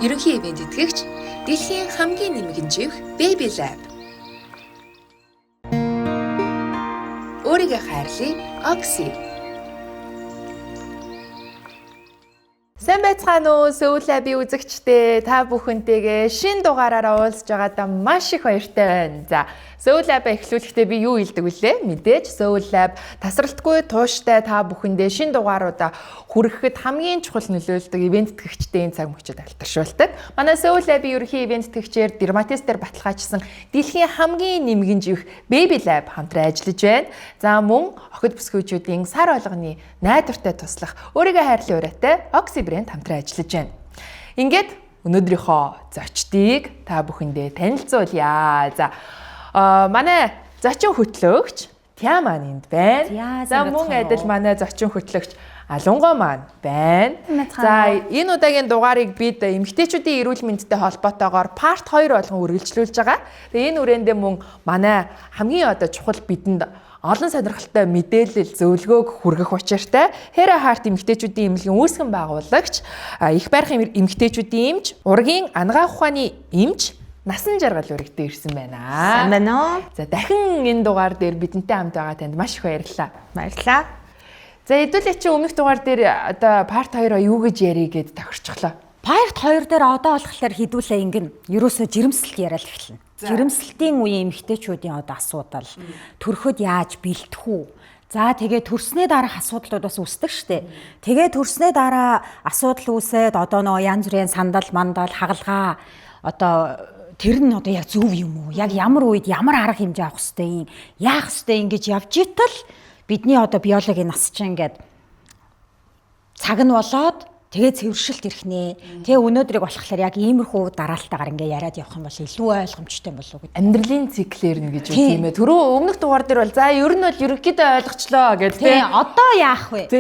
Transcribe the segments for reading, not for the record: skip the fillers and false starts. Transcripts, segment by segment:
Ерөнхий ивент итгэгч дэлхийн хамгийн нэмэгэн жив Baby Lab. Өөрийгөө хайрлая, Oxy. Сайн байцгаана уу Сөүл Лабын үзэгчдээ, та бүхэнтэйгээ шинэ дугаараараа уулзж байгаадаа маш их баяртай байна. За, Сөүл Лабаа эхлүүлэхдээ би юу хэлдэг вүлээ? Мэдээж Сөүл Лаб тасралтгүй тууштай та бүхэндээ шинэ дугааруудаа хүрэхэд хамгийн чухал нөлөөлдөг ивент итгэгчдийн цаг мөчид альтаршуулдаг. Манай Сөүл Лабын ерөнхий ивент итгэгчээр Дерматистээр баталгаажсан дэлхийн хамгийн нэмгэн живх Baby Lab хамтран ажиллаж байна. За мөн охид бүсгүйчүүдийн сар болгоны найдвартай туслах өөрийгөө хайрлах ураатай Oxy брэнд хамтран ажиллаж байна. Ингээд өнөөдрийнхөө зочдыг та бүхэндээ танилцуулъя. За манай зочин хөтлөгч Тиаман энд байна. За мөн адил манай зочин хөтлөгч Алунгоо маань байна. За энэ удаагийн дугаарыг бид эмэгтэйчүүдийн эрүүл мэндтэй холбоотойгоор part 2 болгон үргэлжлүүлж байгаа. Тэгээ энэ үрээндээ мөн манай хамгийн чухал бидэнд олон сонирхолтой мэдээлэл зөвлөгөөг хүргэх учиртай Hera Heart эмэгтэйчүүдийн эмнэлгийн үүсгэн байгуулагч их байрхан эмэгтэйчүүдийн эмч, ургийн анагаах ухааны эмч Насан жаргал өргөдөө ирсэн байна. Сайн байна уу? За дахин энэ дугаар дээр бидэнтэй хамт байгаа танд маш их баярлалаа. Баярлалаа. За хэдүүлээ чи өмнөх дугаар дээр part 2-оо юу гэж ярих гээд тохирчлоо. Part 2 дээр одоо болохоор хідүүлээ ингэн ерөөсөө жирэмслэлт яриад эхэлнэ. Жирэмслэлтийн үеийн эмэгтэйчүүдийн одоо асуудал төрөхөд яаж бэлтэх үү? За тэгээ төрснээ дараах асуудлууд бас үүсдэг штэ. Тэгээ төрснээ дараа асуудал үүсээд одоо нөө янз бүрийн сандал, мандал, хагалгаа одоо тэр нь одоо яг зөв юм уу? Яг ямар үед ямар арга хэмжээ авах ёстой юм? Яах ёстой ингэж явж итэл бидний одоо биологийн нас чинь ингээд цаг нь болоод тэгээ цэвэршилт ирэх нэ. Тэгээ өнөөдрийг болохоор яг иймэрхүү дараалтаагаар ингээ яриад явах юм бол илүү ойлгомжтой болов уу гэдэг. Амьдралын циклэр нь гэж үгүй юм ээ. Түрүү өмнөх дугаар дээр бол за ер нь бол ерөнхийдөө ойлгочлоо гэдэг тийм. Одоо яах вэ?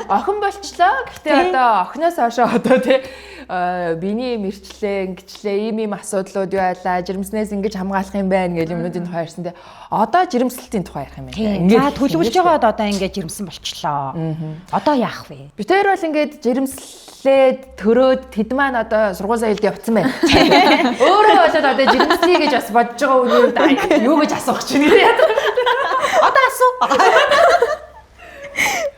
Охин болчлоо. Гэхдээ одоо охиноос хойшоо одоо тийм биений мэрчлээ, ингэчлээ, ийм асуудлууд юу байлаа, жирэмснээс ингэж хамгаалах юм байна гэж юмнуудын тухай ярьсан тийм. Одоо жирэмслэлтийн тухай ярих юм байна. За төлөвлөж байгаад одоо ингээ жирэмсэн болчлоо. Одоо яах вэ? Бид хоёр бол ингээд жирэмслээд төрөөд тэд маань одоо сургууль соёлд явцсан байна. Өөрөө болоод одоо жирэмслэе гэж бас бодож байгаа үнийг юу гэж асуух чинь гэдэг. Одоо асуу.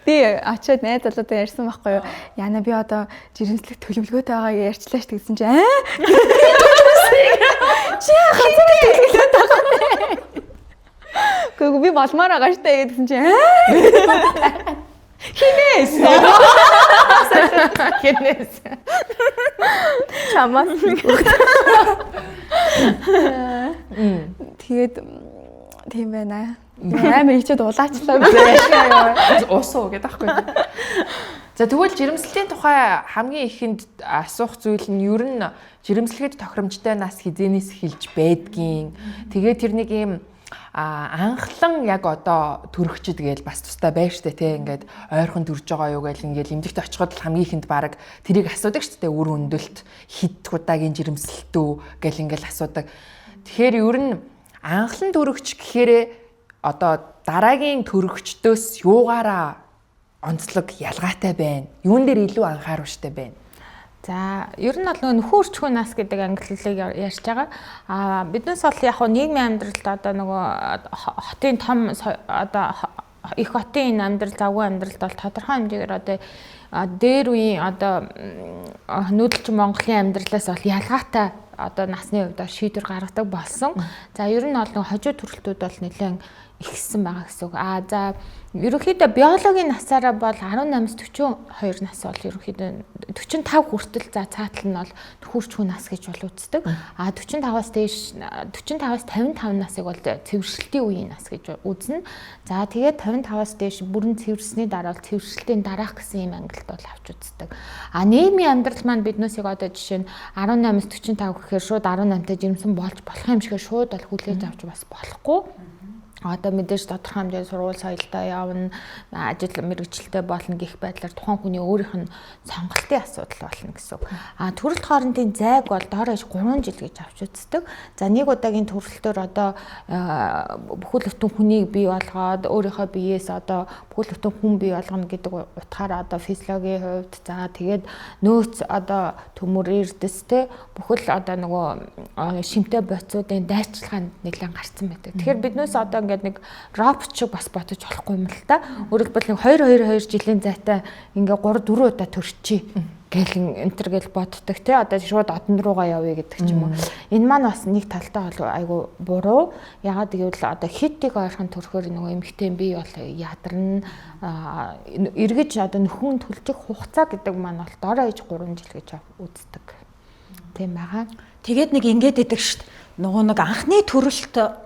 Би очиод найз залуутай ярьсан байхгүй юу? Яна би одоо жирэмслэх төлөвлөгөөтэй байгааг ярьчлаа ш гэсэн чинь чи хацаа төлөвлөгөөтэй байгаа. Гэхдээ би болмоор байгаа штэ гэдсэн чинь хинээс. Хинээс. Чамаас. Тэгээд тийм байна. Амар ичээд улаачлаа. Уусуу гэдэг аахгүй. За тэгвэл жирэмслэлийн тухай хамгийн ихэнд асуух зүйл нь ер нь жирэмслэхэд тохиромжтой нас хизэнээс эхэлж байдгийн. Тэгээд тэр нэг юм анхлан яг одоо төрөгчд гээл бас тустай байж штэ тий ингээд ойрхон төрж байгаа юу гээл ингээл эмдэгт очиход хамгийн ихэнд баг тэрийг асуудаг штэ үр өндөлт хэд удаагийн жирэмслэлтүү гээл ингээл асуудаг. Тэгэхээр ер нь анхлан төрөгч гэхээрээ одоо дараагийн төрөгчдөөс юугаараа онцлог ялгаатай байна? Юун дээр илүү анхааруулжтай байна? За, ер нь бол нөхөр өрчхүүн нас гэдэг ангиллыг ярьж байгаа. Биднээс бол яг нийгмийн амьдралд одоо нөгөө хотын том одоо их хотын амьдрал, завгүй амьдралд бол тодорхой хэмжээгээр одоо дээр үеийн одоо нүүдэлчин Монголын амьдралаас бол ялгаатай одоо насны хувьд шийдвэр гаргадаг болсон. За, ер нь бол хожуу төрөлтүүд бол нэлээд ихсэн байгаа гэсэн үг. За ерөнхийдөө биологийн насаараа бол 18-с 42 нас бол ерөнхийдөө 45 хүртэл за цаатал нь бол нөхөрчхүүн нас гэж бол үздэг. 45-аас дээш 45-аас 55 насыг бол цэвэршилтийн үеийн нас гэж үзнэ. За тэгээд 55-аас дээш бүрэн цэвэрсний дараа бол цэвэршилтийн дараах гэсэн юм ангилалд бол авч үздэг. Нийгмийн амьдрал маань биднээсийг одоо жишээ нь 18-с 45 гэхээр шууд 18-тай жирэмсэн болж болох юм шиг шууд бол хүлээж авч бас болохгүй. Одоо мэдээж тодорхой хэмжээний сургууль соёлтой явна, ажил мэргэжилтэй болно гэх байдлаар тухайн хүний өөрийнх нь сонголтын асуудал болно гэсэн. Төрөлт хоорондын зайг бол доор иж 3 жил гэж авч үздэг. За нэг удаагийн төрөлтөөр одоо бүхэл бүтэн хүнийг бий болгоод өөрийнхөө биеэс одоо бүхэл бүтэн хүн бий болгоно гэдэг утгаараа одоо физиологийн хувьд за тэгээд нөөц одоо төмөр эрдэстэй бүхэл одоо нөгөө шимтэй бодисуудын дайрчилгаанд нэлээд гарсан байдаг. Тэгэхээр биднээс одоо нэг робот шиг бас бодож болохгүй юм л та. Өөрөлдвөл нэг 2 жилийн зайтай ингээ 3-4 удаа төрчихье гэл энтер гэл боддог те. Одоо шууд одон руугаа явъя гэдэг ч юм уу. Энэ маань бас нэг талтай бол айгу буруу. Ягаад гэвэл одоо хитийг ойрхон төрөхөөр нөгөө эмэгтэй бие бол ядарна. Эргэж одоо нөхөн төлчих хугацаа гэдэг маань бол дорой иж 3 жил гэж үздэг. Тийм байгаа. Тэгээд нэг ингэж идэг штт. Нөгөө нэг анхны төрөлт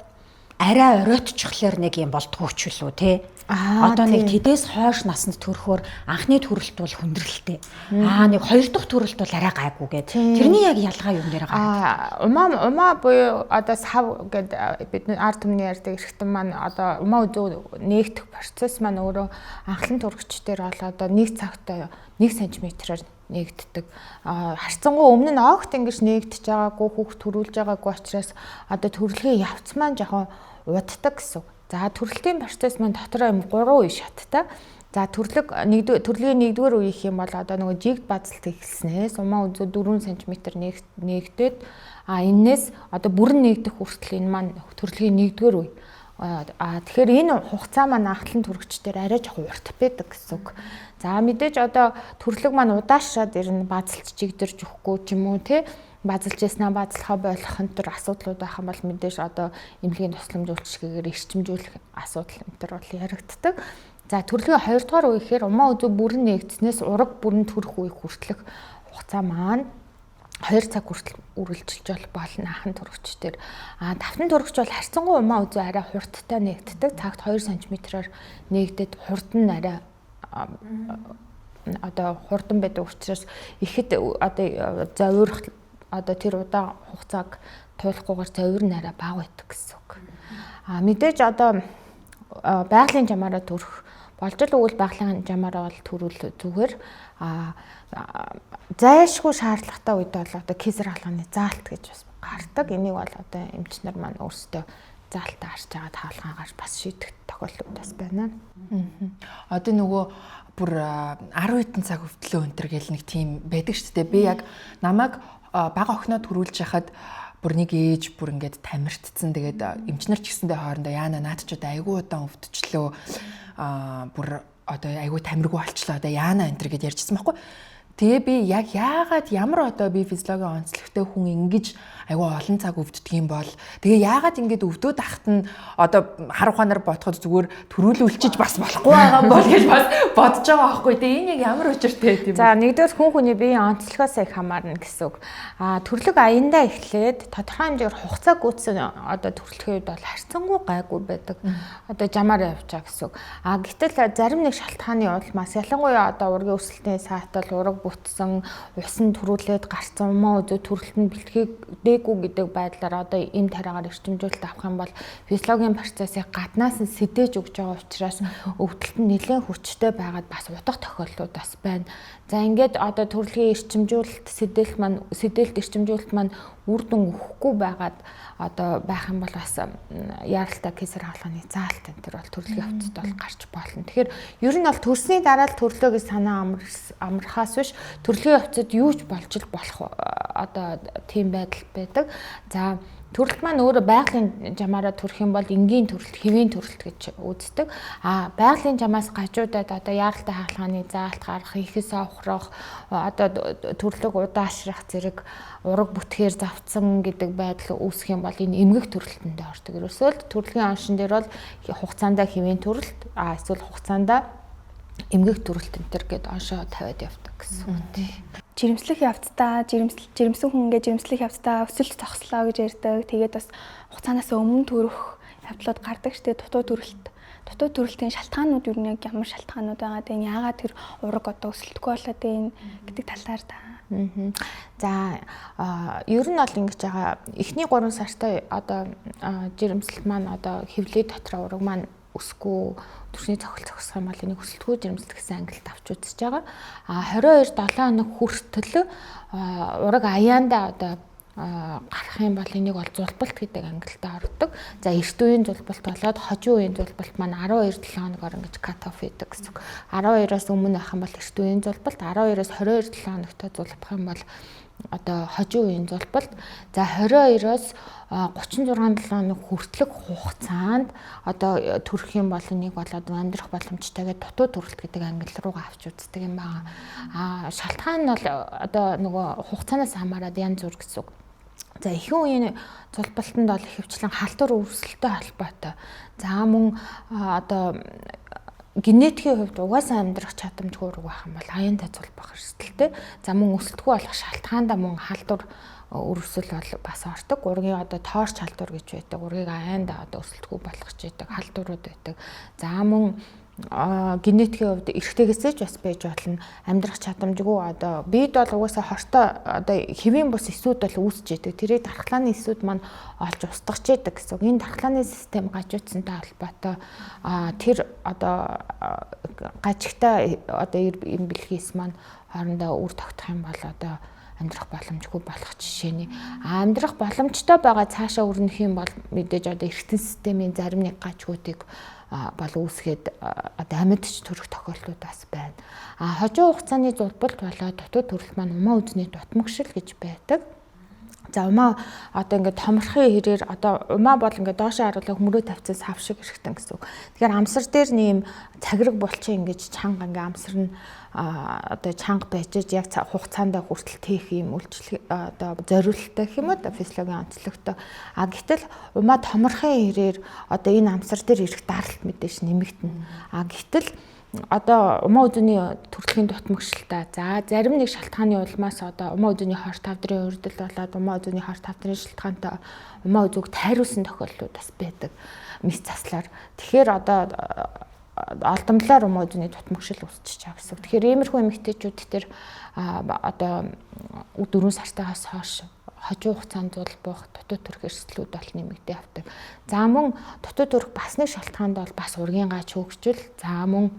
арай оройтчихлоор нэг юм болдгоо ч үлээ те. Одоо нэг тэдээс хойш насанд төрөхөөр анхны төрөлт бол хүндрэлтэй. Нэг хоёр дахь төрөлт бол арай гайгүй гээд. Тэрний яг ялгаа юм дээр гараад. Умаа буюу одоо сав гээд бидний ард түмний ярьдаг эрхтэн маань одоо умаа үзүү нээгдэх процесс маань өөрөө анхлан төрөгч дээр бол одоо 1 цагт 1 см-аар нээгддэг. Харцангуй өмнө нь огт ингэж нээгдэж байгаагүй хүүхд төрүүлж байгаагүй учраас одоо төрөлхийн явц маань жоохон уддаг гэсэн. За төрөлтийн процесс маань дотор юм 3 үе шаттай. За төрөлхийн 1-р үе их юм бол одоо нөгөө жигд базалт эхэлснээс умаа үзүү 4 см нээгдээд энэс одоо бүрэн нээгдэх хүртэл энэ маань төрөлхийн 1-р үе. Тэгэхээр энэ хугацаа маань анхлан төрөгчдөр арай жоохон урт байдаг гэсэн үг. За мэдээж одоо төрлөг маань удаашраад ирнэ базалж жигдэрж өгөхгүй ч юм уу тий базалж яснаа базалхаа болох энэ төр асуудлууд байх юм бол мэдээж одоо эмнэлгийн тусламжуулалтчгээр эрчимжүүлэх асуудал энэ төр бол яригддаг. За төрөлгийн 2 дугаар үе гэхээр умаа үзүү бүрэн нээгдснээс ураг бүрэн төрөх үе хүртэлх хугацаа маань 2 цаг хүртэл үргэлжилж болно анхан төрөгчдөр. Давтан төрөгч бол харьцангуй умаа үзүү арай хурдтай нээгддэг. Цагт 2 см-аар нээгдээд хурд нь арай одоо хурдан байдаг учраас ихэд одоо завирах одоо тэр удаан хугацааг туулахгүйгээр завир нь арай бага байдаг гэсэн үг. Мэдээж одоо байгалийн жамаараа төрөх болж л үйл байгалийн жамаараа бол төрүүл зүгээр зайлшгүй шаардлагатай үед бол одоо кесар хаалганы заалт гэж бас гардаг. Энийг бол одоо эмчнэр маань өөрсдөө заалтаа харж байгаа хаалгаагаар бас шийдэх тохиолдол бас байна. Одоо нөгөө бүр 10 хэдэн цаг хөвтлөө өнтер гэл нэг тийм байдаг шүү дээ. Би яг намайг бага охиноо төрүүлж яхад бүр нэг ээж бүр ингээд тамиртцсан. Тэгээд эмчнэр ч гэсэндээ хоорондоо яана наад ч удаа айгүй удаан өвдчлөө. Бүр одоо айгүй тамиргүй болчлоо. Одоо яана энтер гэж ярьжсэн байхгүй. Тэгээ би яг яагаад ямар одоо би физиологийн онцлогтой хүн ингэж айгүй олон цаг өвддөг юм бол тэгээ яагаад ингэж өвдөд ахт нь одоо хар ухаанаар бодоход зүгээр төрүүлүүлчиж бас болохгүй байгаа юм бол гэж бас бодож байгаа байхгүй. Тэгээ энэ яг ямар учиртай юм бэ? За нэгдүгээр хүн хүний биеийн онцлогоос их хамаарна гэсэн үг. Төрлөг аяндаа эхлээд тодорхой хэмжээгээр хугацаа гүйцсэн одоо төрөлхийн үед бол харьцангуй гайгүй байдаг. Одоо жамаар явж байгаа гэсэн үг. Гэтэл зарим нэг шалтгааны улмаас ялангуяа одоо ургийн өсөлтийн саатал ураг бүтсэн усан төрүүлээд гарцсан умаа үзүү төрөлтөнд бэлтгээгдээгүй гэдэг байдлаар одоо эм тариагаар эрчимжүүлэлт авах юм бол физиологийн процессыг гаднаас нь сэдэж өгч байгаа учраас өвдөлт нь нэлээд хүчтэй байгаад бас удах тохиолдлууд бас байна. За ингээд одоо төрөлхийн эрчимжүүлэлт сэдэлт эрчимжүүлэлт маань үр дүн өгөхгүй байгаад одоо байх юм бол бас яаралтай кесар хаалганы заалт энэ төр бол төрөлхийн явцад бол гарч болно. Тэгэхээр ер нь бол төрсний дараа л төрлөөгийн санаа амархаас биш төрөлхийн явцад юу ч болж болох одоо тийм байдал байдаг. За төрөлт маань өөрөө байгалийн жамаараа төрөх юм бол энгийн төрөлт, хэвийн төрөлт гэж үздэг. Байгалийн жамаас гажуудад одоо яаралтай хаалганы заалт гарах, ихээс авахрах, одоо төрлөг удаашрах зэрэг ураг бүтгээр завцсан гэдэг байдал үүсэх юм бол энэ эмгэх төрөлтөнд ордог. Ерөөсөө л төрөлхийн оншин дээр бол хугацаанд хэвийн төрөлт, эсвэл хугацаанд эмгэх төрөлт энэ төр гээд оншоо тавиад явдаг гэсэн үг тийм. Жирэмслэх явцдаа жирэмсэн хүн ингээд жирэмслэх явцдаа өсөлт зогслоо гэж ярьдаг. Тэгээд бас хугацаанаас өмнө төрөх явдлууд гардаг штэ дутуу төрөлт. Дутуу төрөлтийн шалтгаанууд юу нэг ямар шалтгаанууд байгаа. Тэгээд яагаад тэр ураг одоо өсөлтгүй болоод байна гэдэг талаар та За ер нь бол ингэж байгаа эхний 3 сартай одоо жирэмслэл маань одоо хэвлээ дотор ураг маань өсөхгүй төрсний цохол зогсох юм бол энийг өсөлтгүй жирэмслэл гэсэн ангилалд авч үзэж байгаа. 22 7 хоног хүртэл ураг аяанда одоо гарах юм бол энийг бол зулбалт гэдэг ангилалд ордог. За эрт үеийн зулбалт болоод хожим үеийн зулбалт маань 12 7 хоногоор ингэж кат оф хийдэг гэсэн. 12-оос өмнө байх юм бол эрт үеийн зулбалт, 12-оос 22 7 хоногтой зулбах юм бол одоо хожим үеийн зулбалт. За 22-оос 36 7 хоног хүртэлх хугацаанд одоо төрөх юм бол энийг бол одоо амьдрах боломжтойгээ дутуу төрөлт гэдэг ангилал руугаа авч үздэг юм байна. Шалтгаан нь бол одоо нөгөө хугацаанаас хамаарат янз бүр гэсэн үг. За ихэнх үеийн зулбалтанд бол ихэвчлэн халдвар өрсөлттэй холбоотой. За мөн одоо генетикийн хувьд угаасаа амьдрах чадамжгүй байх юм бол аян тацуулбах эрсдэлтэй. За мөн өсөлтгүй болох шалтгаандаа мөн халдвар өрсөл бол бас ордог. Ургийн одоо тоорч халдвар гэж байдаг. Ургийг аяанда одоо өсөлтгүй болгож байдаг халдварууд байдаг. За мөн генетикийн хувьд эрэгтэйгээсээ ч бас байж болно. Амьдрах чадамжгүй одоо бид бол угаасаа хортой одоо хэвийн бус эсүүд бол үүсэж идэг. Тэрийг дархлааны эсүүд маань олж устгаж идэг гэсэн. Энэ дархлааны систем гажуудсантай холбоотой тэр одоо гажигтай одоо юм бэлгээс маань хоорондоо үр тогтох юм бол одоо амьдрах боломжгүй болох жишээний амьдрах боломжтой байгаа цаашаа өрнөх юм бол мэдээж одоо эргэтэн системийн зарим нэг гажгуудыг бол үүсгээд одоо амьдч төрөх тохиолдлууд бас байна. Хожим хугацааны зулбалт болоод дутуу төрөлт маань умаа үзний дутмагшил гэж байдаг. За умаа одоо ингээд томорхын хэрээр одоо умаа бол ингээд доошоо харуулах мөрөө тавьсан сав шиг хэрэгтэн гэсэн үг. Тэгэхээр амсар дээр нэм цагираг булчин ингээд чанга ингээд амсар нь одоо чанга байж яг хугацаанд хүртэл тээх юм үйлчлэг одоо зориулттай гэх юм уу физиологийн онцлогтой. Гэтэл умаа томорхын хэрээр одоо энэ амсар дээр ирэх даралт мэдээж нэмэгдэнэ. Гэтэл одоо умаа үзүүний төрөлхийн дутмагшилтай. За зарим нэг шалтгааны улмаас одоо умаа үзүүний хор тавдрын урдл болоод умаа үзүүний хор тавдрын шалтгаантай умаа үзүүг тайруулсан тохиолдлууд бас байдаг. Мис заслаар. Тэгэхээр одоо алдамлаар умаа үзүүний дутмагшил үүсчихэж байгаа гэсэн. Тэгэхээр иймэрхүү эмэгтэйчүүд тэр одоо 4 сартаас хойш хожим хугацаанд зулбах дутуу төрөх эрсдлүүд бол нэмэгдээ явдаг. За мөн дутуу төрөх бас нэг шалтгаанд бол бас ургийн гач хөгжил. За мөн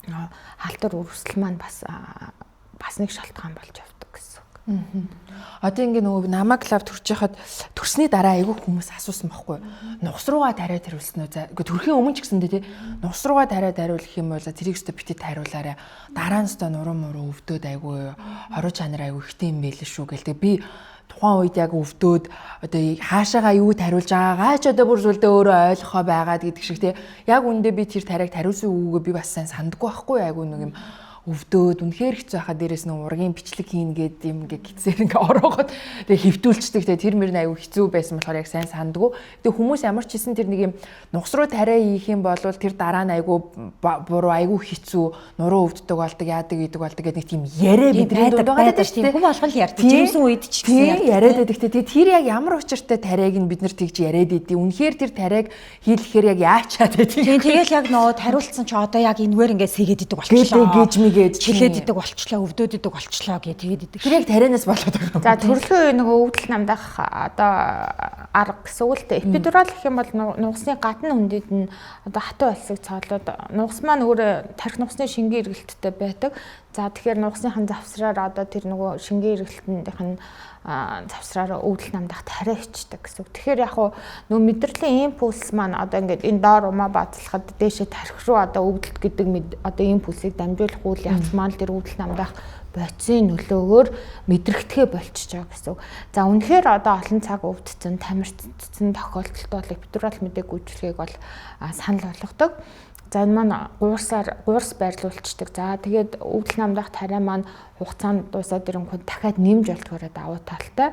халдвар өрсөл маань бас нэг шалтгаан болж явдаг гэсэн үг. Одоо ингээ нөгөө намаг лав төрж яхад төрсний дараа айгүй хүмүүс асуусан байхгүй. Нугас руугаа тариад хариулсан уу? За үгүй төрхийн өмнө ч гэсэндээ тий. Нугас руугаа тариад хариулах юм бол тэрийг өстө бити тариулаарай. Дараа нь өстө нуруу муруу өвдөд айгүй хоруу чанар айгүй ихтэй юм байл шүү гэлтэй. Би тухайн үед яг өвдөд одоо хаашаагаа юу тариулж байгаагаа ч одоо бүр зүйлдээ өөрөө ойлгохоо байгаад гэдэг шиг тий. Яг үндэ би тэр тариаг тариулсан үгөө би бас сайн сандаггүй байхгүй айгүй нэг юм өвдөөд үнэхээр хэцүү хахад дээрээс нь ургийн бичлэг хийн гээд юм ингээ гитсээр ингээ ороогоод тэгээ хөвтүүлчдэг. Тэгээ тэр мөр нь аюу хэцүү байсан болохоор яг сайн сандгүй. Тэгээ хүмүүс ямар ч хэлсэн тэр нэг юм нугас руу тариа хийх юм бол тэр дараа нь аюу буруу аюу хэцүү нуруу өвддөг болдог яадаг идэг болдог гэдэг нэг тийм яриа бидний дунд байгаа шүү дээ. Хүн болгол ярьдаг. Жимсэн үед ч гэсэн яриад байдаг. Тэгээ тэр яг ямар учиртай тариаг нь бид нар тэгж яриад идэв. Үнэхээр тэр тариаг хийлэхээр яг яачаад байдаг. Тэгэл яг нөө тариулсан чи одоо яг энэвэр ингээ сэгээд идэг болчихлоо. Чилээд идэг болчлоо, өвдөд идэг болчлоо гэх тэгээд идэг. Тэр яг тарианаас болоод байгаа юм. За төрөлхөө нөгөө өвдөл намдах одоо арга гэсэн үгтэй. Эпидурал гэх юм бол нугасны гадна хүндэд нь одоо хатуу альсыг цоолоод нугас маань өөрөө тархи нугасны шингийн эргэлттэй байдаг. За тэгэхээр нугасныхан завсраар одоо тэр нөгөө шингийн эргэлтнийх нь завсраараа өвдөл намдах тариа ичдэг гэсэн үг. Тэгэхээр яг нөгөө мэдрэлийн импульс маань одоо ингээд энэ доор умаа баазлахад дээшээ тархи руу одоо өвдөлт гэдэг одоо импульсыг дамжуулах үйл явц маань тэр өвдөл намдах бодисын нөлөөгөөр мэдрэгдэхээ болчихж байгаа гэсэн үг. За үнэхээр одоо олон цаг өвдсөн, тамирчсан тохиолдолд бол эпидурал мэдээг үйлчлэгийг бол санал болгодог. За энэ маань гуурс байрлуулчихдаг. За тэгээд өвдөл намдах тариа маань хугацаанд дуусаад ирэнгүүт дахиад нэмж болдгоороо давуу талтай.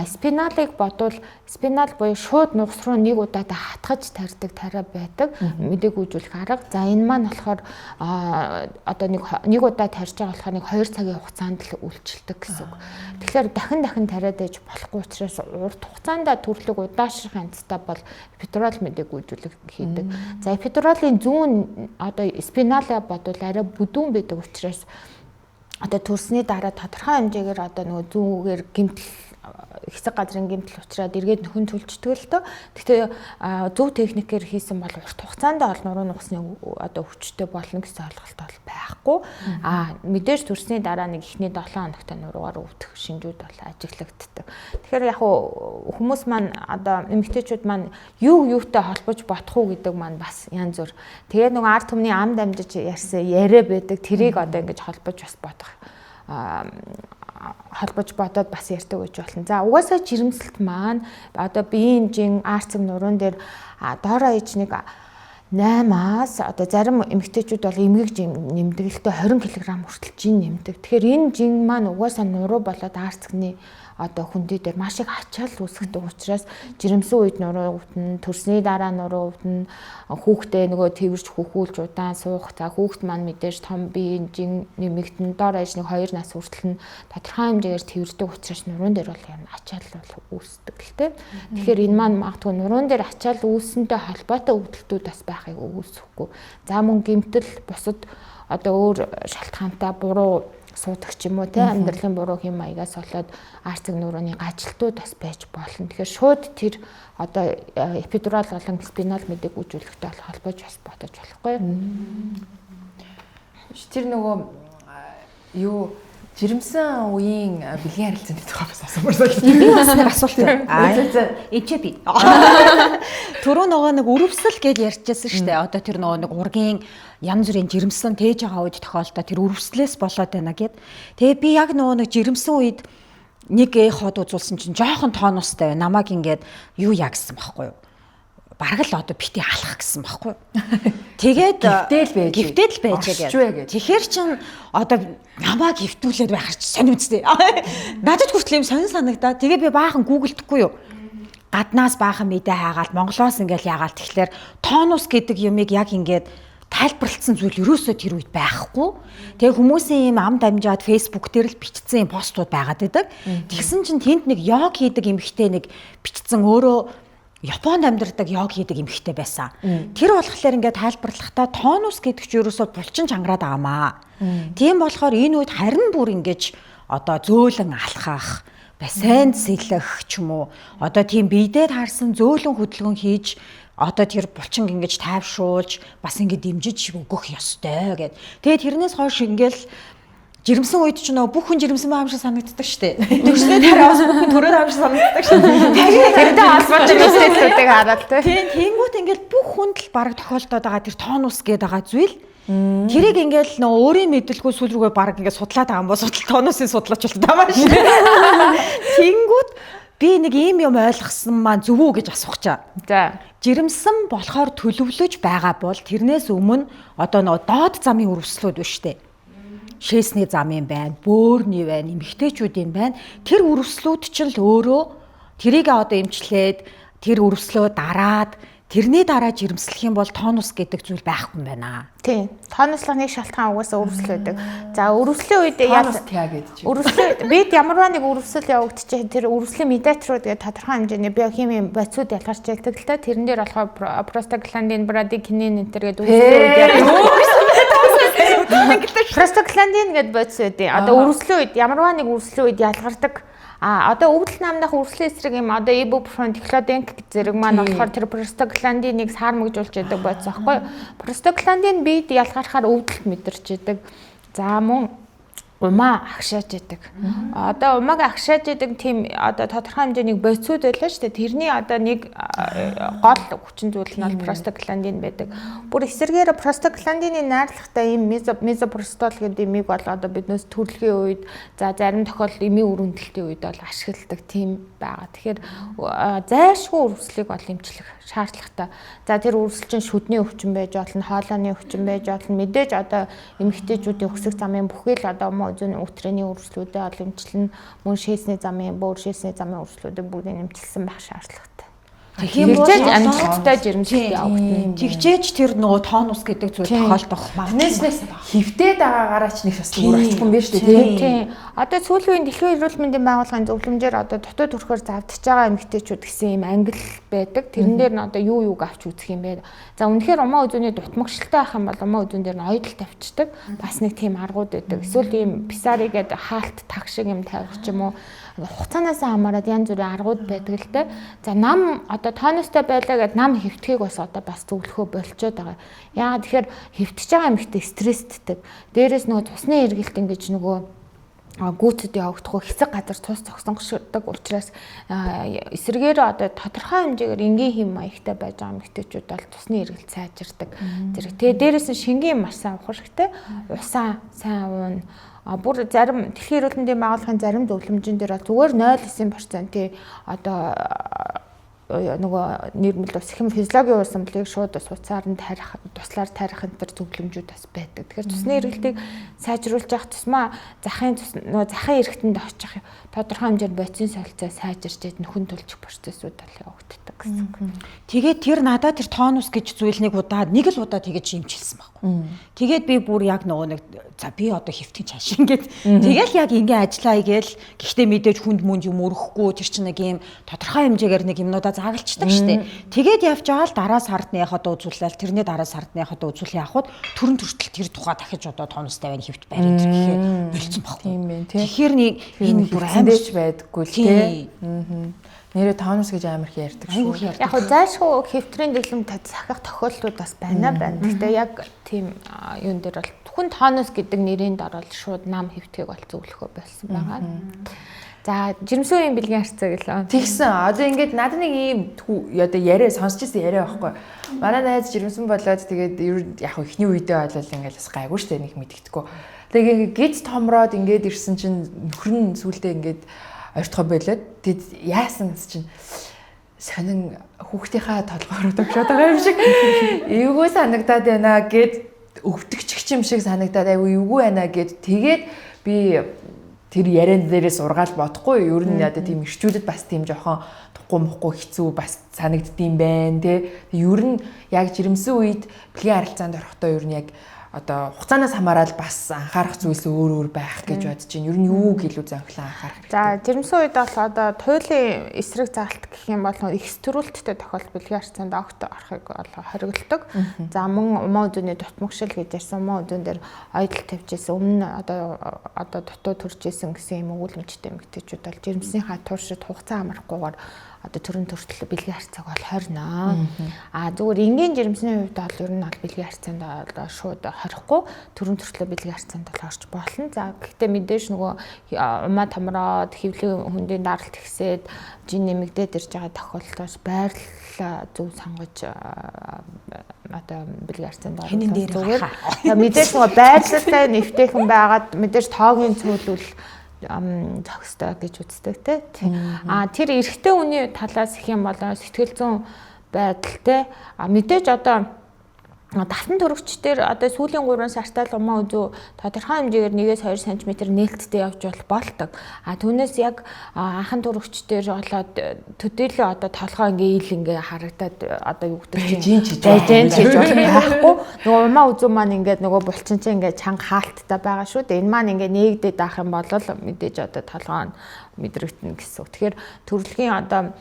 Спиналыг бодвол спинал буюу шууд нугас руу нэг удаадаа хатгаж тарьдаг тариа байдаг. Мэдээг үйлжүүлэх арга. За энэ маань болохоор одоо нэг удаа тарьж байгаа болохоор нэг 2 цагийн хугацаанд л үйлчилдэг гэсэн үг. Тэгэхээр дахин тариад ээж болохгүй учраас урт хугацаанд төрлөг удаашрах янзтай бол эпидурал мэдээг үйлжүүлэх хийдэг. За эпидуралын зүүн одоо спиналаа бодвол арай бүдүүн байдаг учраас одоо төрсний дараа тодорхой хэмжээгээр одоо нөгөө зүүгээр гэмтэл хэсэг газрын гэмтэл учраас эргээд нөхөн төлждөг л дөө. Гэхдээ зөв техникээр хийсэн бол урт хугацаанд ол нуруу нугасны одоо хүчтэй болно гэсэн ойлголт бол байхгүй. Мэдээж төрсний дараа нэг ихний 7 хоногтой нуруугаар өвдөх шинжүүд бол ажиглагддаг. Тэгэхээр яг хүмүүс маань одоо эмэгтэйчүүд маань юутай холбож бодох уу гэдэг маань бас янз бүр. Тэгээд нөгөө ард түмний ам дамжиж ярьсан яриа байдаг. Тэрийг одоо ингэж холбож бас бодох холбож бодоод бас ярьдаг гэж болно. За угаасаа жирэмслэлт маань одоо биеийн жин арцэг нуруунд дээр доороо иж нэг 8-аас одоо зарим эмэгтэйчүүд бол эмгэг нэмдэг л дээ 20 кг хүртэл жин нэмдэг. Тэгэхээр энэ жин маань угаасаа нуруу болоод арцэгний одоо хүндий дээр маш их ачаал үүсгдэг учраас жирэмсэн үед нуруу өвдөн, төрсний дараа нуруу өвдөн, хүүхдээ нөгөө тэрвэрч хөхүүлж удаан суух. За хүүхд маань мэдээж том биеийн жин нэмэгдэн доор аж нэг 2 нас хүртэл нь тодорхой хэмжээгээр тэрвэрдэг учраас нуруун дээр бол юм ачаал бол үүсдэг л дээ. Тэгэхээр энэ маань магадгүй нуруун дээр ачаал үүссэнтэй холбоотой өвдөлтүүд бас байхыг үүсэхгүй. За мөн гэмтэл бусад одоо өөр шалтгаантай буруу суудаг ч юм уу те амьдралын буруу хэм маягаас болоод арцэг нурууны гажилтууд бас байж болно. Тэгэхээр шууд тэр одоо эпидурал болон спинал мэдэг үжүүлэхтэй холбож бас бодож болохгүй. Тэр нөгөө юу жирэмсэн үеийн бэлгийн харилцааны тухай бас асуумаар байна. Би бас нэг асуулт байна. Эцээ би. Түрүү нөгөө нэг өрөвсөл гэж ярьжсэн шүү дээ. Одоо тэр нөгөө нэг ургийн янз бүрийн жирэмсэн тээж байгаа үед тохиолдоо тэр өрөвслээс болоод байна гэд. Тэгээ би яг нөгөө нэг жирэмсэн үед нэг хот үзүүлсэн чинь жоохон тонустай байна. Намайг ингээд юу яагсан байхгүй юу? Бараг л одоо бити алах гэсэн байхгүй юу? Тэгээд гифтэл байж байгаа. Тэгэхээр чин одоо намайг хөвтүүлээд байхаар чи сонирмцтэй. Надад хүртэл юм сонир санагдаа. Тэгээ би баахан гуглдэхгүй юу? Гаднаас баахан мэдээ хаагаад Монголоос ингээл яагаад тэгэхээр тонус гэдэг юмыг яг ингээд тайлбарлагдсан зүйл ерөөсөө тэр үед байхгүй. Тэгээ хүмүүсийн юм ам дамжаад Facebook дээр л бичсэн постууд байгаад байдаг. Тэгсэн чинь тэнд нэг йог хийдэг эмэгтэй нэг бичсэн өөрөө Японд амьдардаг йог хийдэг эмэгтэй байсан. Тэр болохоор ингээд тайлбарлахдаа тонус гэдэг чинь ерөөсөө булчин чангараад байгаамаа. Тийм болохоор энэ үед харин бүр ингэж одоо зөөлөн алхах, бассейнд сэлэх ч юм уу. Одоо тийм биедээ таарсан зөөлөн хөдөлгөөн хийж одоо тэр булчинг ингэж тайвшруулж бас ингэ дэмжиж өгөх ёстой гэд. Тэгээд тэрнээс хойш ингээл жирэмсэн үед ч нөө бүх хүн жирэмсэн байгаа юм шиг санагддаг штэ. Төрсний дараа бас бүх хүн төрөөд байгаа юм шиг санагддаг штэ. Тэрдээ холбоотой зүйлсүүдийг хараад тиймгүүт ингээл бүх хүнд л бараг тохиолдоод байгаа тэр тонус гэдэг байгаа зүйл. Тэрийг ингээл нөө өөрийн мэдлгүй сүл рүүгээ бараг ингээд судлаад байгаа юм бол судал тонусын судлаач болтой байгаа шүү. Тэнгүүт би нэг ийм юм ойлгосон маань зөв үү гэж асуух чаа. За. Жирэмсэн болохоор төлөвлөж байгаа бол тэрнээс өмнө одоо нөө доод замын өрөвслүүд биш үү? Шээсний замын байна, бөөрний байна, эмэгтэйчүүдийн байна. Тэр өрөвслүүд ч л өөрөө тэрийг одоо эмчлээд тэр өрөвслөө дараад тэрний дараа жирэмслэх юм бол тонус гэдэг зүйл байхгүй юм байна. Тийм. Тонуслах нэг шалтгаан угаасаа өрөвсөл байдаг. За өрөвслийн үед өрөвсөл бид ямарваа нэг өрөвсөл явагдчих тэр өрөвслийн медиаторууд гэдэг тодорхой хэмжээний биохимийн бодисууд ялгарч байдаг л та тэрэн дээр болохоор простагландин, брадикинин энэ төр гэдэг өрөвслийн үед простагландин гэдэг бодис үүдээ. Одоо өрөвслийн үед ямарваа нэг өрөвслийн үед ялгардаг. Одоо өвдөл намнах өрслийн эсрэг юм одоо ибупрофен, диклоденк зэрэг маань болохоор тэр простагландиныг саармагжуулж яадаг бодис аахгүй. Простагландин бид ялгархаар өвдөлт мэдэрч яадаг. За мөн умаа агшааж яадаг. Одоо умааг агшааж яадаг тийм одоо тодорхой хэмжээний бодисуд байлаа шүү дээ. Тэрний одоо нэг гол хүчин зүйл нь бол простагландин байдаг. Бүр эсрэгээр простагландины найрлагатай ийм мезопростол гэдэг имийг бол одоо биднээс төрөлхийн үед за зарим тохиолдолд эмийн өрөндөлтийн үед бол ашигладаг тийм байгаа. Тэгэхээр зайлшгүй өрөвслийг бол эмчлэх шаардлагатай. За тэр өрөвсөл чинь шүдний өвчин байж болно, хоолойны өвчин байж болно. Мэдээж одоо эмэгтэйчүүдийн өксөх замын бүхэл одоо зүүн өтрээний өрөвслүүдээ ол эмчилнэ. Мөн шээсний замын, бөөр шээсний замын өрөвслүүдийг бүгдийг эмчилсэн байх шаардлагатай. Тэгжээж амжилттай жирэмслэлт явагдана. Тэгжээж тэр нөгөө тонус гэдэг зүйл тохиолдох Тэрнээс хөвтөд байгаагаараа ч нэг бас өөр очихгүй юм биш үү тий. Тийм. Одоо сүүлийн үеийн Дэлхийн эрүүл мэндийн байгууллагын зөвлөмжөөр одоо дотоод төрхөөр завдж байгаа эмэгтэйчүүд гэсэн юм англи байдаг. Тэрэн дээр нь одоо юуг авч үзэх юм бэ? За үнэхээр умаа үзүүний дутмагшилтай байх юм бол умаа үзүүн дээр нь ойдол тавьчихдаг. Бас нэг тийм аргууд байдаг. Эсвэл ийм писари гэдэг хаалт таг шиг юм тавих ч юм уу. Хугацаанаас хамаарат янз бүрийн аргууд байдаг л дээ. За нам одоо тооностой байлаа гэд нам хэвтхийг бас одоо бас зөвлөхөө болчиход байгаа. Яагаад тэгэхээр хэвтэж байгаа эмэгтэй стрессддэг. Дээрээс нөгөө цусны эргэлт ингэж нөгөө гүйцэд явагдахгүй хэцэг газар цус зогсонгошдог учраас эсрэгээр одоо тодорхой хэмжээгээр энгийн хэм маягтай байж байгаа эмэгтэйчүүд бол цусны эргэлт сайжирдаг. Тэгээ дээрээс нь шингийн маш сайн уух хэрэгтэй. Усаа сайн уун. Бүр зарим Дэлхийн эрүүл мэндийн байгууллагын зарим зөвлөмжийн дээр зүгээр 0.9% одоо нөгөө нэрмэл ус хэм физиологийн усамлыг шууд суцаар нь тарих туслаар тарих энэ төр зөвлөмжүүд бас байдаг. Тэгэхээр цусны эргэлтийг сайжруулж явах тусмаа захын эргэтэнд очих тодорхой хэмжээнд боцын солилцоо сайжирчээд нөхөн төлчих процессууд бол явагддаг гэсэн. Тэгээд тэр надад тэр тонус гэж зүйлнийг нэг л удаа тэгэж шимчилсэн байхгүй. Тэгээд би бүр яг нөгөө нэг за би одоо хэвтгэн чаш ингээд тэгэл яг ингээ ажиллаа игээл гэхдээ мэдээж хүнд мөнд юм өрөхгүй тэр чинь нэг юм тодорхой хэмжээгээр нэг юмнуудаа заагалчдаг штэ. Тэгээд явж байгаа л дараа сард нь яхад үзүүлэл тэрний дараа сард нь яхад үзүүл явахад төрөн төртөл тэр тухай дахиж одоо тонустай байна хэвт байна гэхээр болцсон баггүй. Тийм байх тийм. Тэгэхээр нэг энэ бүр амарч байдаггүй л тий. Нэрээ тонус гэж амар их ярьдаг шүү. Яг хөө зайлшгүй хэвтрийн дэглэм захих тохиолдлууд бас байна. Гэхдээ яг тийм юун дээр бол хүн тонус гэдэг нэрийн дор бол шууд нам хэвтгийг бол зөвлөхөө болсон байгаа. За жирэмсүүн бэлгийн харьцаа гэлээ. Тэгсэн. Одоо ингээд надад нэг ийм одоо яриа сонсч ирсэн яриа байхгүй. Манай найз жирэмсэн болоод тэгээд яг ихний үедээ болол ингээд бас гайгүй штэ нэг мэдгэдэггүй. Тэгээд гид томроод ингээд ирсэн чинь нөхөр нь сүулдэ ингээд ойртохоо болоод тэгэд яасан гэсэн чинь сонин хүүхдийнхаа толгойроо тогшоод байгаа юм шиг эвгүй санагдаад байна гэд өвдөгч юм шиг санагдаад аюу эвгүй байна гэд тэгээд би тэр яриан дээрээ сургаал бодохгүй ер нь яа тийм ирчүүдэд бас тийм жоохон тухгүй мохгүй хэцүү бас санагддсан байна те ер нь яг жирэмсэн үед бэлгийн харилцаанд орохдоо ер нь яг одоо хугацаанаас хамаарал бас анхаарах зүйлс өөр байх гэж бодож байна. Ер нь юуг илүү зохиолон анхаарах хэрэгтэй. За жирэмсэн үед бол одоо туйлын эсрэг заалт гэх юм бол их төрүүлэлттэй тохиолдол бэлгийн харьцаанд огт орохыг хориглодог. За мөн умаа үзүүний дутмагшил гэж ярьсан умаа үзүүн дээр ойдол тавьжсэн өмнө одоо дутуу төрж исэн гэсэн юм өгүүлэмжтэй эмэгтэйчүүд бол жирэмснийхаа туршид хугацаа амрахгүйгээр одоо төрөн төртөл бэлгийн харьцааг бол хорно. Зүгээр энгийн жирэмсний хувьд бол ер нь бол бэлгийн харьцаанд шууд хорихгүй төрөн төртөл бэлгийн харьцаанд бол орж болно. За гэхдээ мэдээж нөгөө умаа томроод хэвлэлийн хүндийн даралт ихсээд жин нэмэгдээд ирж байгаа тохиолдолд байрлал зөв сонгож одоо бэлгийн харьцаанд орох зүгээр. Мэдээж нөгөө байрлалтай нэвтэйхэн байгаад мэдээж тоогийн цөөлөл зохистой гэж үздэг те. Тэр эрэгтэй хүний талаас их юм бол сэтгэл зүйн байдалтай мэдээж одоо Далтан төрөгчдөр одоо сүүлийн 3 сартаа л умаа үзүү тодорхой хэмжээгээр 1-2 см нээлттэй явж болдог. Түүнээс яг анхан төрөгчдөр болоод төдийлөө одоо толгой ингээ харагдаад одоо юу гэдэг чинь жинж гэж байхгүй. Нөгөө умаа үзүү маань ингээд нөгөө булчин чинь ингээ чанга хаалттай байгаа шүү дээ. Энэ маань ингээ нээгдээд авах юм бол мэдээж одоо толгой нь мэдрэгдэнэ гэсэн. Тэгэхээр төрөлхийн одоо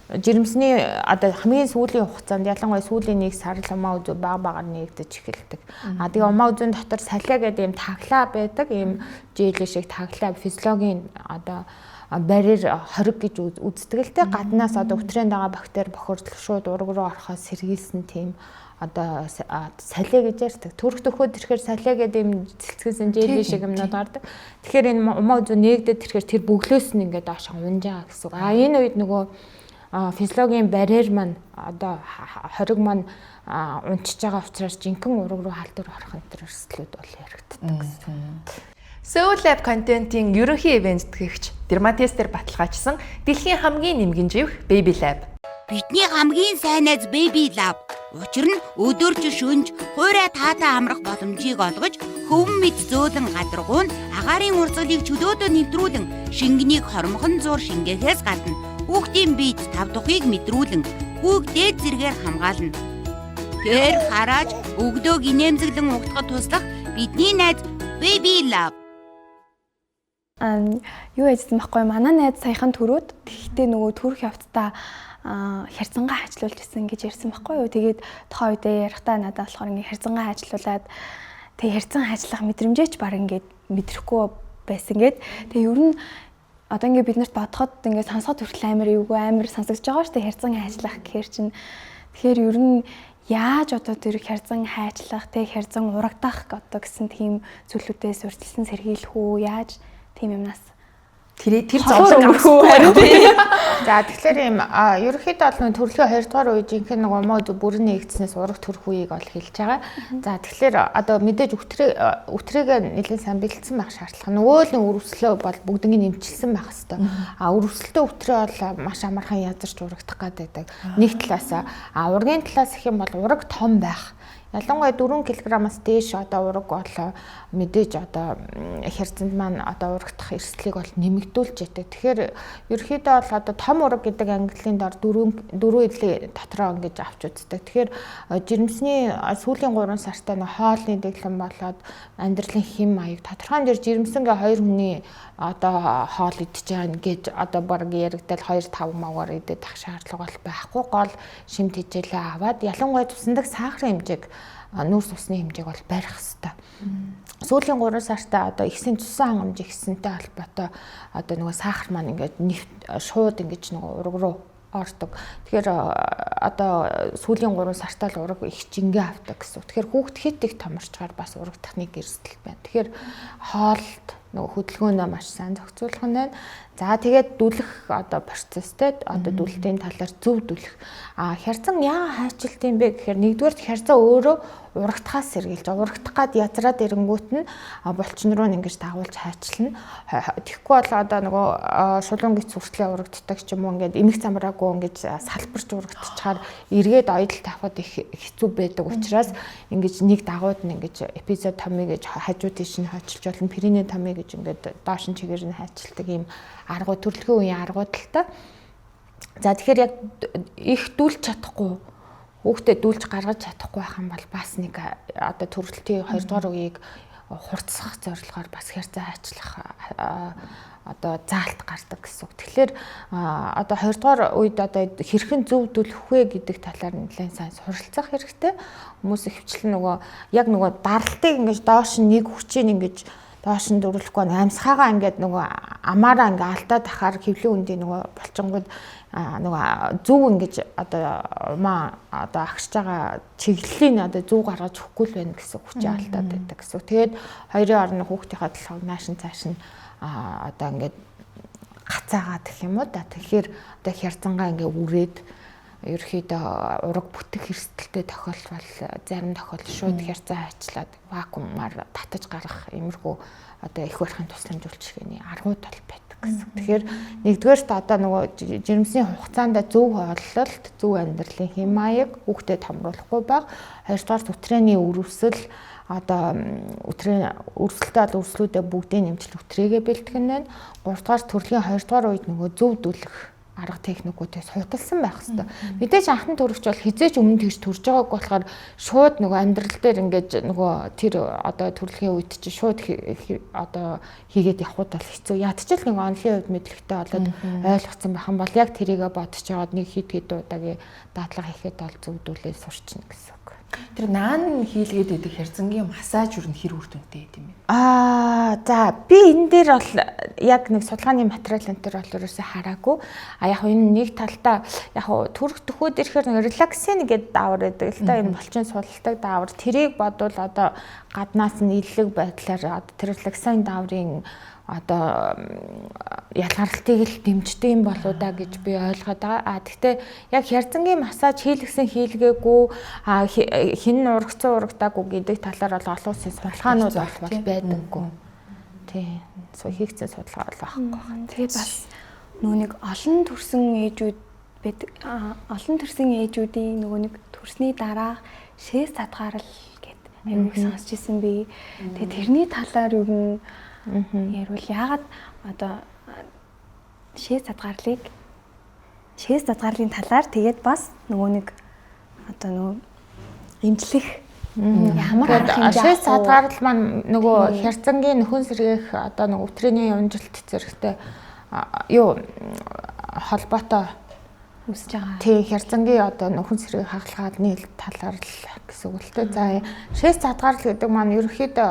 жирэмсний одоо хамгийн сүүлийн хугацаанд ялангуяа сүүлийн 1 сар л умаа үзүү бага нэгдэж эхэлдэг. Тэгээ умаа үзүүн дотор салиа гэдэг юм таглаа байдаг. Ийм жийлэг шиг таглаа физиологийн одоо барьер хориг гэж үздэг л те. Гаднаас одоо өвтрэнд байгаа бактери бохирдол шууд ураг руу орохоос сэргийлсэн тийм одоо салиа гэж ярьдаг. Төрөх төхөөд ирэхээр салиа гэдэг юм цэлцгэлсэн жийлэг шиг юмнууд ордог. Тэгэхээр энэ умаа үзүү нэгдээд ирэхээр тэр бөглөөс нь ингээд доош унж байгаа гэсэн. Энэ үед нөгөө физиологийн барьер маань одоо хориг маань унчиж байгаа учраас жинхэнэ ураг руу халдвар орох энэ өрсөлдүүд бол яригддаг гэсэн. Soul Lab контентын ерөнхий ивент тэтгэгч Дерматестер баталгаажсан дэлхийн хамгийн нэмгэн живх Baby Lab. Бидний хамгийн сайн найз Baby Lab. Учир нь өдөрж шөнж хуурай таатай амрах боломжийг олгож хөвөн мэд зөөлөн гадаргуун агаарын урсгалыг чөлөөдөө нэвтрүүлэн шингэнийг хормхон зур шингээхээс гадна Хүүхдийн биед тав тухыг мэдрүүлэн хүүгдээ зэргээр хамгаална. Тэр харааж өгдөөг инээмсэглэн угтахад туслах бидний найз Baby Love. Юу яжсан байхгүй манай найз саяхан төрөөд тэгэхдээ нөгөө төрөх явцдаа хэрцэнгаа ажиллуулж исэн гэж ярьсан байхгүй юу. Тэгээд тохоо үедээ ярихдаа надад болохоор ингээ хэрцэнгаа ажиллуулад тэг хэрцэн ажиллах мэдрэмжээч баг ингээд мэдрэхгүй байсан гээд. Тэг ер нь одоо ингээ бид нарт бодоход ингээ сонсоход хүртэл амар сонсогдож байгаа шүү дээ хэрцэн ажиллах гэхээр чинь. Тэгэхээр ер нь яаж одоо тэр хэрцэн хайчлах тэг хэрцэн урагдах одоо гэсэн тийм зүйлүүдээс урьдчилсан сэргийлэх үү яаж тийм юмнаас тэр зовлон өрхөө харин тийм. За тэгэхээр ийм ерөнхийдөө бол төрөлхөө 2 дугаар үе жинхэнэ нөгөө мод бүрэн нэгдснээс ураг төрөх үеийг ол хэлж байгаа. За тэгэхээр одоо мэдээж өтрээгээ нэлээд сайн бэлдсэн байх шаардлага. Нөгөө л өрөвслөө бол бүгднийг нэмчилсэн байх хэвээр. Өрөвсөлтөө өтрээ бол маш амархан язарч урагдах гэдэг. Нэг талаас ургийн талаас гэх юм бол ураг том байх. Ялангуяа 4 кг-аас дээш одоо ураг бол мэдээж одоо хэрцэнд маань одоо урагдах эрсдлийг бол нэмэгдүүлж яадаг. Тэгэхээр ерөөхдөө бол одоо том ураг гэдэг ангиллын дор 4 эдлийн дотроо ингэж авч үздэг. Тэгэхээр жирэмсний сүүлийн 3 сартаа нэг хоолны дэглэм болоод амьдралын хэм маяг тодорхой дээр жирэмсэнгээ 2 хүний одоо хоол идэж байгаа гэж одоо баг яригдал 2-5 маваар идэх шаардлага бол байхгүй. Гол шимт хичээлээ аваад ялангуяа цусндагь сахарын хэмжээг нүүрс усны хэмжээг бол барих хэрэгтэй. Сүүлийн 3 сартаа одоо ихсэн цусан хангамж ихсэнтэй холбоотой одоо нөгөө сахар маань ингээд шууд ингэж нөгөө ураг руу ордог. Тэгэхээр одоо сүүлийн 3 сартаа л ураг их жингээ авдаг гэсэн. Тэгэхээр хүүхд хит их томорчгаар бас ураг техник эрсдэл байна. Тэгэхээр хоолд нөгөө хөдөлгөөнөө маш сайн зохицуулах нь байна. За тэгээд дүлэх одоо процесстэй одоо дүлтийн талаар зөв дүлэх. Хярцан яагаад хайчилт юм бэ гэхээр нэгдүгээр хярцаа өөрөө урагдахаас сэргийлж урагдах гад язраад ирэнгүүт нь булчин руу ингэж дагуулж хайчилна. Тэгэхгүй бол одоо нөгөө шулуун гиц хүртлээ урагддаг ч юм уу ингээд эмх замраагүй ингэж салбарч урагдчихаар эргээд оёдол тавхад их хэцүү байдаг учраас ингэж нэг дагууд нь ингэж эпизод томыг гэж хажуу тийш нь хайчилж болно. Перинэ томыг гэж ингээд доош нь чигээр нь хайчилдаг юм аргуу төрөлхөө үеийн аргууд л та. За тэгэхээр яг их дүүлж чадахгүй хүүхдэд дүүлж гаргаж чадахгүй байх юм бол бас нэг одоо төрөлтийн 2 дугаар үеийг хурцсах зорилгоор бас хэрцээ хайчлах одоо заалт гардаг гэсэн үг. Тэгэхээр одоо 2 дугаар үед одоо хэрхэн зөв дүлэх вэ гэдэг талаар нэлээд сайн суралцах хэрэгтэй. Хүмүүс ихвчлэн нөгөө яг нөгөө даралтыг ингэж доош нь нэг хүчийг ингэж доош нь дөрвөлөхгүй амьсгаагаа ингээд нөгөө амаараа ингээд алдаад тахаар хэвлэн үндийн нөгөө болчингууд нөгөө зөв ингэж одоо одоо агшиж байгаа чиглэлийн одоо зөв гаргаж өгөхгүй л байна гэсэн хүчээ алдаад байдаг гэсэн. Тэгээд хоёрын орны хүүхдийнхээ толгойг нааш нь цааш нь одоо ингээд гацаагаад гэх юм уу да. Тэгэхээр одоо хярцангаа ингээд үрээд ерөөхдөө ураг бүтэх эрсдэлтэй тохиолдол зарим тохиолдолд шууд хярцаа хайчлаад вакуумаар татаж гаргах иймэрхүү одоо их барихын тусламж үйлчилгээний аргууд бол байдаг гэсэн. Тэгэхээр нэгдүгээрт одоо нөгөө жирэмсийн хугацаанд зөв хооллолт, зөв амьдралын хэм маяг хүүхдэд томруулахгүй баг. Хоёрдугаар өтрээний өрөвсөл одоо өрсөлтөд өрслүүдээ бүгдийг нэмжил өтрээгээ бэлтгэн байна. Гуравдугаар төрлийн 2 дугаар үед нөгөө зөв дүлэх арга техникүүдээс хуталсан байх хэвээр. Мэдээж анхны төрөгч бол хизээч өмнө тэгж төрж байгааг болохоор шууд нөгөө амьдрал дээр ингээд нөгөө тэр одоо төрөлхийн үед чи шууд одоо хийгээд явхууд бол хэцүү. Ядчил нэг онлын үед мэдлэгтэй болоод ойлгоцсон байх юм бол яг тэрийгэ бодож жагаад нэг хэд удаагийн дадлага хийхэд бол зөвдүүлээ сурчна гэсэн үг. Тэр наан хийлгээд идэх хэрцэнгийн массаж юу хэр үр дүнтэй гэдэм бэ? За би энэ дээр бол яг нэг судалгааны материал энэ төр бол ерөөсөө хараагүй. Яг энэ нэг талдаа яг төрөх төхөөд ирэхээр нэг релаксин гэдэг даавар байдаг л та энэ булчин сулдаг даавар. Тэрийг бодвол одоо гаднаас нь илэг байдлаар тэр релаксин дааврын одоо ялгарлтыг л дэмждэг юм болоо да гэж би ойлгоод байгаа. Гэхдээ яг хярцангийн массаж хийлгсэн хийлгээгүй хин урагцсан урагдаагүй гэдэг талаар бол олон улсын судалгаанууд бол байдаггүй. Тийм. Хийгдсэн судалгаа бол байхгүй. Тэгээд бас нөгөө нэг олон төрсэн ээжүүд байдаг. Олон төрсэн ээжүүдийн нөгөө нэг төрсний дараа шээс татгаарл гэдэг аюул сонсч ирсэн би. Тэгээд тэрний талаар юу ярил яагаад одоо шээс татгаарлыг шээс задгаарлын талаар тэгээд бас нөгөө нэг одоо нөгөө эмчлэх ямар арга хэмжээ шээс задгаарлал маань нөгөө хярцангийн нөхөн сэргээх одоо нөгөө өвтрээний унжилт зэрэгтэй юу холбоотой үсэж байгаа. тий хярцангийн одоо нөхөн сэргээх хагалгааны талаар л гэсэн үг л дээ. За шээс задгаарлал гэдэг маань ерөөхдөө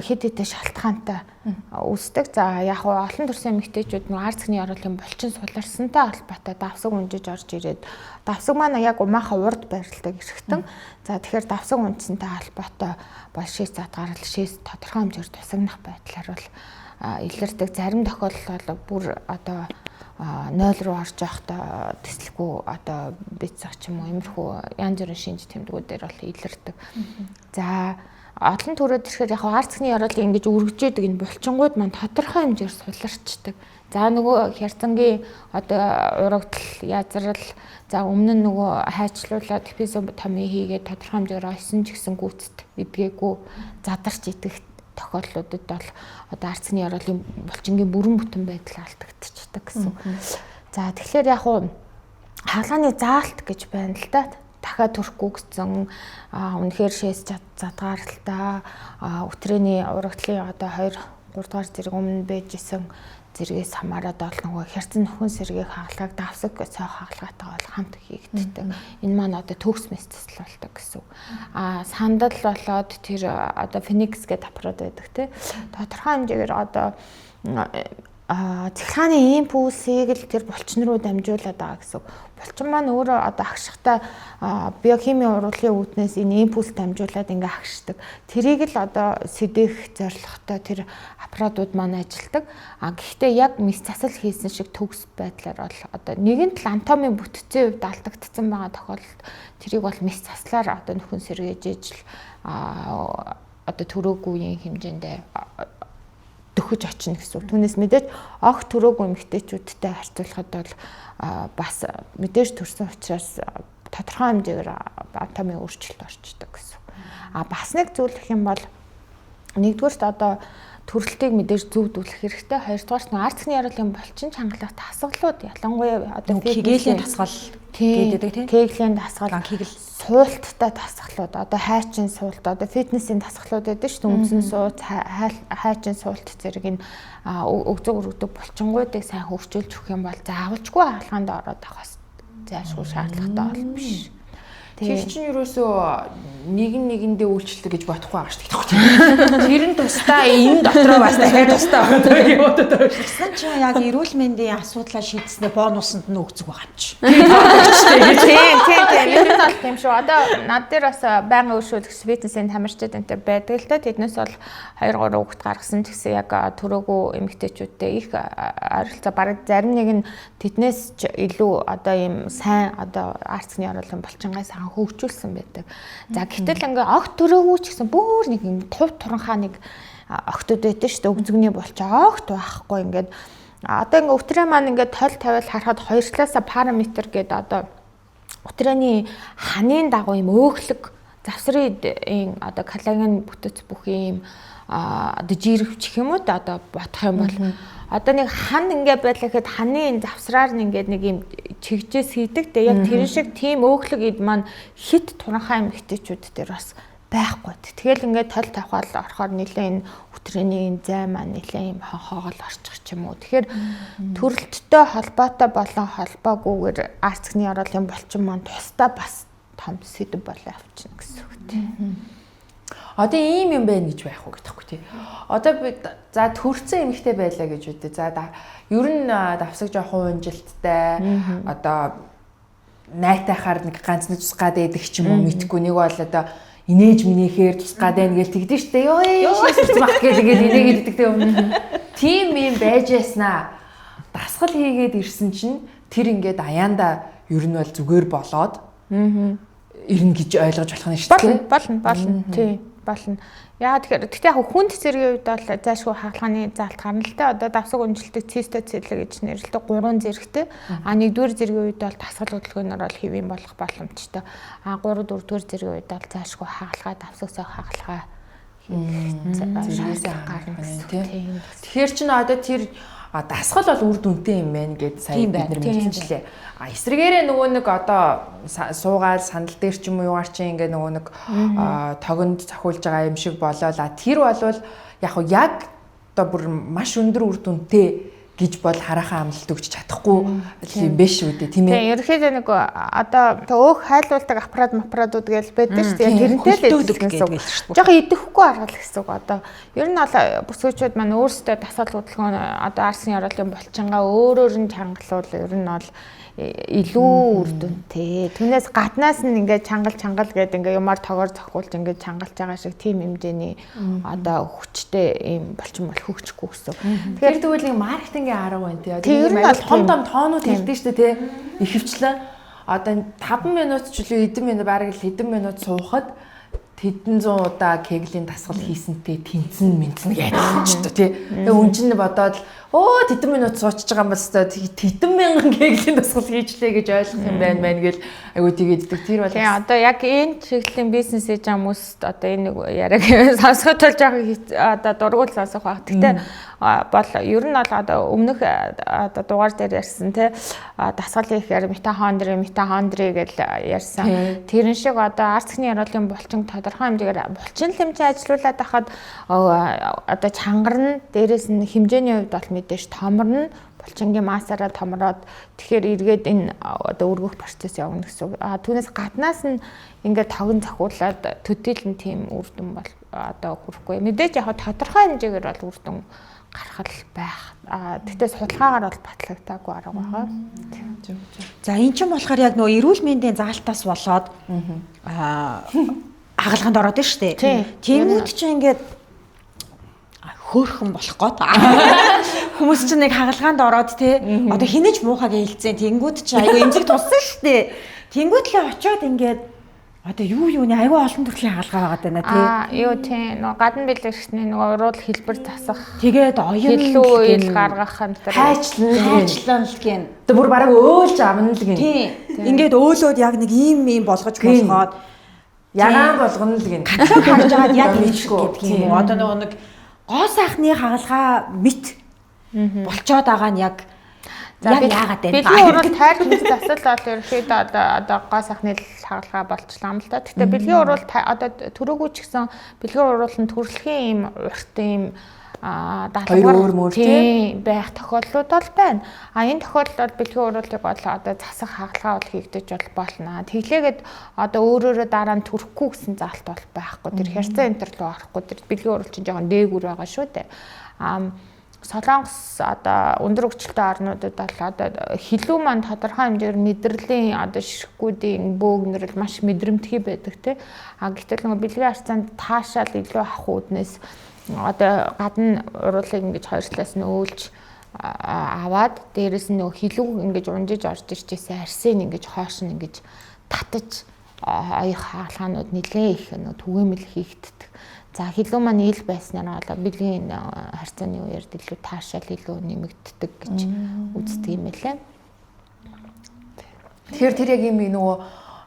хэд хэдэн шалтгаантай үүсдэг. За яг нь олон төрлийн эмэгтэйчүүд нөгөө ард цэгний оролын булчин суларсантай холбоотой давсаг унжиж орж ирээд давсаг маань яг умааха урд байрладаг эрхтэн. За тэгэхээр давсаг унжсантай холбоотой бол шээс задгаарлал шээс тодорхой хэмжээр тусагнах байдлаар бол илэрдэг. Зарим тохиолдолд бүр одоо 0 руу орж явахдаа тэслэхгүй одоо бицах ч юм уу иймэрхүү янз бүрийн шинж тэмдгүүдээр бол илэрдэг. За олон төрөд ирэхээр яг ард цэгний оролын ингэж үргэжээдэг энэ булчингууд маань тодорхой хэмжээр суларчдаг. За нөгөө хярцангийн одоо урагдал, язрал, за өмнө нь нөгөө хайчлуулаад эпизотоми хийгээд тодорхой хэмжээр ойсон ч гэсэн гүйцэд эдгээгүй задарч идэх тохиолдлуудад бол одоо ард цэгний оролын булчингийн бүрэн бүтэн байдал алдагдчихдаг гэсэн. За тэгэхээр яг уу хаалганы заалт гэж байна л да. Дахиад төрөхгүй гэсэн үнэхээр шээс задгаарлалтаа өтрээний урагдлын одоо 2 3 дугаар зэрэг өмнө байжсэн зэрэгээс хамаарат бол нөгөө хярцан нөхөн сэргээх хаалгааг давсаг цай хаалгаатай бол хамт хийгддэг. Энэ маань одоо төгс мэс цэцлүүлдэг гэсэн. Сандал болоод тэр одоо феникс гэдэг аппарат байдаг тий. Тодорхой хэмжээгээр одоо цэглааны импульсийг л тэр булчин руу дамжуулаад байгаа гэсэн. Булчин маань өөрөө одоо агшихтаа биохимийн ургуулгын үүднээс энэ импульс дамжуулаад ингээ агшдаг. Тэрийг л одоо сэдэх зорилготой тэр аппаратууд маань ажилдаг. Гэхдээ яг мэс засал хийсэн шиг төгс байдлаар бол одоо нэгэн тал анатомийн бүтцийн хувьд алдагдсан байгаа тохиолдолд тэрийг бол мэс заслаар одоо нөхөн сэргээж ижил одоо төрөөгүй хэмжээндээ төхөж очно гэсэн үг. Түүнээс мэдээж огт төрөөгүй эмэгтэйчүүдтэй харьцуулахад бол бас мэдээж төрсэн учраас тодорхой хэмжээгээр анатомийн өөрчлөлт орчдөг гэсэн. Бас нэг зүйл гэх юм бол нэгдүгээрт одоо төрөлтийг мэдээж зөвдүүлэх хэрэгтэй. Хоёрдугаарт нь ард цэгний оролын булчин чангалах дасгалууд ялангуяа одоо кегелийн дасгал гэдэг тийм. Кегелийн дасгал, кегел суулттай дасгалууд, одоо хайчин суулт, одоо фитнесийн дасгалууд байдаг шүү дээ. Үндсэн суулт, хайчин суулт зэрэг энэ өгзөг өргөдөг булчингуудыг сайн хөгжүүлж өгөх юм бол заавалжгүй хаалганд ороод авах зайлшгүй шаардлагатай бол биш. Тэр чинь ерөөсөө нэгэндээ үйлчлдэг гэж бодохгүй байгаа шүү дээ. Тэр нь тусдаа энэ дотроо бас дахиад тусдаа байгаа юм уу гэдэг. Тэгсэн чинь яг эрүүл мэндийн асуудлаа шийдснээр бонусанд нь өгцөг байгаа юм чи. Тийм. Энэ бол тийм шүү. Одоо над дээр бас байнгын өршөөлөгч фитнесийн тамирчид энтэй байдаг л да. Тэднээс бол 2 3 хүүхэд гаргасан гэсэн яг төрөөгүй эмэгтэйчүүдтэй их ойролцоо бараг зарим нэг нь тэднээс илүү одоо ийм сайн одоо ард цэгний оролын булчингаас хөгжүүлсэн байдаг. За гэтэл ингээ огт төрөөгүй ч гэсэн бүр нэг юм тув туранхаа нэг огтуд байдаг шүү дээ. Өгзөгний булчин огт байхгүй ингээд одоо ингээ өтрээ маань ингээ тол тавиал харахад 2 талаасаа параметр гэдэг одоо өтрээний ханийн дагуу юм өөхлөг завсрын одоо коллаген бүтэц бүх юм одоо жирвч гэх юм уу да одоо бодох юм бол одоо нэг хан ингээ байлаа гэхэд ханы завсраар нь ингээ нэг юм чигжээс хийдэг. Тэгээ яг тэр шиг тийм өөхлөг ид маань хит туранхай эмэгтэйчүүд дээр бас байхгүй. Тэгэл ингээ тал тавхаал орохоор нэлээ энэ өтрээний зай маань нэлээ юм хоогоол орчих ч юм уу. Тэгэхээр төрөлттэй холбоотой болон холбоогүйгээр ард цэгний оролын булчин маань тусдаа бас том сэдв болоо авчихна гэсэн үг тийм. Одоо ийм юм байна гэж байх уу гэхгүй тий. Одоо би за төрсэн эмэгтэй байлаа гэж үдээ. За ер нь давсаг жоохон унжилттай одоо найтайхаар нэг ганц нэг тусгаад байдаг ч юм уу мэдхгүй нэг бол одоо инээж минийхээр тусгаад байна гэж тэгдэж штэ. Ёо шийдэж бах гэж инээгээд иддэг тийм. Тим юм байж яснаа. Дасгал хийгээд ирсэн чинь тэр ингээд аяанда ер нь бол зүгээр болоод ирнэ гэж ойлгож болох нь шүү дээ. Болно. Тий. Болно. Яа тэгэхээр гэхдээ яг хүнд зэргийн үед бол зайлшгүй хаалганы заалт гарна л дээ. Одоо давсаг унжилтыг цистоцилле гэж нэрлэдэг 3 зэрэгтэй. Нэгдүгээр зэргийн үед бол дасгал хөдөлгөөнөөр бол хэвэн болох боломжтой. 3 4-р зэргийн үед бол зайлшгүй хаалгаа давсагсаа хаалгаа зэрэгээс гарна тийм. Тэгэхээр чинь одоо тэр дасгал бол үр дүнтэй юм байна гэд сая бид нар мэдчихлээ. Эсрэгээрээ нөгөө нэг одоо суугаад сандал дээр ч юм уу юугаар чи ингээ нөгөө нэг тогонд цохиулж байгаа юм шиг болоо. Тэр болвол яг одоо бүр маш өндөр үр дүнтэй гэж бол хараахан амлалт өгч чадахгүй юм биш үү тийм ээ. Ерөнхийдөө нэг одоо өөх хайлуулдаг аппаратууд гэж байдаг шүү дээ. Тэрнтэй л идэх гэсэн үг. Жохоо идэхгүй аргал гэсэн үг. Одоо ер нь бол бүсгүйчүүд маань өөрсдөө дасгал хөдөлгөөн одоо арсын оролын булчингаа өөрөөр нь чангалуул ер нь бол илүү үр дүнтэй. Түүнээс гаднаас нь ингээд чангал гэдэг ингээд юмар тогоор зохиулж ингээд чангалж байгаа шиг тийм хэмжээний одоо хүчтэй юм болчин бол хөгжихгүй гэсэн. Тэгэхээр тэгвэл нэг маркетингийн арга байна тий. Тэр нь бол том тоонууд хэлдэг шүү дээ тий. Ихэвчлэн одоо 5 минут ч үлээ эдэн минут бараг л хэдэн минут суухад хэдэн 100 удаа кеглийн дасгал хийсэнтэй тэнцэн яадаг ч тий. Тэгээ үнжин бодоод тэдэн минут суучж байгаа юм бас хэдэн мянган кеглийн дасгал хийжлээ гэж ойлгох юм байна гэл айгуу тийгээддэг. Тэр бол одоо яг энэ чиглэлийн бизнес хийж байгаа хүмүүст одоо энэ нэг яриаг сонсоход болж байгаа одоо дургуул сонсох баг. Гэхдээ бол ер нь бол одоо өмнөх одоо дугаар дээр ярьсан тий дасгал хийхээр митохондри гэж ярьсан. Тэрэн шиг одоо арц захны яруулын булчин тодорхой хэмжээгээр булчин хэмжээ ажилуулад байхад одоо чангарна дээрээс нь хэмжээний хувьд бол мэдээж томорно булчингийн массаараа томроод тэгэхээр эргээд энэ одоо өргөх процесс явна гэсэн үг. Түүнээс гаднаас нь ингээд тогон захиулаад төдийлэн тийм үр дүн бол одоо хүрэхгүй. Мэдээж яг тодорхой хэмжээгээр бол үр дүн гаргал байх. Тэгтээ судалгаагаар бол батлагдаагүй арга байгаа. За эн чинь болохоор яг нөгөө эрүүл мэндийн заалтаас болоод хагалгаанд ороод байна шүү дээ. Тэнгүүд чинь ингээд хөөрхөн болох гээд хүмүүс чинь нэг хагалгаанд ороод те одоо хинэж муухай гэлцэн тэнгүүд чинь айгүй эмзэг туссан шүү дээ. Тэнгүүд л очиод ингээд одоо юуны айгүй олон төрлийн хагалгаа байгаа даа те. Тийм нөгөө гадна бэлгэрхтний нөгөө уруул хэлбэр засах. Тэгээд оюун илүү гаргах энэ хайчлан л гин. Одоо бүр бараг өөлж авна л гин. Тийм. Ингээд өөлөөд яг нэг ийм болгож болгоод ягаан болгоно л гин. Каталог харж байгаад яг мэдчихгүй гэдэг юм уу. Одоо нөгөө нэг гоо сайхны хагалгаа мэд болцоод байгаа нь яг яагаад вэ? Бэлгийн уруул тайлбарч засал бол ерөөхдөө одоо гоо сайхны хагалгаа болчихлоо юм л да. Гэхдээ бэлгийн уруул одоо төрөөгүй ч гэсэн бэлгийн уруул нь төрөлхийн юм урт юм даалгавар байх тохиолдлууд бол байна. Энэ тохиолдолд бэлгийн уруулыг бол одоо засах хагалгаа бол хийгдэж болно. Тэглээгээд одоо өөрөөрөө дараа нь төрөхгүй гэсэн заалт бол байхгүй. Тэр хязгаар энтер рүү орохгүй. Тэр бэлгийн уруул чинь жоохон дээгүүр байгаа шүү дээ. Солонгос одоо өндөр хөгжилтэй орнуудад бол одоо хилүү маань тодорхой хэмжээгээр мэдрэлийн одоо ширхгүүдийн бөөгнөрөл маш мэдрэмтгий байдаг тий. Гэтэл нөгөө бэлгийн арцаанд таашаал илүү авах үүднээс одоо гадна уруулыг ингэж хоёр талаас нь өөлж аваад дээрэс нь нөгөө хилүү ингэж унжиж орж ирчихсэн арсын ингэж хоош нь ингэж татаж аяг хаалгаанууд нэлээ их түгээмэл хийгддэг. За хилүү маань ил байснараа бол бэлгийн харьцааны үеэр илүү таашаал илүү нэмэгддэг гэж үздэг юм байлаа. Тэгэхээр тэр яг юм нөгөө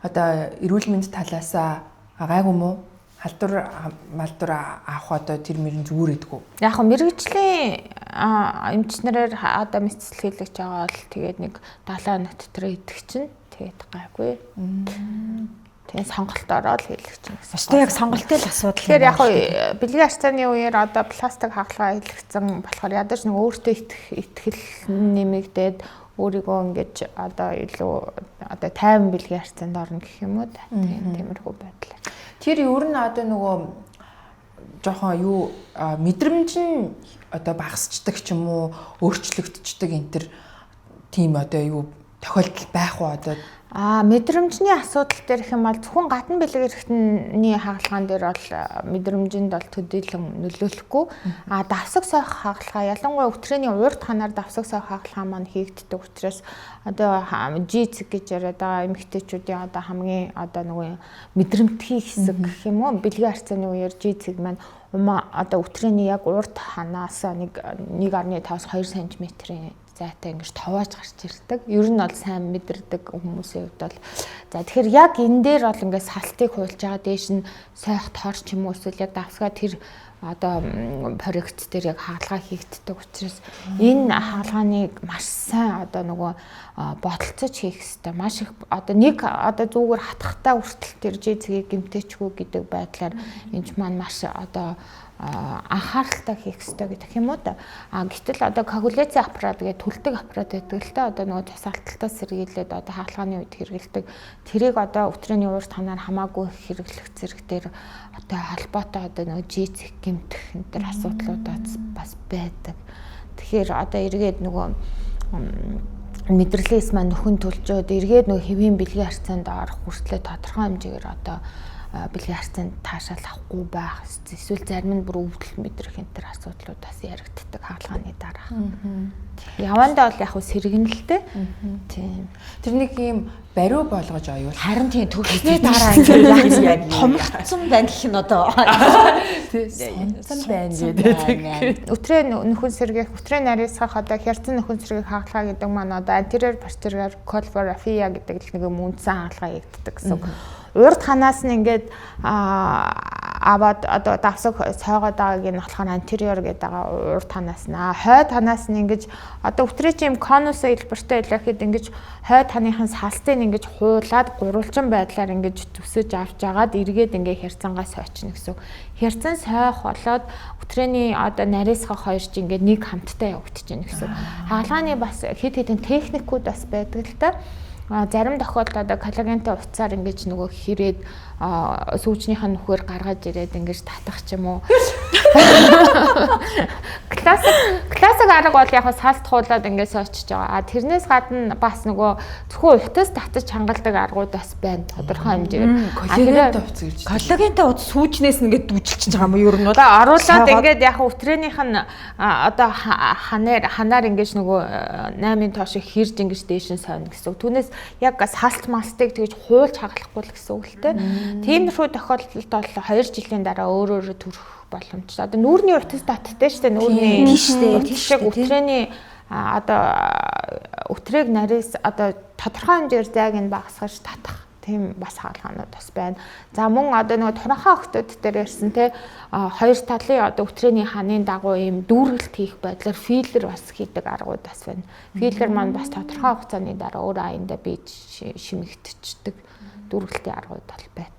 одоо эрүүл мэнд талаасаа гайгүй мó халдвар малдвар авах одоо тэр мөрийн зүгээр идэггүй. Яг хөө мэрэгжлийн эмчнэрээр одоо мэцэлхийлэгч байгаа бол тэгээд нэг 70 минут дотор идэх чинь тэгээд гайгүй. Тэгээ сонголт ороод хийлгэж чинь гэсэн. Өстой яг сонголттой л асуудал. Тэгэхээр яг хөө бэлгийн арцааны үеэр одоо пластик хагалгаа хийлгэсэн болохоор ядаж нэг өөртөө итгэл нэмэгдээд өөрийгөө ингэж одоо илүү одоо тайван бэлгийн арцаанд орно гэх юм уу. Тиймэрхүү байдал. Тэр ер нь одоо нөгөө жоохон мэдрэмж нь одоо багасчдаг ч юм уу өөрчлөгдчихдэг энэ төр тийм одоо тохиолдол байх уу одоо мэдрэмжний асуудал дээр их юм бол зөвхөн гадна бэлгэрхтний хагалгаан дээр бол мэдрэмжинд бол төдийлөн нөлөөлөхгүй. Давсаг сойх хагалгаа ялангуяа өтрээний урд ханаар давсаг сойх хагалгаа маань хийгддэг учраас одоо жицэг гэж яриад байгаа эмэгтэйчүүдийн одоо хамгийн одоо нөгөө мэдрэмтгий хэсэг гэх юм уу бэлгийн арцааны үеэр жицэг маань одоо өтрээний яг урд ханаасаа 1.5-2 см зайтай ингэж товоож гарч ирдэг. Ер нь бол сайн мэдэрдэг хүмүүсийн хувьд бол за тэгэхээр яг энэ дээр бол ингээд салтыг хуульж байгаа дээш нь сойх торч юм уу эсвэл яг давсгаа тэр одоо проект дээр яг хаалгаа хийгддэг учраас энэ хаалгааныг маш сайн одоо нөгөө бодолцож хийх хэрэгтэй. Маш их одоо нэг одоо зүгээр хатгахтаа хүртэл тэр жизгийг гэмтээчгүй гэдэг байдлаар энэ маань маш одоо анхааралтай хийх хэрэгтэй гэх юм уу да. Гэтэл одоо коагуляци аппарат гэдэг төлдөг аппарат байдаг л да. Одоо нөгөө тусаалталтаас сэргийлээд одоо хаалгааны үед хэрэглэдэг. Тэрийг одоо өтрөөний урд танаар хамаагүй хэрэглэх зэрэг дээр одоо холбоотой одоо нөгөө жиз гэмтэх энэ төр асуудлуудад бас байдаг. Тэгэхээр одоо эргээд нөгөө мэдрэлийн маань нөхөн төлжөөд эргээд нөгөө хэвийн бэлгийн харьцаанд орох хүртлээр тодорхой хэмжээгээр одоо бэлгийн харьцаанд таашаал авахгүй байх эсвэл зарим нь бүр өвдөлт мэдрэх энэ төр асуудлууд бас яригддаг хаалгааны дараа. Явандаа бол яг хөө сэргэнэлтэй. Тийм. Тэр нэг юм бариу болгож оюул. Харин тийм төрхний дараа ингээд яг томцсон байна гэх нь одоо сонсон байна гэдэг. Өтрөө нөхөн сэргээх, өтрөө нарийсгах одоо хярцан нөхөн сэргээх хаалгаа гэдэг маань одоо anterior posterior colporrhea гэдэг нэг юм үндсэн хаалгаа ягддаг гэсэн. Урд ханаас нь ингээд аваад одоо давсаг сойгоод байгааг нь болохоор anterior гэдэг байгаа урд ханаас нь. Хойд ханаас нь ингэж одоо өтрөөч юм конус хэлбэртэй илэрхэд ингэж хойд ханыхын салтыг ингэж хуулаад гурвалжин байдлаар ингэж төсөж авч жагаад эргээд ингээ хярцангаас сойчно гэсэн. Хярцан сойх болоод өтрөөний одоо нарийсгах хоёр ч ингээ нэг хамтдаа явагдчихна гэсэн. Хаалгааны бас хэд хэдэн техникүүд бас байдаг л та. Зарим тохиолдолд одоо коллагентай уцаар ингэж нөгөө хэрээд сүүжнийхээ нөхөр гаргаж ирээд ингэж татах ч юм уу. Классик арга бол яг салт хуулаад ингэж сойчж байгаа. Тэрнээс гадна бас нөгөө зөвхөн утас татаж хангалдаг аргууд бас байна. Тодорхой хэмжээгээр. Коллагентай утас сүүжнээс нэгээд дүжилчихэж байгаа юм юу ер нь бол оруулаад ингэж яг өтрөөнийх нь одоо ханаар ингэж нөгөө 8-ын тоош хэрж ингэж дээш нь сойно гэсэн. Түүнээс яг салт мастыг тэгж хуулж хагалахгүй л гэсэн үг л те. Тиймэрхүү тохиолдолд бол 2 жилийн дараа өөр төрөх боломжтой. Одоо нүүрний утас таттай шүү дээ. Нүүрний тийшээ өтрөөний одоо өтрээг нарийс одоо тодорхой хэмжээр зайг нь багасгаж татах тийм бас хаалгаанууд бас байна. За мөн одоо нөгөө туранхай охтууд дээр ярьсан те хоёр талын одоо өтрөөний ханын дагуу ийм дүүргэлт хийх байдлаар филлер бас хийдэг аргууд бас байна. Филлер маань бас тодорхой хугацааны дараа өөр аяндаа бие шимэгдчихдэг дүүргэлтийн аргууд бол байдаг.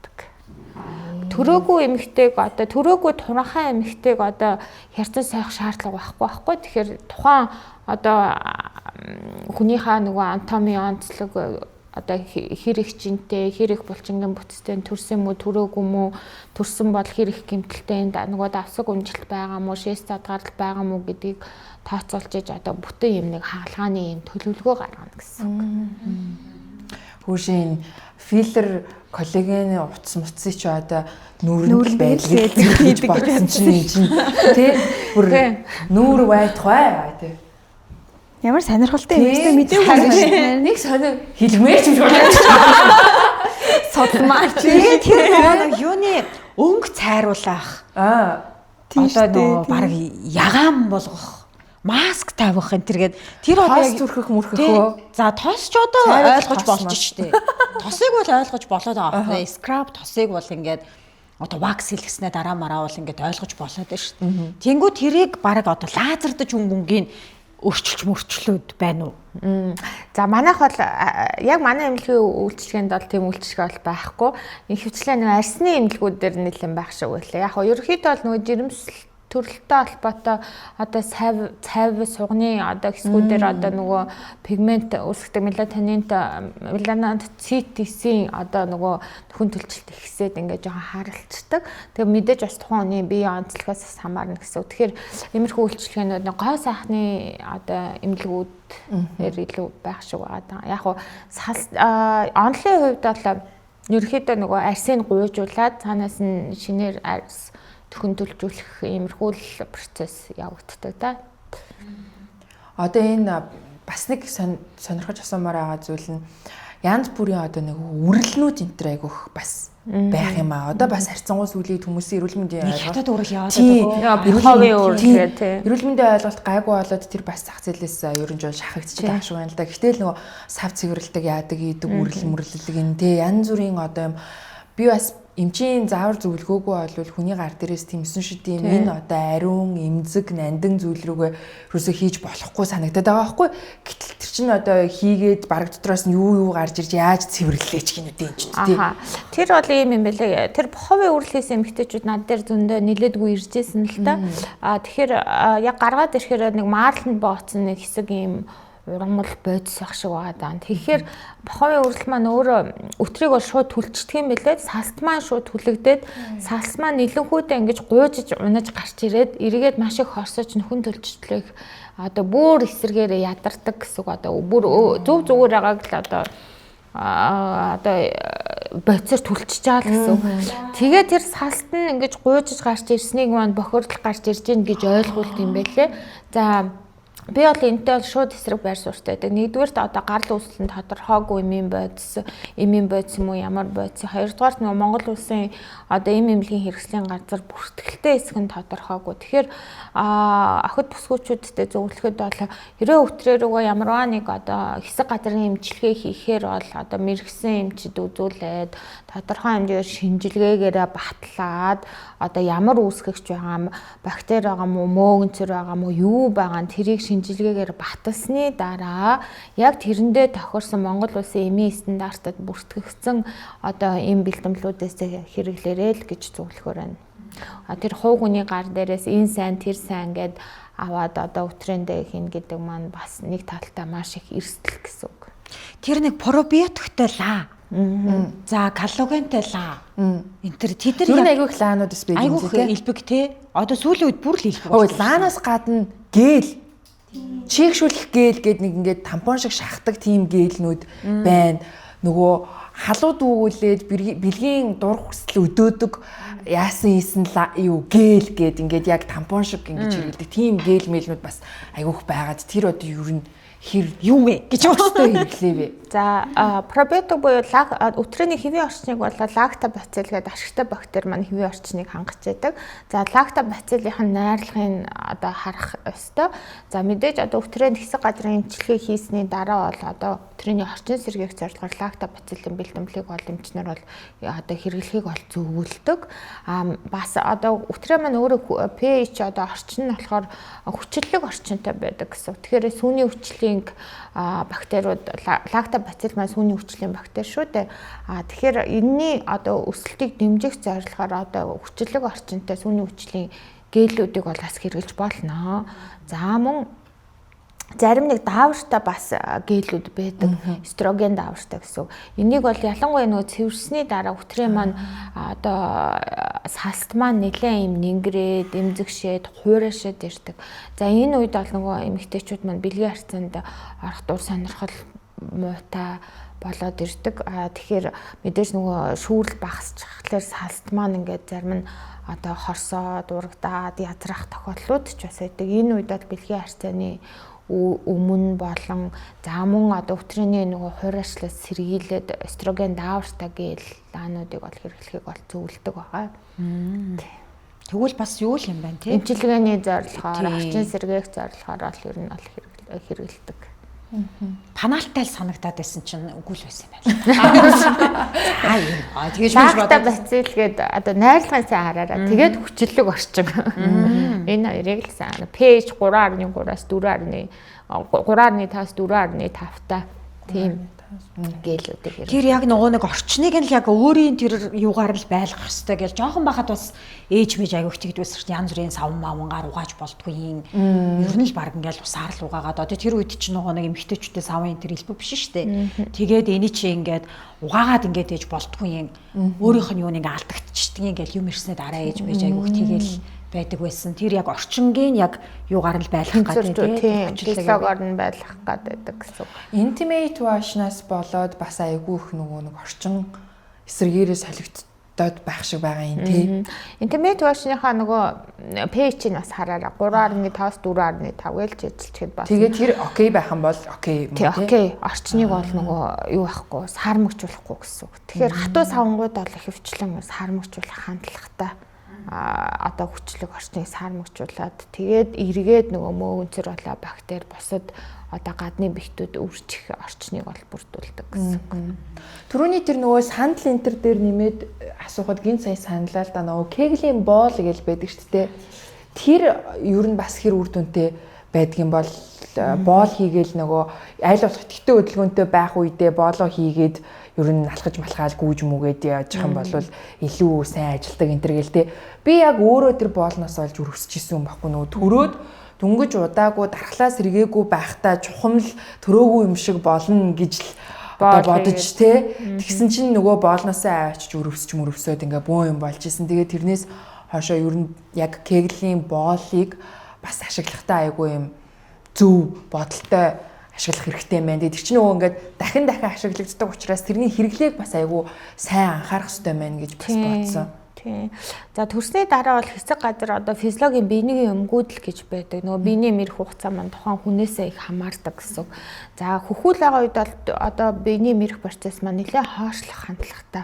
Төрөөгүй эмэгтэйг одоо төрөөгүй туранхай эмэгтэйг одоо хярцан сойх шаардлага байхгүй. Тэгэхээр тухайн одоо хүнийхээ нөгөө анатоми онцлог одоо хэр их жинтэй, хэр их булчингийн бүтцтэй төрсөн мүү, төрөөгүй мүү, төрсөн бол хэр их гэмтэлтэй нөгөө давсаг унжилт байгаа мүү, шээс задгаарлал байгаа мүү гэдгийг тооцоолж иж одоо бүтэн юм нэг хаалгааны юм төлөвлөгөө гаргана гэсэн үг. Хүүшийн филлер коллагены утас муцсыг чи одоо нүүрэн байдлыг хийж багсан чинь тий бүр нүүр байтугай тий. Ямар сонирхолтой юм бэ? Мэдээгүй нэг сонир хэлмээр ч юм шиг содмаач. Тэр юуны өнгө цайруулах. Одоо нөгөө баг ягаан болгох. Маск тавих энэ тэргээд тэр одоо яг зүрхэх мөрхөхөө. За тос ч одоо ойлгож болж штэ. Тосыг бол ойлгож болоод байгаа. Скраб тосыг бол ингээд одоо вакс хэлгэснээр дараа мараа бол ингээд ойлгож болоод байна штэ. Тэнгүү тэрийг баг одоо лазердаж мөнгөний өрчилж мөрчлөөд байна уу? За манайх бол яг манай эмнэлгийн үйлчлэгэнд бол тийм үйлчлэг бол байхгүй. Их хвчлээ нэг арсны эмнэлгүүд дээр нэлээд байх шиг байлаа. Яг ерөнхийдөө бол нөгөө жирэмсэл төрөлтэй холбоотой одоо цав сугны одоо хэсгүүдээр одоо нөгөө пигмент үүсгдэг меланоцит цитисийн одоо нөгөө нөхөн төлжилт ихсээд ингээд жоохон харалцдаг. Тэгээ мэдээж бас тухайн хүний бие онцлогоос хамаарна гэсэн. Тэгэхээр иймэрхүү үйлчлэгээнүүд гоо сайхны одоо эмнэлгүүдээр илүү байх шиг байгаа. Яг хуу онлын хувьд бол ерөнхийдөө нөгөө арсыг гуйжуулаад цаанаас нь шинээр арс төхөндөлжүүлэх иймэрхүү процесс явагддаг да. Одоо энэ бас нэг сонирхож асуумаар байгаа зүйл нь янз бүрийн одоо нэг үрлнүүд энэ төр айгүйх бас байх юм аа. Одоо бас харьцангуй сүлийг хүмүүсийн эрүүл мэндийн хятад үрэл яваад ховын эрүүл мэндийн ойлголт гайгүй болоод тэр бас зах зээлээс ер нь жоо шахагдчихдаг ашиг байна л да. Гэтэл нөгөө сав цэвэрлдэг яадаг ийдэг үрлэлэг энэ те янз бүрийн одоо юм би бас эмчийн заавар зөвлөгөөгүй болвол хүний гар дээрээс тэмсэн шидийн энэ одоо ариун эмзэг нандин зүйл рүүгээ юусоо хийж болохгүй санагдаад байгаа байхгүй. Гэтэл тэр чинь одоо хийгээд бараг дотроос нь юу гарч ирж яаж цэвэрлэлээч гинүүд юм чинь тий. Тэр бол юм бэлээ. Тэр ховын үрлээс эмэгтэйчүүд над дээр зөндөө нилээдгүй иржсэн л та. Тэгэхээр яг гаргаад ирэхээр нэг мааланд бооцсон нэг хэсэг юм ургамал бодис ах шиг байгаа даа. Тэгэхээр ховын үрэл маань өөрөө өтрийг бол шууд түлчдэг юм бэлээ. Салт маань шууд түлэгдээд салс маань нэлэнхүүдээ ингэж гуйжиж унаж гарч ирээд эргээд маш их хорсож нөхөн төлчтлэх одоо бүр эсэргээрээ ядардаг гэсэн үг одоо бүр зөв зүгээр байгааг л одоо бодисоор түлчиж байгаа гэсэн үг. Тэгээ тэр салт нь ингэж гуйжиж гарч ирснийг маань бохирдол гарч ирж гин гэж ойлгуулт юм бэлээ. За би бол энэтэй бол шууд эсрэг байр суурьтай байдаг. Нэгдүгээрт одоо гарал үүсэл нь тодорхойгүй эмийн бодис юм уу ямар бодис. Хоёрдугаарт нөгөө Монгол улсын одоо эмнэлгийн хэрэгслийн газар бүртгэлтэй хэсэг нь тодорхойгүй. Тэгэхээр охид бүсгүүчүүдтэй зөвлөхөд бол хэрвээ өвтрээр рүүгээ ямарваа нэг одоо хэсэг газрын эмчилгээ хийхээр бол одоо мэрэгсэн эмчид үзүүлээд тодорхой хэмжээгээр шинжилгээгээрээ батлаад одоо ямар үүсгэгч байгаа юм, бактери байгаа мó, мөөгөнцөр байгаа мó, юу байгаа нь тэрийг шинжилгээгээр баталсны дараа яг тэрэндээ тохирсон Монгол улсын эмийн стандартад бүртгэгдсэн одоо эм бэлтгэлүүдээс хэрэглээрэй л гэж зөвлөхөр байна. Тэр хуугны гар дээрээс энэ сайн тэр сайн гэд аваад одоо өтрэндээ хийнэ гэдэг маань бас нэг талтай маш их эрсдэл гэсэн үг. Тэр нэг пробиотиктэй лаа. За коллагентэй лаа. Энэ тэр тэр айгүйх лаанууд бас байдаг юм тий. Илбэг тий. Одоо сүүлийн үед бүр л илбэг. Лаанаас гадна гээл чийгшүүлэх гээл гээд нэг ингээд тампон шиг шахдаг тийм гэлнүүд байна. Нөгөө халууд үүгүүлээд бэлгийн дур хүсэл өдөөдөг яасан ийсэн юу гээл гээд ингээд яг тампон шиг ингэж хэрэглэдэг тийм гээл мэлнүүд бас айгүйх байгаад тэр одоо ер нь хэр юу вэ гэж өөртөө хэрэглэе вэ. За пробиотик буюу өтрээний хэвийн орчныг бол лактобацил гэдэг ашигтай бактери маань хэвийн орчныг хангаж байдаг. За лактобацилын найрлагын одоо харах ёстой. За мэдээж одоо өтрээнд хэсэг газрын эмчилгээ хийсний дараа бол одоо өтрээний орчин сэргээх зорилгоор лактобацилын бэлтгэлийг бол эмчнэр бол одоо хэрэглэхийг бол зөвлөдөг. Бас одоо өтрээ маань өөрөө pH одоо орчин нь болохоор хүчлэг орчинтай байдаг гэсэн. Тэгэхээр сүүний хүчлийн бактериуд лактобацил маань сүүний хүчлийн бактери шүү дээ. Тэгэхээр энэний одоо өсөлтийг дэмжих зорилгоор одоо хүчлэг орчинтай сүүний хүчлийн гээлүүдийг бол бас хэрэглэж болно. За мөн зарим нэг даавартай бас гээлүүд байдаг. Эстроген даавартай гэсэн. Энийг бол ялангуяа нөгөө цэвэрсний дараа өтрээ маань одоо салт маань нэлээд юм нэнгрээд, эмзэгшээд, хуурашаад ирдэг. За энэ үед бол нөгөө эмэгтэйчүүд маань бэлгийн харьцаанд орох дур сонирхол муутай болоод ирдэг. Тэгэхээр мэдээж нөгөө шүүрэл багасчихлаар салт маань ингээд зарим нь одоо хорсоод, урагдаад, язрах тохиолдлууд ч бас байдаг. Энэ үед бол бэлгийн харьцааны өмнө болон за мөн одоо өтрээний нөгөө хуурайшлаас сэргийлээд эстроген даавартай гээл лаануудыг бол хэрэглэхийг бол зөвлөдөг байгаа. Тэгвэл бас юу юм байна тий? Эмчилгээний зорилгоор, орчин сэргээх зорилгоор бол ер нь бол хэрэглэдэг. Панаалтай л санагдаад байсан чинь үгүй л байсан юм байна. Тэгэж лактобацил гээд одоо найрлагын сайн хараараа. Тэгээд хүчлэг орчин. Энэ хоёрыг л сайн. pH 3.3-аас 4.3.5-аас 4.5 та тийм гээлүүдийг тэр яг нөгөө нэг орчныг нь л яг өөрийн тэр юугаар л байлгах хэрэгтэй гэж жоохон бахад бас ээж мэж аяг өгчигдвэс янз бүрийн савн мавнгаар угааж болдгүй юм. Ер нь л баг ингээл усаар л угаагаад одоо тэр үед чинь нөгөө нэг эмхтэйчүүдээ савын тэр илбэг биш шүү дээ. Тэгээд эний чи ингээд угаагаад ингээд ээж болдгүй юм. Өөрийнх нь юу нэг алдагдчихдаг ингээл юм ирснээр дараа ээж мэж аяг өг тэгэл байдаг байсан. Тэр яг орчингийн яг юугаар л байлгах гэдэг тийм физиологоор нь байлгах гэдэг гэсэн. Intimate wash-наас болоод бас айгүй их нөгөө нэг орчин эсэргээрээ солигддог одоод байх шиг байгаа юм тий. Интернет вершныхаа нөгөө пэйжийг бас хараараа 3.5-4.5 гэж эзэлчихэд байна. Тэгээд тэр окей байх юм бол окей юм тий. Окей. Орчныг бол нөгөө юу байхгүй, саармагжуулахгүй гэсэн үг. Тэгэхээр хатуу савангууд бол ихэвчлэн саармагжуулах хандлагатай. Одоо хүчлэг орчныг саармагжуулаад тэгээд эргээд нөгөө мөөгөнцөр болоо бактери бусад одоо гадны бэхтүүд үржих орчныг бол бүрдүүлдэг гэсэн. Түрүүний тэр нөгөө сандал энтер дээр нэмээд асуухад гин сая саналаа л да нөгөө кеглийн боол гэж байдаг шүү дээ. Тэр ер нь бас хэр үр дүнтэй байдгийн бол боол хийгээл нөгөө аль болох итгэвтэй хөдөлгөөнтэй байх үедээ боолоо хийгээд ер нь алхаж малхаал гүүж мүгээд яж юм бол илүү сайн ажилдаг энтер гээл те. Би яг өөрөө тэр боолноос олж өрөвсөж исэн юм баггүй нөгөө төрөөд дүнгэж удаагүй дархлаа сэргээгүй байхдаа чухамл төрөөгүй юм шиг болно гэж л одоо бодож те. Тэгсэн чинь нөгөө боолноосоо авчиж өрөвсөд ингээ бөө юм болж исэн. Тэгээд тэрнээс хойшоо ер нь яг кеглийн боолыг бас ашиглахтаа айгүй юм зөв бодолтой ашиглах хэрэгтэй байна. Тэр чинь нөгөө ингээд дахин ашиглагддаг учраас тэрний хэрэглээг бас айгүй сайн анхаарах хэрэгтэй байна гэж бас бодсон. Тийм. За төрсний дараа бол хэсэг газар одоо физиологийн биений өмгүүдэл гэж байдаг. Нөгөө биений мэр хугацаа маань тухайн хүнээсээ их хамаардаг гэсэн. За хөхүүл байгаа үед бол одоо биений мэрх процесс маань нэлээд хоошлох хандлагатай.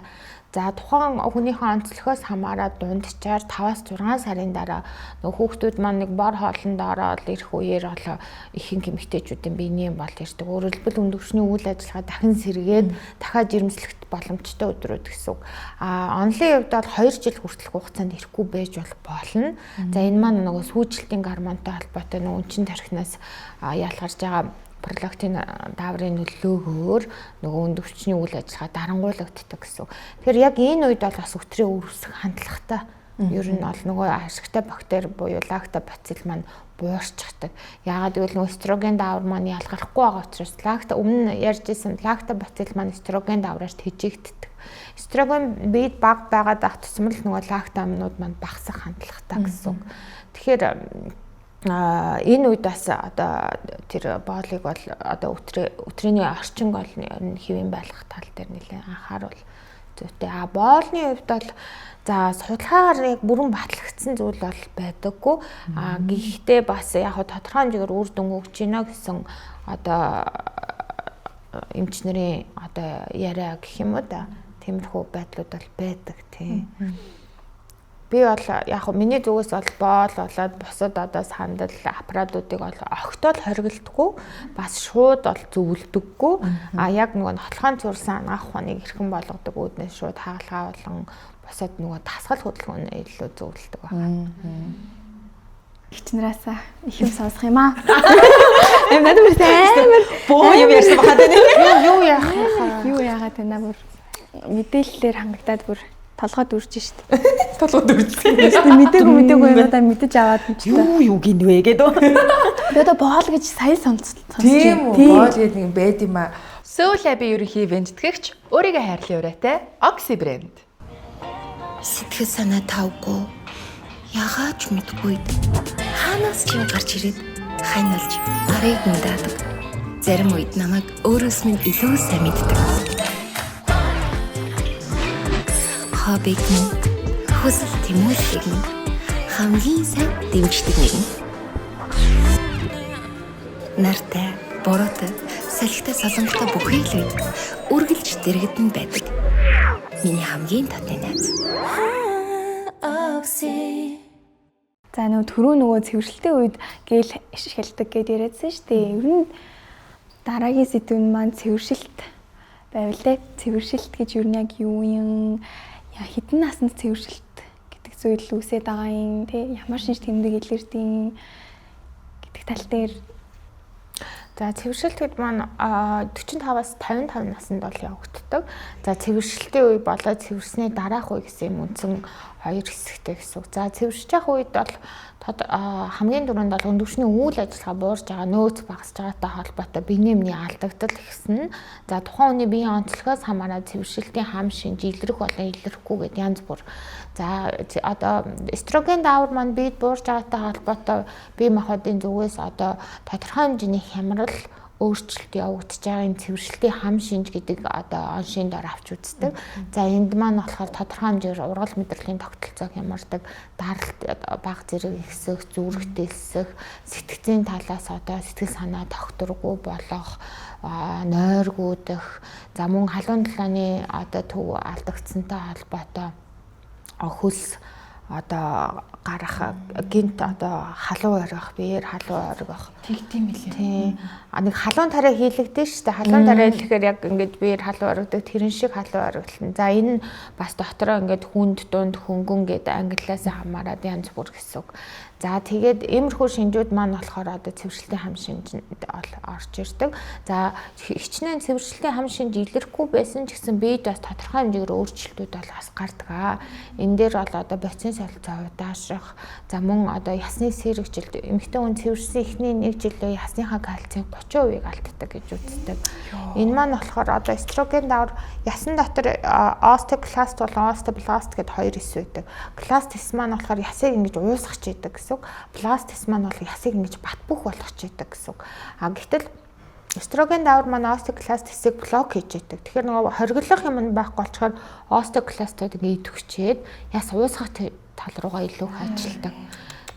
За тухайн хүнийхээ онцлогоос хамаараад дунджаар 5-6 сарын дараа нөгөө хүүхдүүд маань нэг бор хоолнд ороод ирэх үеэр болоо ихэнх эмэгтэйчүүдийн биений бол ярьдаг. Өөрөөр хэлбэл өндөвчний үйл ажиллагаа дахин сэргээд дахиад жирэмслэх боломжтой өдрүүд гэсэн үг. Онлын хувьд бол 2 жил хүртэлх хугацаанд ирэхгүй байж болно. За энэ маань нөгөө сүйжилтийн гормонтой холбоотой нөгөө үнчин тархинаас ялгарч байгаа пролактин дааврын нөлөөгөөр нөгөө өндөвчний үйл ажиллагаа дарангуйлагддаг гэсэн. Тэгэхээр яг энэ үед бол бас өтрийн өрөвсөх хандлагатай. Ер нь бол нөгөө ашигтай бактери буюу лактобацилл маань буурчихдаг. Яагаад гэвэл нөгөө эстроген даавар маань ялгархгүй байгаа учраас өмнө ярьжсэн лактобацилл маань эстроген даавраас тэжээгддэг. Эстроген биед бага байгаад ах тусмал нөгөө лакта амнууд маань багасах хандлагатай гэсэн. Тэгэхээр энэ үед бас одоо тэр боолыг бол одоо өтрийний орчин гол нь хэвэн байлгах тал дээр нэлээд анхааруул зүйтэй. Боолны хувьд бол за судалгаагаар яг бүрэн батлагдсан зүйл бол байдаггүй. Гэхдээ бас яг тодорхой хэмжээгээр үр дүн өгч гинэ гэсэн одоо эмч нарын одоо яриа гэх юм уу да. Тиймэрхүү байдлууд бол байдаг тийм. Би бол яг миний зүгээс бол боол болоод бусад одоо сандал аппаратуудыг бол огтол хоригддаггүй бас шууд бол зөвлөдөггүй яг нөгөө нотлохын зурсан ангаах ухааныг хэрхэн болгодог үүднээс шууд хаалгаа болон бусад нөгөө тасгал хөдөлгөөнөө илүү зөвлөдөг байна. Хичнэраасаа их юм сонсох юм аа. Надад амар боо юм ярьсан бахад байна. Юу яах юу яагаад байна бүр мэдээллээр хангагдаад бүр толгойд үрж шít. Толгойд үржсэн. Мэдээгүй юмудаа мэдэж аваад юм чи. Юу гинвэ гэдэг. Би одоо боол гэж сая сонсч. Тийм үү. Боол гэдэг юм байд юм аа. Soul Lab-ийн ерөнхий венжтгэгч өөрийгөө хайрлын урайтай Oxy брэнд. Сэтгэл санаа тавгүй. Ягаад ч мэдгүй. Хаанаас ч юм гарч ирээд хань олж барыг мэдээдэг. Зарим үед намайг өөрөөс минь илүү сайн мэддэг. Хоббиг нь хүсэл тэмүүлсийг нь хамгийн сайн дэмждэг нэг нь. Нартай, бороотой, салхитай солонготой бүхий л үед үргэлж дэрэгдэн байдаг. Миний хамгийн татны найз. За нөгөө цэвэрлэлтийн үед гээл ашигладаг гэдээ яриадсан шүү дээ. Ер нь дараагийн сэдвэн маань цэвэршилт байвал тэ. Цэвэршилт гэж ер нь яг юу юм? Хэдэн наснд цэвэршилт гэдэг зүйл үүсээд байгаа юм те ямар шинж тэмдэг илэрдэг гэдэг тал дээр. За цэвэршилтүүд маань 45-аас 55 наснд бол явагддаг. За цэвэршилтийн үе болоод цэвэрсний дараах үе гэсэн юм үндсэн хоёр хэсэгтэй гэсэн үг. За цэвэршиж явах үед бол хамгийн түрүүнд бол өндөвчний үйл ажиллагаа буурж байгаа нөөц багасж байгаатай холбоотой биений өмнө алдагдал ихсэн. За тухайн хүний биеийн онцлогоос хамаараад цэвэршилтийн хам шинж илрэх болон илрэхгүй гэдэг янз бүр. За одоо эстроген даавар маань биед буурж байгаатай холбоотой бие махбодын зүгээс одоо тодорхой хэмжээний хямрал өөрчлөлт явагдаж байгааг цэвэрлэлтийн хам шинж гэдэг одоо оншийн дор авч үздэг. За энд маань болохоор тодорхой хэмжээгээр ургал мэдрэлийн тогтолцоог хямардаг, даралт бага зэрэг ихсэх, зүрх дэлсэх, сэтгцийн талаас одоо сэтгэл санаа тогтворгүй болох, нойргуудах, за мөн халуун талааны одоо төв алдагдсантай холбоотой хөлс одоо гарах гинт одоо халуун орих, биеэр халуун орих Тэгдэм билээ. тий. Нэг халуун тарай хийлэгдэн шүү дээ. Халуун тарай гэхээр яг ингээд биеэр халуун оригдаг тэрэн шиг халуун ориглон. За энэ нь бас дотороо ингээд хүнд дунд хөнгөн гэдэг англиас хамаарад янз бүр гэсэн үг. За тэгээд иймэрхүү шинжүүд маань болохоор одоо цэвэрлэлтийн хам шинжинд орж ирдэг. За хичнээн цэвэрлэлтийн хам шинж илэрхгүй байсан ч гэсэн биед бас тодорхой хэмжээгээр өөрчлөлтүүд бол бас гардаг. Энэ дээр бол одоо бацин солилцоо удаашрах, за мөн одоо ясны сэрэгжилт, эмэгтэй хүн цэвэрсэн эхний 1 жилдээ ясныхаа кальцийн 30% алддаг гэж үздэг. Энэ маань болохоор одоо эстроген давар ясан дотор остеокласт болон остеобласт гэдэг хоёр хэсэг байдаг. Кластис маань болохоор ясыг ингэж уусгах чийдэг гэсэн үг. Пластис маань бол ясыг ингэж бат бөх болгох чийдэг гэсэн үг. Гэтэл эстроген давар маань остеокластисыг блок хийж яадаг. Тэгэхээр нөгөө хориглох юм байхгүй болчоор остеокластууд ингэ идэвхчээд яс уусгах тал руугаа илүү хаажилдаг.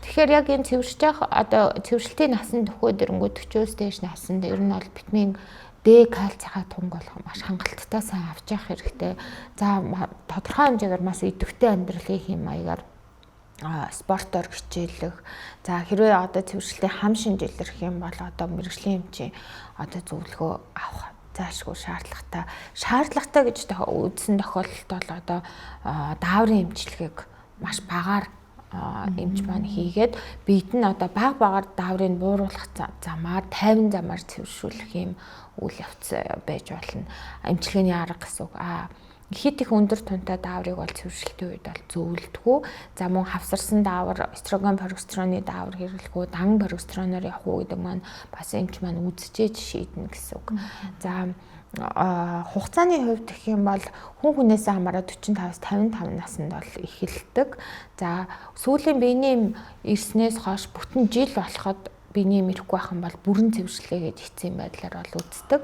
Тэгэхээр яг энэ цэвэрч явах одоо цэвэрлэлтийн насан төхөө дэрэнгүү 40-оос дээш насанд ер нь бол витамин D, кальцийнхаа тунг болох маш хангалттай сайн авч явах хэрэгтэй. За тодорхой хэмжээгээр маш идэвхтэй амьдралын хэм маягаар спортоор хичээлэх. За хэрвээ одоо цэвэрлэлтийн хам шинж илэрх юм бол одоо мэрэгжлийн эмчийн одоо зөвлөгөө авах заашгүй шаардлагатай. Шаардлагатай гэж үзсэн тохиолдолд бол одоо дааврын эмчилгээг маш багаар эмч маань хийгээд биед нь одоо багаар дааврыг бууруулах замаар 50 замаар цэвэршүүлэх юм үйл явц байж болно. Эмчилгээний арга гэсэн үг. Хит их өндөр тунтай дааврыг бол цэвэршилтийн үед бол зөвлөдгөө. За мөн хавсарсан даавар, эстроген, прогестероны даавар хэрэглэхгүй, дан прогестероноор явах уу гэдэг маань бас эмч маань үзчихэж шийднэ гэсэн үг. За хугацааны хувьд гэх юм бол хүнээс хамаараа 45-аас 55 наснд бол эхэлдэг. За сүүлийн биений ирснээс хойш бүтэн жил болоход биений ирэхгүй байх юм бол бүрэн цэвэршлээ гэж эцсийн байдлаар бол үздэг.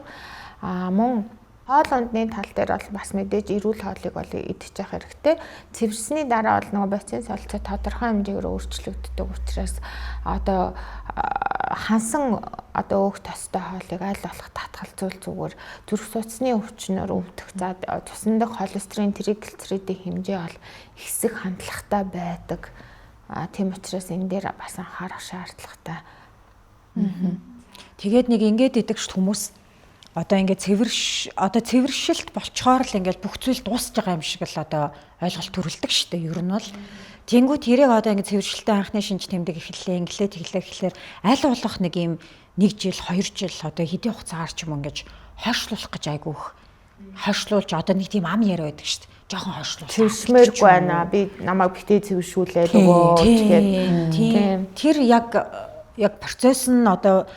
Мөн хоол ундны тал дээр бол бас мэдээж эрүүл хоолыг бол идэж явах хэрэгтэй. Цэвэрсний дараа бол нөгөө бацин солилцоо тодорхой хэмжээгээр өөрчлөгддөг учраас одоо хансан одоо өөх тостой хоолыг аль болох татгалзуул зүгээр зүрх судасны өвчнөөр өвдөх. За цусны дэх холестерин, триглицеридийн хэмжээ бол ихсэх хандлагатай байдаг. Тийм учраас энэ дээр бас анхаарах шаардлагатай. Тэгээд нэг ингэж идэгч хүмүүс одоо ингээд цэвэршилт болчоор л ингээд бүх зүйл дуусж байгаа юм шиг л одоо ойлголт төрүүлдэг шүү дээ. Ер нь бол тэнгуү тэрийг одоо ингээд цэвэршилтийн анхны шинж тэмдэг эхэллээ, гэхлээр аль болох нэг юм 1 жил, 2 жил одоо хэдийн хугацаагаар ч юм ингээд хойшлуулах гэж айгүйх. Хойшлуулж одоо нэг тийм ам яриа байдаг шүү дээ. Жохон хойшлуул. Цэвэршмээргүй байна. Би намайг битээ цэвэршүүлээд өгөө тийм. Тэр яг процесс нь одоо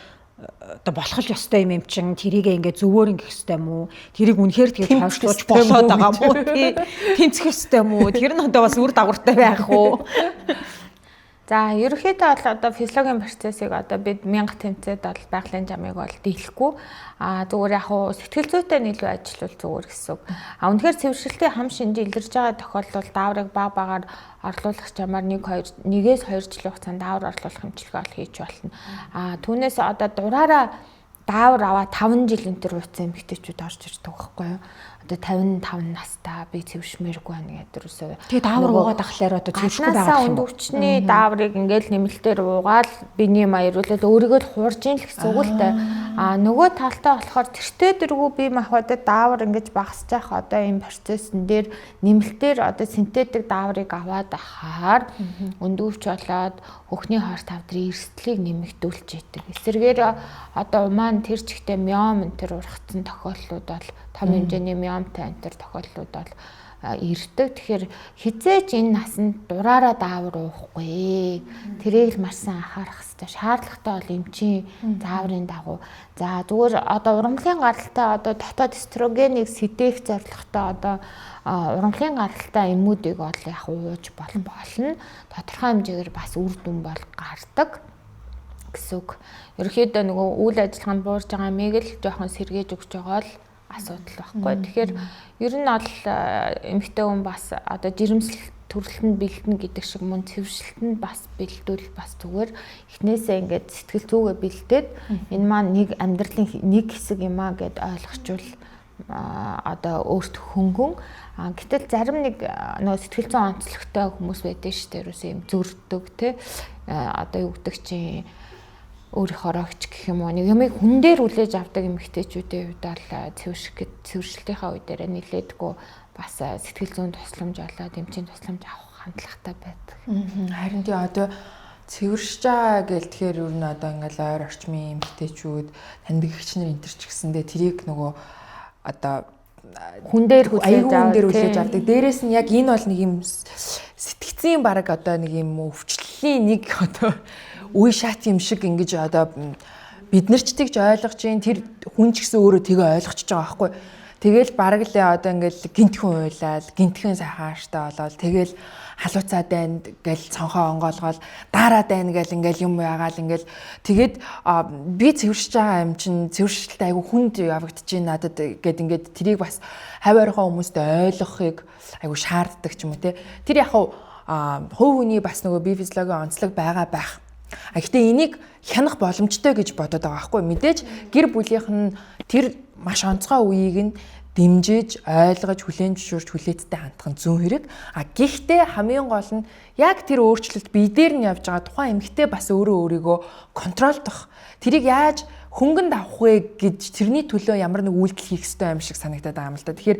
болох л ёстой юм чин тэрийг ингээд зөвөр ингэх ёстой юм уу? Тэрийг үнэхээр тэгээд хойшлуулж болоод байгаа юм уу? Тэмцэх ёстой юм уу? Тэр нь одоо бас үр дагавартай байх уу? За ерөнхийдөө бол одоо физиологийн процессыг одоо бид 1000 тэмцээд бол байгалийн жамыг бол дийлэхгүй. Зүгээр яг хуу сэтгэл зүйтэй нийлүү ажиллавал зүгээр гэсэн үг. Үнэхээр цэвэршилтийн хам шинж илэрж байгаа тохиолдолд дааврыг багаар орлуулах чамаар 1-2 жилийн хугацаанд даавар орлуулах хэмжлэг бол хийж болно. Түүнээс одоо дураараа даавар аваа 5 жил энэ төр хугацаа эмэгтэйчүүд орж ирдэг байхгүй юу? Одоо 55 настай би цэвэршмээргүй байна гэдэг үсээ. Тэгээ даавар уугаад ахлаар одоо цэвэршгүй байгаа юм. Өндөвчний дааврыг ингээл нэмэлтээр уугаад биений маяруулаад өөрийгөө л хуурж ийн л гэсэн үг л дээ. Нөгөө талдаа болохоор тэртээ дэргүй бие махбодод даавар ингэж багасж явах одоо энэ процессын дээр нэмэлтээр одоо синтетик дааврыг аваад ахаар өндөвч болоод хөхний хор тавдрын эрсдлийг нэмэгдүүлж идэг. Эсвэргээр одоо умаан тэр чигтээ миом энэ төр ургацсан тохиолдлууд бол том хэмжээний миомтай энэ төр тохиолдлууд бол ирдэг. Тэгэхээр хизээч энэ насанд дураараа даавар уухгүй. Тэрийг л маш сайн анхаарах хэрэгтэй. Шаардлагатай бол эмчийн зааврын дагуу. За зүгээр одоо ургамлын гаралтай одоо дотоод эстрогенийг сэтээх зорилготой одоо ургамлын гаралтай эмүүдийг бол яг ууж болно. Тодорхой хэмжээгээр бас үр дүн бол гардаг. гэсэн үг. Ерөнхийдөө нөгөө үйл ажиллагаанд буурж байгаа мийг л жоохон сэргээж өгч байгаа л асуудал байхгүй. Тэгэхээр ер нь бол эмэгтэй хүн бас одоо жирэмсэл төрөлтөнд бэлдэнэ гэдэг шиг мөн цэвэршилтэнд бас бэлдвэл бас зүгээр эхнээсээ ингээд сэтгэл зүгээ бэлдээд энэ маань нэг амьдралын нэг хэсэг юм аа гэд ойлгочвол одоо өөрт хөнгөн гэтэл зарим нэг нөө сэтгэл зүйн онцлогтой хүмүүс байдаг шүү дээ. Ерөөсөө юм зөрдөг те одоо юу гэдэг чинь өөрийнхөө рогч гэх юм уу нэг юмыг хүн дээр үлээж авдаг эмэгтэйчүүдийн хувьд бол цэвэршилтийнхаа үе дээр нэлээдгүй бас сэтгэл зүйн тусламж болоод эмчийн тусламж авах хандлагатай байдаг. Харин тий одоо цэвэршиж байгаа гэл тэгэхээр ер нь одоо ингээл ойр орчмын эмэгтэйчүүд таньдаг эгч нар энэ төр ч гэсэндээ тэрийг нөгөө одоо хүн дээр хүлээж авдаг. Дээрээс нь яг энэ бол нэг юм сэтгцийн баг одоо нэг юм өвчлөлийн нэг одоо үе шат юм шиг ингэж одоо бид нар ч тэгж ойлгож чинь тэр хүн ч гэсэн өөрөө тэгээ ойлгочихж байгаа байхгүй. Тэгэл бараг л одоо ингээл гинтхэн уйлал, гинтхэн сайхан ааштай болоод тэгэл халууцаа дайнд гэл цонхоо онгоолгоол дараа дайна гэл ингээл юм ягаал ингээл тэгээд би цэвэршиж байгаа юм чинь цэвэршилтэй айгу хүнд явагдчихээн надад гэд ингээд тэрийг бас хавь ойрхон хүмүүстэй ойлгохыг айгу шаарддаг ч юм уу те. Тэр яг хувь хүний бас нөгөө бие физиологийн онцлог байгаа байх. Гэхдээ энийг хянах боломжтой гэж бодоод байгаа байхгүй. Мэдээж гэр бүлийнх нь тэр маш онцгой үеийг нь дэмжиж, ойлгож, хүлээн зөвшөөрч хүлээцтэй хандах нь зүүн хэрэг. Гэхдээ хамгийн гол нь яг тэр өөрчлөлт бие дээр нь явж байгаа тухайн эмэгтэй бас өөрийгөө контролдох. Тэрийг яаж хөнгөнд авах вэ гэж тэрний төлөө ямар нэг үйлдэл хийх ёстой юм шиг санагдаад байгаа юм л да. Тэгэхээр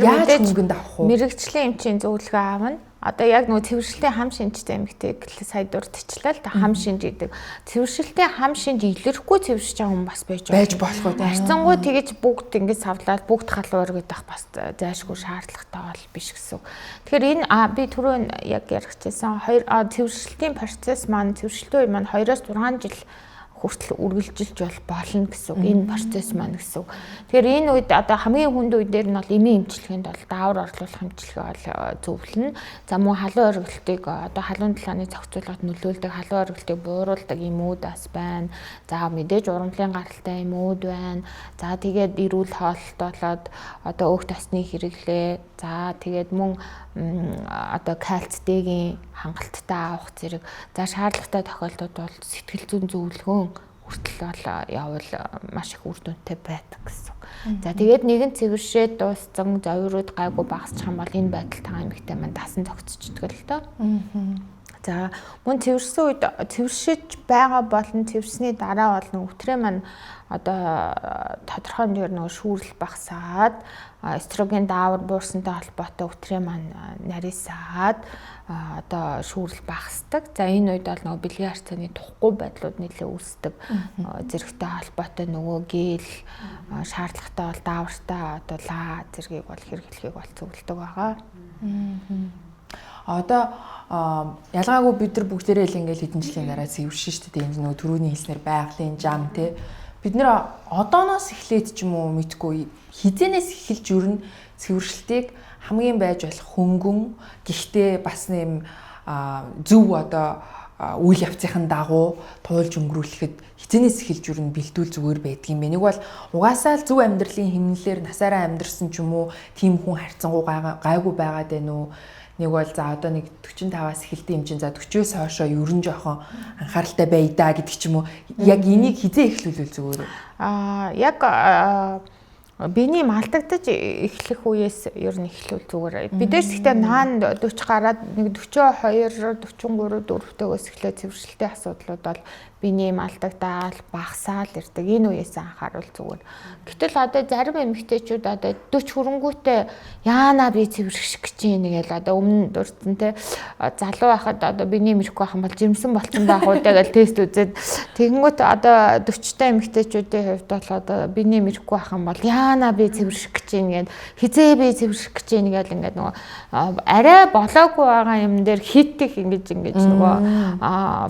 яаж хөнгөнд авах вэ? Мэргэжлийн эмчийн зөвлөгөө аавна. Одоо яг нөгөө цэвэршилтийн хам шинжтэй эмэгтэйг сая дурдчихлаа л да хам шинж гэдэг. Цэвэршилтийн хам шинж илэрхгүй цэвэршиж байгаа хүн бас байж болох уу. Харьцангуй тэгэж бүгд ингэж савлаад бүгд халуур гэдэг бас зайлшгүй шаардлагатай бол биш гэсэн. Тэгэхээр энэ би түрүү яг яригчсан цэвэршилтийн процесс маань цэвэршилтийн үе маань 2-6 жил хүртэл үргэлжилж болно гэсэн үг. Энэ процесс маань гэсэн үг. Тэгэхээр энэ үед одоо хамгийн хүнд үе дээр нь бол эмийн эмчилгээнд бол даавар орлуулах эмчилгээ бол зөвлөнө. За мөн халуун оргилтыг одоо халуун талааны зохицуулалт нөлөөлдөг халуун оргилтыг бууруулдаг эмүүд бас байна. За мэдээж урамлын гаралтай эмүүд байна. За тэгээд эрүүл хооллолт болоод одоо өөх тосны хэрэглээ. За тэгээд мөн одоо кальц Д-ийн хангалттай авах зэрэг за шаардлагатай тохиолдолд бол сэтгэл зүйн зөвлөгөөн хүртэл бол явал маш их үр дүнтэй байдаг гэсэн. За тэгээд нэгэн цэвэршээд дууссан зовирууд гайгүй багасчих юм бол энэ байдалтайгаа эмэгтэй маань дасан зогцчихдаг л доо. За мөн цэвэрсэн үед цэвэршиж байгаа болон цэвэрсний дараа бол өвтрээ маань одоо тодорхой хэмжээр нөгөө шүүрэл багасаад эстроген даавар буурсантай холбоотой өвтрээ маань нарийсаад одоо шүүрэл багасдаг. За энэ үед бол нөгөө бэлгийн харьцааны тухгүй байдлууд нэлээд үүсдэг. Зэрэгтэй холбоотой нөгөө гэл шаардлагатай бол даавартай одоо ла зэргийг бол хэрэглэхийг бол зөвлөдөг байгаа. Одоо ялгаагүй бид нар бүгдээрээ л ингээл хэдэн жилийн дараа цэвэршин шүү дээ. Энэ нөгөө түрүүний хэлснээр байгалийн зам те. Бид нэр одооноос эхлээд ч юм уу мэдгүй хизэнээс эхэлж өрнө цэвэршилтийг хамгийн байж болох хөнгөн гэхдээ бас нэм зөв одоо үйл явцын дагуу туулж өнгөрүүлэхэд хизэнээс эхэлж өрнө бэлдүүл зүгээр байдаг юм бэ. Нэг бол угаасаа л зөв амьдралын хэмнэлээр насаараа амьдрсан ч юм уу тийм хүн харьцангуй гайгүй байгаад байна уу. Нэг бол за одоо нэг 45-аас эхэлдэг юм чинь за 40-оос хоошоо ерөн жоохон анхааралтай бай даа гэдэг ч юм уу. Яг энийг хизээ эхлүүлвэл зүгээр. Яг биений малтагдаж эхлэх үеэс ер нь эхлүүл зүгээр. Бидээс ихтэй наанд 40 гараад нэг 42, 43, 4-төөгөөс эхлээд цэвэршилтийн асуудлууд бол биений малтагдаал, багасаал ирдэг. Энэ үеэс анхааруул зүгээр. Гэтэл одоо зарим эмэгтэйчүүд одоо 40 хүрэнгүүтээ яана би цэвэрших гэж юм гээл одоо өмнө дурдсан те залуу байхад одоо биений мэрэхгүй байх юм бол жирэмсэн болцсон байх уу гэж тест үзээд тэгэнгүүт одоо 40-тай эмэгтэйчүүдийн хувьд бол одоо биений мэрэхгүй байх юм бол яана би цэвэрших гэж юм гээл хизээ би цэвэрших гэж юм гээл ингээд нөгөө арай болоогүй байгаа юм дээр хит их ингэж нөгөө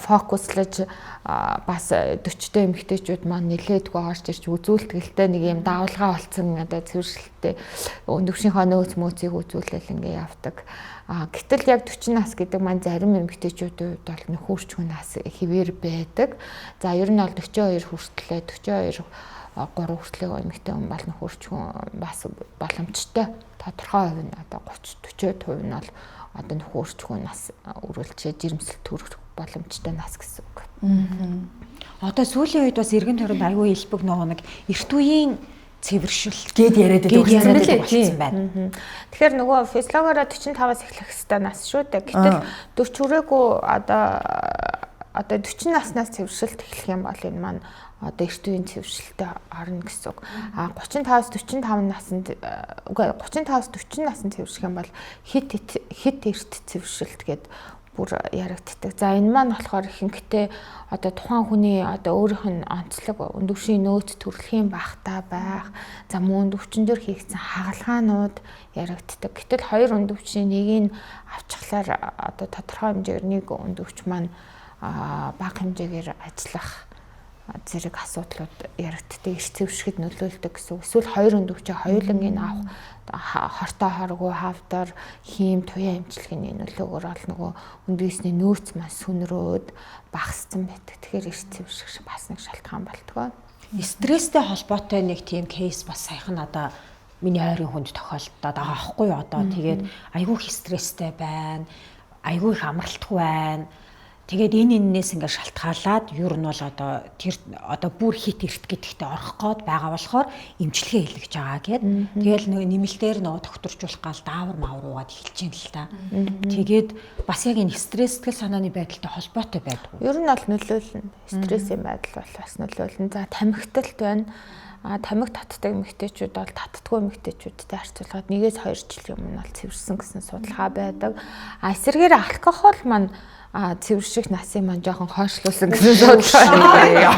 фокуслаж бас 40-тэй эмэгтэйчүүд маань нэлээдгүй орж ирж үзүүлтгэлтэй нэг юм давалгаа болсон одоо цэвэршилттэй өндөвшийнхөө нөөц мөөцийг үзүүлэл ингээ явдаг. Гэтэл яг 40 нас гэдэг маань зарим эмэгтэйчүүдийн хувьд бол нөхөрчгүй нас хэвээр байдаг. За ер нь бол 42 хүртлээ 42 3 хүртлээ эмэгтэй хүн бол нөхөрчгүй бас боломжтой. Тодорхой хувь нь одоо 30-40% нь бол одоо нөхөрчгүй нас үргэлжлээ жирэмсэл төрөх боломжтой нас гэсэн үг. Одоо сүүлийн үед бас эргэн тойронд аюул хэлбэг нэг эрт үеийн цэвэршил гээд яриад болсон байна. Тэгэхээр нөгөө физиологиороо 45-аас эхлэх хэвээр нас шүү дээ. Гэтэл 40 хүрээгүй одоо 40 наснаас цэвэршилт эхлэх юм бол энэ маань одоо эрт үеийн цэвэршилтэд орно гэсэн үг. 35-аас 45 наснд 35-аас 40 наснд цэвэрших юм бол хит эрт цэвэршилт гэдэг бүр яригддаг. За энэ маань болохоор ихэнхдээ одоо тухайн хүний одоо өөрийнх нь онцлог өндөвшийн нөөц төрөлхийн багтаа байх. За мөн өндөвчнөр хийгдсэн хагалгаанууд яригддаг. Гэтэл хоёр өндөвчийн нэгийг авчихлаар одоо тодорхой хэмжээгээр нэг өндөвч маань бага хэмжээгээр ажиллах зэрэг асуудлууд яригддаг. Эрт цэвэршихэд нөлөөлдөг гэсэн. Эсвэл хоёр өндөвчөө хоёулангийн авах хортой хоргүй хавдар хийм туяа эмчилгээний нөлөөгөөр ол нөгөө өндөөсний нөөц маань сүнрөөд багассан байдаг. Тэгэхээр эрт цэвэрших бас нэг шалтгаан болтгоо. Стресстэй холбоотой нэг тийм кейс бас саяхан одоо миний ойрын хүнд тохиолдоод байгаа аахгүй юу одоо тэгээд айгүй их стресстэй байна. Айгүй их амралтгүй байна. Тэгээд энэс ингээд шалтгаалаад ер нь бол одоо тэр одоо бүр хит эрт гэдэгтээ орох гээд байгаа болохоор эмчилгээ хийлгэж байгаа гэд. Тэгэл нөгөө нэмэлтээр нөгөө докторжуулах гал даавар маавруугаад эхэлж юм л та. Тэгээд бас яг энэ стресс сэтгэл санааны байдалтай холбоотой байдаг. Ер нь бол нөлөөлнө. Стрессийн байдал бол бас нөлөөлнө. За тамхиталт байна. Тамхи татдаг эмэгтэйчүүд бол татдаггүй эмэгтэйчүүдтэй харьцуулахад 1-2 жил юм нь бол цэвэрсэн гэсэн судалгаа байдаг. Эсвэргээр алкогол маань цэвэрших насын маань жоохон хойшлуулсан гэсэн судалгаа.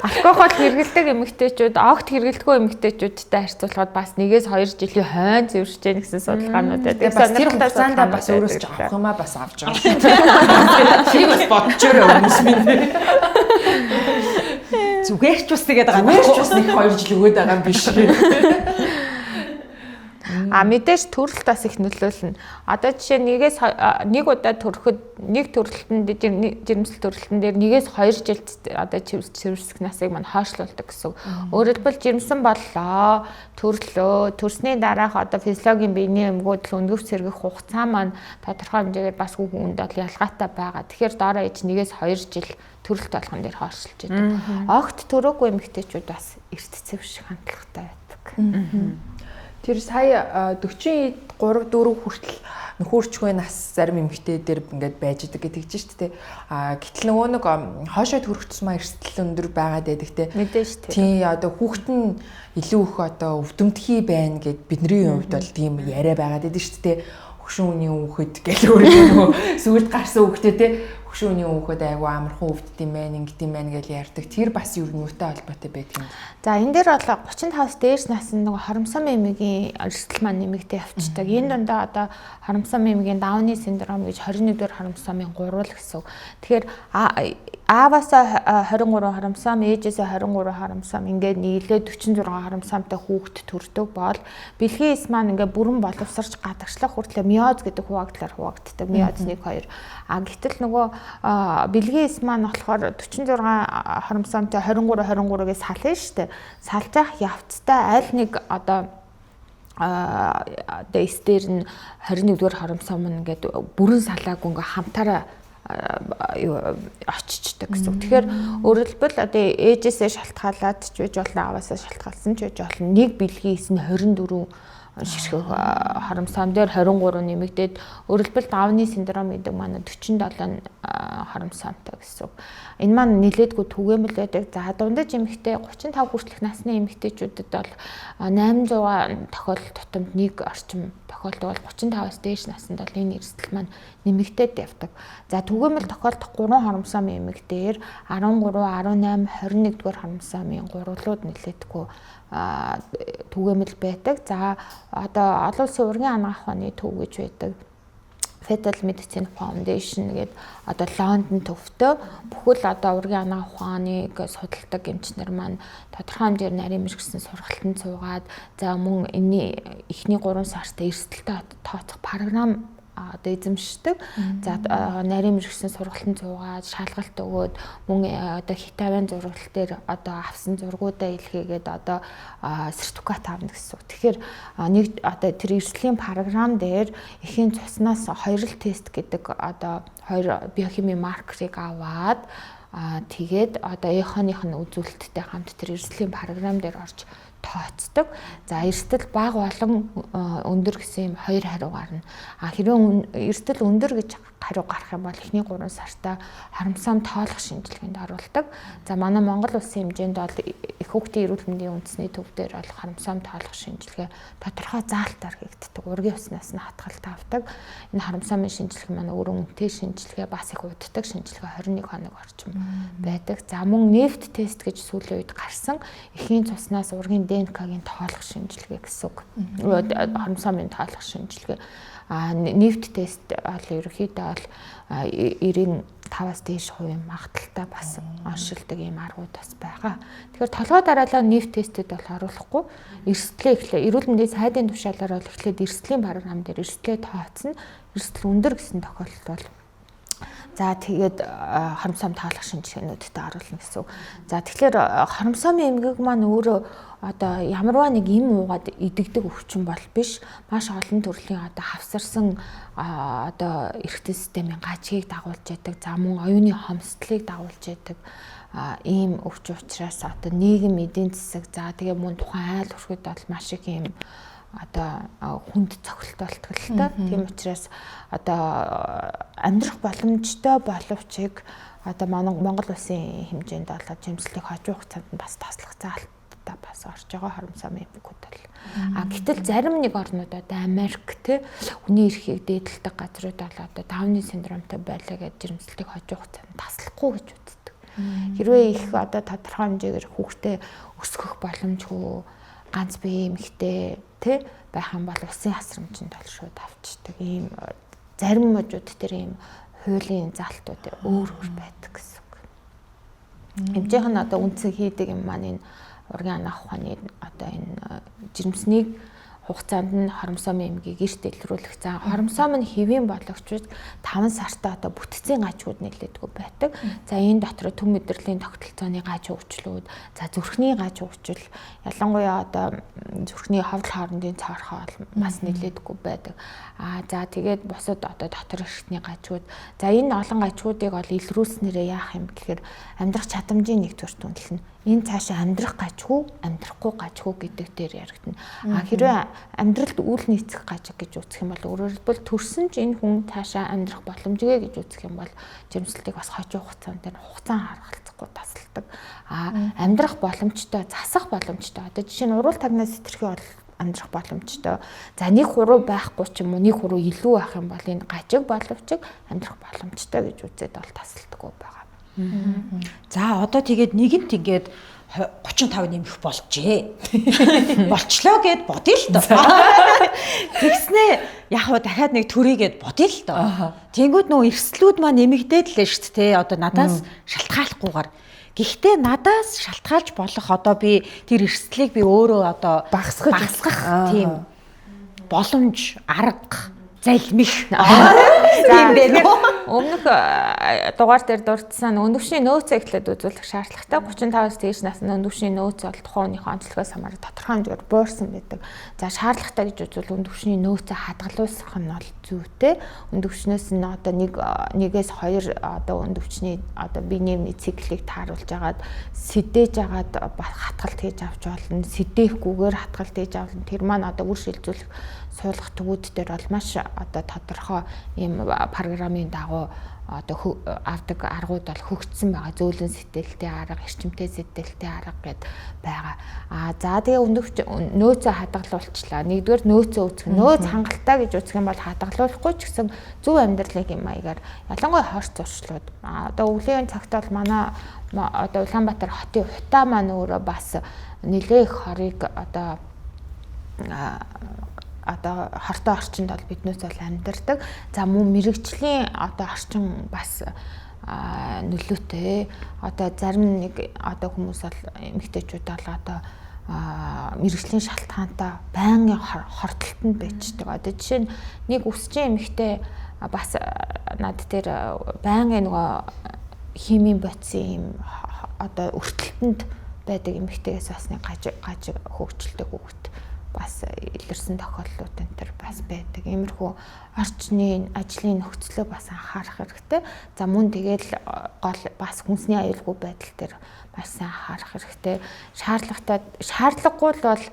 Алкогол хэрэглэдэг эмэгтэйчүүд огт хэрэглэдэггүй эмэгтэйчүүдтэй харьцуулахад бас 1-2 жилийн хойно цэвэршиж гэнэ гэсэн судалгаанууд байдаг. Бас тэр хугацаанд бас өөрөөс ч авах юмаа бас авч байгаа. Чи бас бодчоорой хүмүүс минь. Зүгээрч бас тэгээд байгаа. Зүгээрч бас нэг 2 жил өгөөд байгаа юм биш. Мэдээж төрөлт бас их нөлөөлнө. Одоо жишээ нэг удаа төрөхөд нэг төрөлтөнд жирэмсэл төрөлтөн дээр 1-2 жилд одоо цэвэрсэх насыг маань хойшлуулдаг гэсэн. Өөрөөр хэлбэл жирэмсэн боллоо, төрлөө, төрсний дараах одоо физиологийн биений эмгүүдл өндөвч сэргэх хугацаа маань тодорхой хэмжээгээр бас хүнд бол ялгаатай байгаа. Тэгэхээр доороо иж 1-2 жил төрөлт болгон дээр хойшлуулж байдаг. Огт төрөөгүй эмэгтэйчүүд бас эрт цэвэрших хандлагатай байдаг. Тэр сая 43-4 хүртэл нөхөрчгүй нас зарим эмэгтэй дээр ингээд байж идэг гэж хэлж шүү дээ. Гэтэл нөгөө нэг хоошоо төрөх тусмаа эрсдэл өндөр байгаад байдаг те. Мэдээж тий одоо хүүхэд нь илүү их одоо өвдөмтгий байна гэд бидний хувьд бол тийм яриа байгаад байдаг шүү дээ. Хөшүүн үний хүүхэд гэл өөрөө нөгөө сүлд гарсан хүүхдээ те. Хөшүүний хүүхэд айгу амархан өвддөг юм байна, ингэдэг юм байна гэж ярьдаг. Тэр бас юу нүутай холбоотой байдаг юм. За энэ дээр бол 35-аас дээш насны нөгөө хоромсон эмигийн эрсдэл маань нэмэгдээ явцдаг. Энэ дундаа одоо хоромсон эмигийн Дауны синдром гэж 21-р хоромсомын 3 гэсэн. Тэгэхээр ааваас 23 хоромсом, ээжээс 23 хоромсом ингээд нийлээ 46 хоромсомтой хүүхэд төрдөг бол бэлгийн маань ингээд бүрэн боловсрч гадагшлах хүртэл миоз гэдэг хуваагдлаар хуваагддаг. Миоз 1-2. Гэтэл нөгөө бэлгийн маань болохоор 46 хоромсомтой 23-23-гээ сална шүү дээ. Салжих явцтай аль нэг одоо дэс дээр нь 21-р хоромсом нь ингээд бүрэн салаагүй ингээд хамтаараа очичдаг гэсэн. Тэгэхээр өөрөөр хэлбэл одоо ээжээсээ шалтгаалаад ч байж болно, аваасаа шалтгаалсан ч байж болно. Нэг бэлгээс нь 24 ширхэг хоромсон дээр 23 нэмэгдээд өөрөөр хэлбэл Дауны синдром гэдэг маань 47 хоромсонтой гэсэн. Энэ маань нэлээдгүй түгээмэл байдаг. За дундаж эмэгтэй 35 хүртэлх насны эмэгтэйчүүдэд бол 800 тохиолдол тутамд нэг орчим тохиолдол 35-аас дээш наснд бол энэ эрсдэл маань нэмэгдээд явдаг. За түгээмэл тохиолдох 3 хоромсон эмэгтэйгээр 13, 18, 21-р хоромсомын гурвлууд нэлээдгүй түгээмэл байдаг. За одоо олон улсын ургийн анагаах ухааны төв гэж байдаг. Fetal Medicine Foundation гэдэг одоо Лондон төвтэй бүхэл одоо ургийн анаа ухааныг судалдаг эмчнэр маань тодорхой хэмжээр нарийн мэргэжсэн сургалтанд суугаад за мөн энэний эхний 3 сартай эрсдэлтэй тооцох програм одоо эзэмшдэг. За нарийн мэргэжсэн сургалтанд суугаад шалгалт өгөөд мөн одоо Хитавын зургал дээр одоо авсан зургуудаа илгээгээд одоо сертификат авна гэсэн. Тэгэхээр нэг одоо тэр эрсдлийн програм дээр эхийн цуснаас 2 тест гэдэг одоо 2 биохими маркерыг аваад тэгээд одоо эхоных нь үзүүлэлттэй хамт тэр эрсдлийн програм дээр орж тооцдог. За эрсдэл бага болон өндөр гэсэн юм 2 хариу гарна. Хэрвээ эрсдэл өндөр гэж хариу гарах юм бол эхний 3 сартаа харамсам тоолох шинжилгээнд оруулдаг. За манай Монгол улсын хэмжээнд бол их хүүхдийн эрүүл мэндийн үндэсний төв дээр бол харамсам тоолох шинжилгээ тодорхой заалтаар хийгддэг. Ургийн уснаас нь хатгалт авдаг. Энэ харамсамын шинжилгээ маань өөрөө үнэтэй шинжилгээ бас их уддаг шинжилгээ 21 хоног орчим байдаг. За мөн нефт тест гэж сүүлийн үед гарсан эхийн цуснаас ургийн ДНК-гийн тоолох шинжилгээ гэсэн үг. Харамсамын тоолох шинжилгээ. Нефт тест бол ерөнхийдөө бол 95-аас дээш хувийн магадaltaй бас оншилдог ийм аргууд бас байгаа. Тэгэхээр толгой дараалал нефт тестэд бол оруулахгүй. Эрсдлээ эхлээ эрүүл мэндийн сайдын тушаалаар бол эхлээд эрсдлийн програм дээр эрсдлээ тооцно. Эрсдэл өндөр гэсэн тохиолдолд бол за тэгээд харамсам тоолох шинжилгээнүүдтэй оруулна гэсэн. За тэгэхээр харамсамын эмгэг маань өөрөө одоо ямарваа нэг юм уугаад идэгдэг өвчин бол биш. Маш олон төрлийн одоо хавсарсан одоо эрхтэн системийн гажгийг дагуулж яадаг, за мөн оюуны хомсдлыг дагуулж яадаг ийм өвчин учраас одоо нийгэм эдийн засаг за тэгээ мөн тухайн айл өрхөд бол маш их ийм одоо хүнд цохилт болтгол л та. Тийм учраас одоо амьдрах боломжтой боловч одоо Монгол улсын хэмжээнд бол жимслийг хожуу хугацаанд бас таслах заалтаа бас орж байгаа харамсамын эмгэгүүд бол. Гэтэл зарим нэг орнуудад Америк те хүний эрхийг дээдэлдэг газрууд бол одоо Дауны синдромтой байлаа гэж жирэмслэлтийг хожуу хугацаанд таслахгүй гэж үздэг. Хэрвээ их одоо тодорхой хэмжээгээр хүүхдээ өсгөх боломжгүй ганц бие эмэгтэй тэ байх юм бол усын хасрамжинд бол шууд авчдаг. Ийм зарим мужууд дээр ийм хуулийн залтууд өөр байдаг гэсэн үг. Хэмжээх нь одоо үндсэн хийдэг юм маань энэ ургийн анаа ухааны одоо энэ жирэмснийг хугацаанд нь хоромсоомын эмгийг эрт илрүүлэх. За хоромсоом нь хэвийн боловч 5 сартаа одоо бүтцийн гажууд нэлээдгүй байдаг. За энэ дотор төв мэдрэлийн тогтолцооны гаж хөгжлүүд, за зүрхний гаж хөгжил, ялангуяа одоо зүрхний ховд хоорондын цоорхоо бас нэлээдгүй байдаг. За тэгээд бусад одоо дотор эрхтний гажууд. За энэ олон гажуудыг ол илрүүлснээрээ яах юм гэхээр амьдрах чадамжийн нэг төр түнэлнэ. Энэ цаашаа амьдрах гажгүй, амьдрахгүй гажгүй гэдэг дээр яригдана. Хэрвээ амьдралд үйл нийцэх гажиг гэж үзэх юм бол өөрөөр хэлбэл төрсөн ч энэ хүн цаашаа амьдрах боломжгүй гэж үзэх юм бол жирэмслэлтийг бас хожуу хугацаанд дээр хугацаан харгалзахгүй тасалдаг. Амьдрах боломжтой, засах боломжтой. Одоо жишээ нь урал тагнаас сэтэрхий бол амьдрах боломжтой. За нэг хуруу байхгүй ч юм уу нэг хуруу илүү байх юм бол энэ гажиг боловч амьдрах боломжтой гэж үзээд бол тасалдаггүй байгаа. За одоо тэгээд нэгэнт ингээд 35 нэмэх болжээ. Болчлоо гэд бодъё л доо. Тэгснээ яг хаа дахиад нэг төрийгээд бодъё л доо. Тэнгүүд нөө эрсдлүүд маань нэмэгдээд л шүү дээ. Одоо надаас шалтгааллахгүйгээр. Гэхдээ надаас шалтгаалж болох одоо би тэр эрсдлийг би өөрөө одоо багасгах тийм боломж арга залмих тийм байна. Өмнөх дугаар дээр дурдсан өндөвшний нөөцөө эхлээд үзүүлэх шаардлагатай 35-аас дээш насны өндөвшний нөөц бол тухайн үеийнхээ онцлогоос хамааран тодорхой хэмжээгээр буурсан байдаг. За шаардлагатай гэж үзвэл өндөвшний нөөцөө хадгалуулах нь бол зүйтэй. Өндөвчнөөс нь одоо 1-ээс 2 одоо өндөвчний одоо бие нэмний циклийг тааруулж агаад сэдэж агаад хатгалт хийж авч болно. Сэдэхгүйгээр хатгалт хийж авна. Тэр маань одоо үр шилжүүлэх суулгах төвүүд дээр бол маш одоо тодорхой ийм программын дагуу одоо авдаг аргууд бол хөгжсөн байгаа. Зөөлөн сэтэлтэй арга, эрчимтэй сэтэлтэй арга гэд байгаа. За тэгээ нөөцөө хадгалуулчлаа. Нэгдүгээр нөөцөө үүсгэх. Нөөц хангалттай гэж үүсгэх юм бол хадгалуулахгүй ч гэсэн зөв амьдралын юм маягаар ялангуяа хорц зуршлууд. Одоо өвлийн цагт бол манай одоо Улаанбаатар хотын хутаа маань өөрөө бас нэлээх хорыг одоо одоо хортой орчинд бол биднээс бол амьдардаг. За мөн мэрэгжлийн одоо орчин бас нөлөөтэй. Одоо зарим нэг одоо хүмүүс бол эмэгтэйчүүд бол одоо мэрэгжлийн шалтгаантай байнгын хортолтонд байждаг. Одоо жишээ нь нэг өсчин эмэгтэй бас над дээр байнгын нөгөө химийн бодисын юм одоо өртөлтөнд байдаг эмэгтэйгээс бас нэг гаж хөгжилтэй хүүхэд бас илэрсэн тохиолдлууд энэ төр бас байдаг. Иймэрхүү орчны ажлын нөхцөлөө бас анхаарах хэрэгтэй. За мөн тэгэл гол бас хүнсний аюулгүй байдал дээр бас анхаарах хэрэгтэй. Шаардлагагүй бол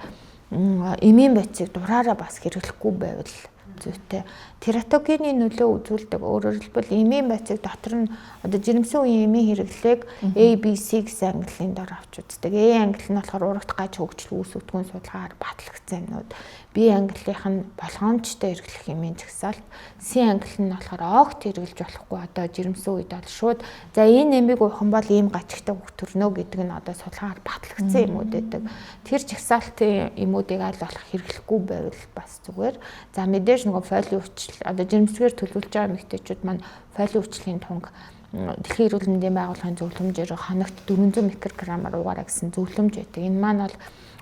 эмийн бодисыг дураараа бас хэрэглэхгүй байвал зүйтэй. Тератогений нөлөө үзүүлдэг. Өөрөөр хэлбэл эмийн бодисыг дотор нь одоо жирэмсэн үеийн эмийн хэрэглээг A, B, C гэсэн ангиллын дор авч үздэг. A ангилал нь болохоор урагт гаж хөгжил үүсвэтгүүн судалгаагаар батлагдсан юмнууд. B ангиллынх нь болгоомжтой хэрэглэх эмийн жагсаалт. C ангилал нь болохоор огт хэрэглэж болохгүй одоо жирэмсэн үед бол шууд за энэ эмийг уухан бол ийм гачигтай хөх төрнө гэдэг нь одоо судалгаагаар батлагдсан юмуд байдаг. Тэр жагсаалтын эмүүдийг аль болох хэрэглэхгүй байвал бас зүгээр. За мэдээж нөгөө фоли өвчл одоо жирэмсгээр төлөвлөж байгаа эмэгтэйчүүд маань фоли өвчлийн тунг Дэлхийн эрүүл мэндийн байгууллагын зөвлөмжөөр хоногт 400 микрограммаар угаараа гэсэн зөвлөмж байдаг. Энэ маань бол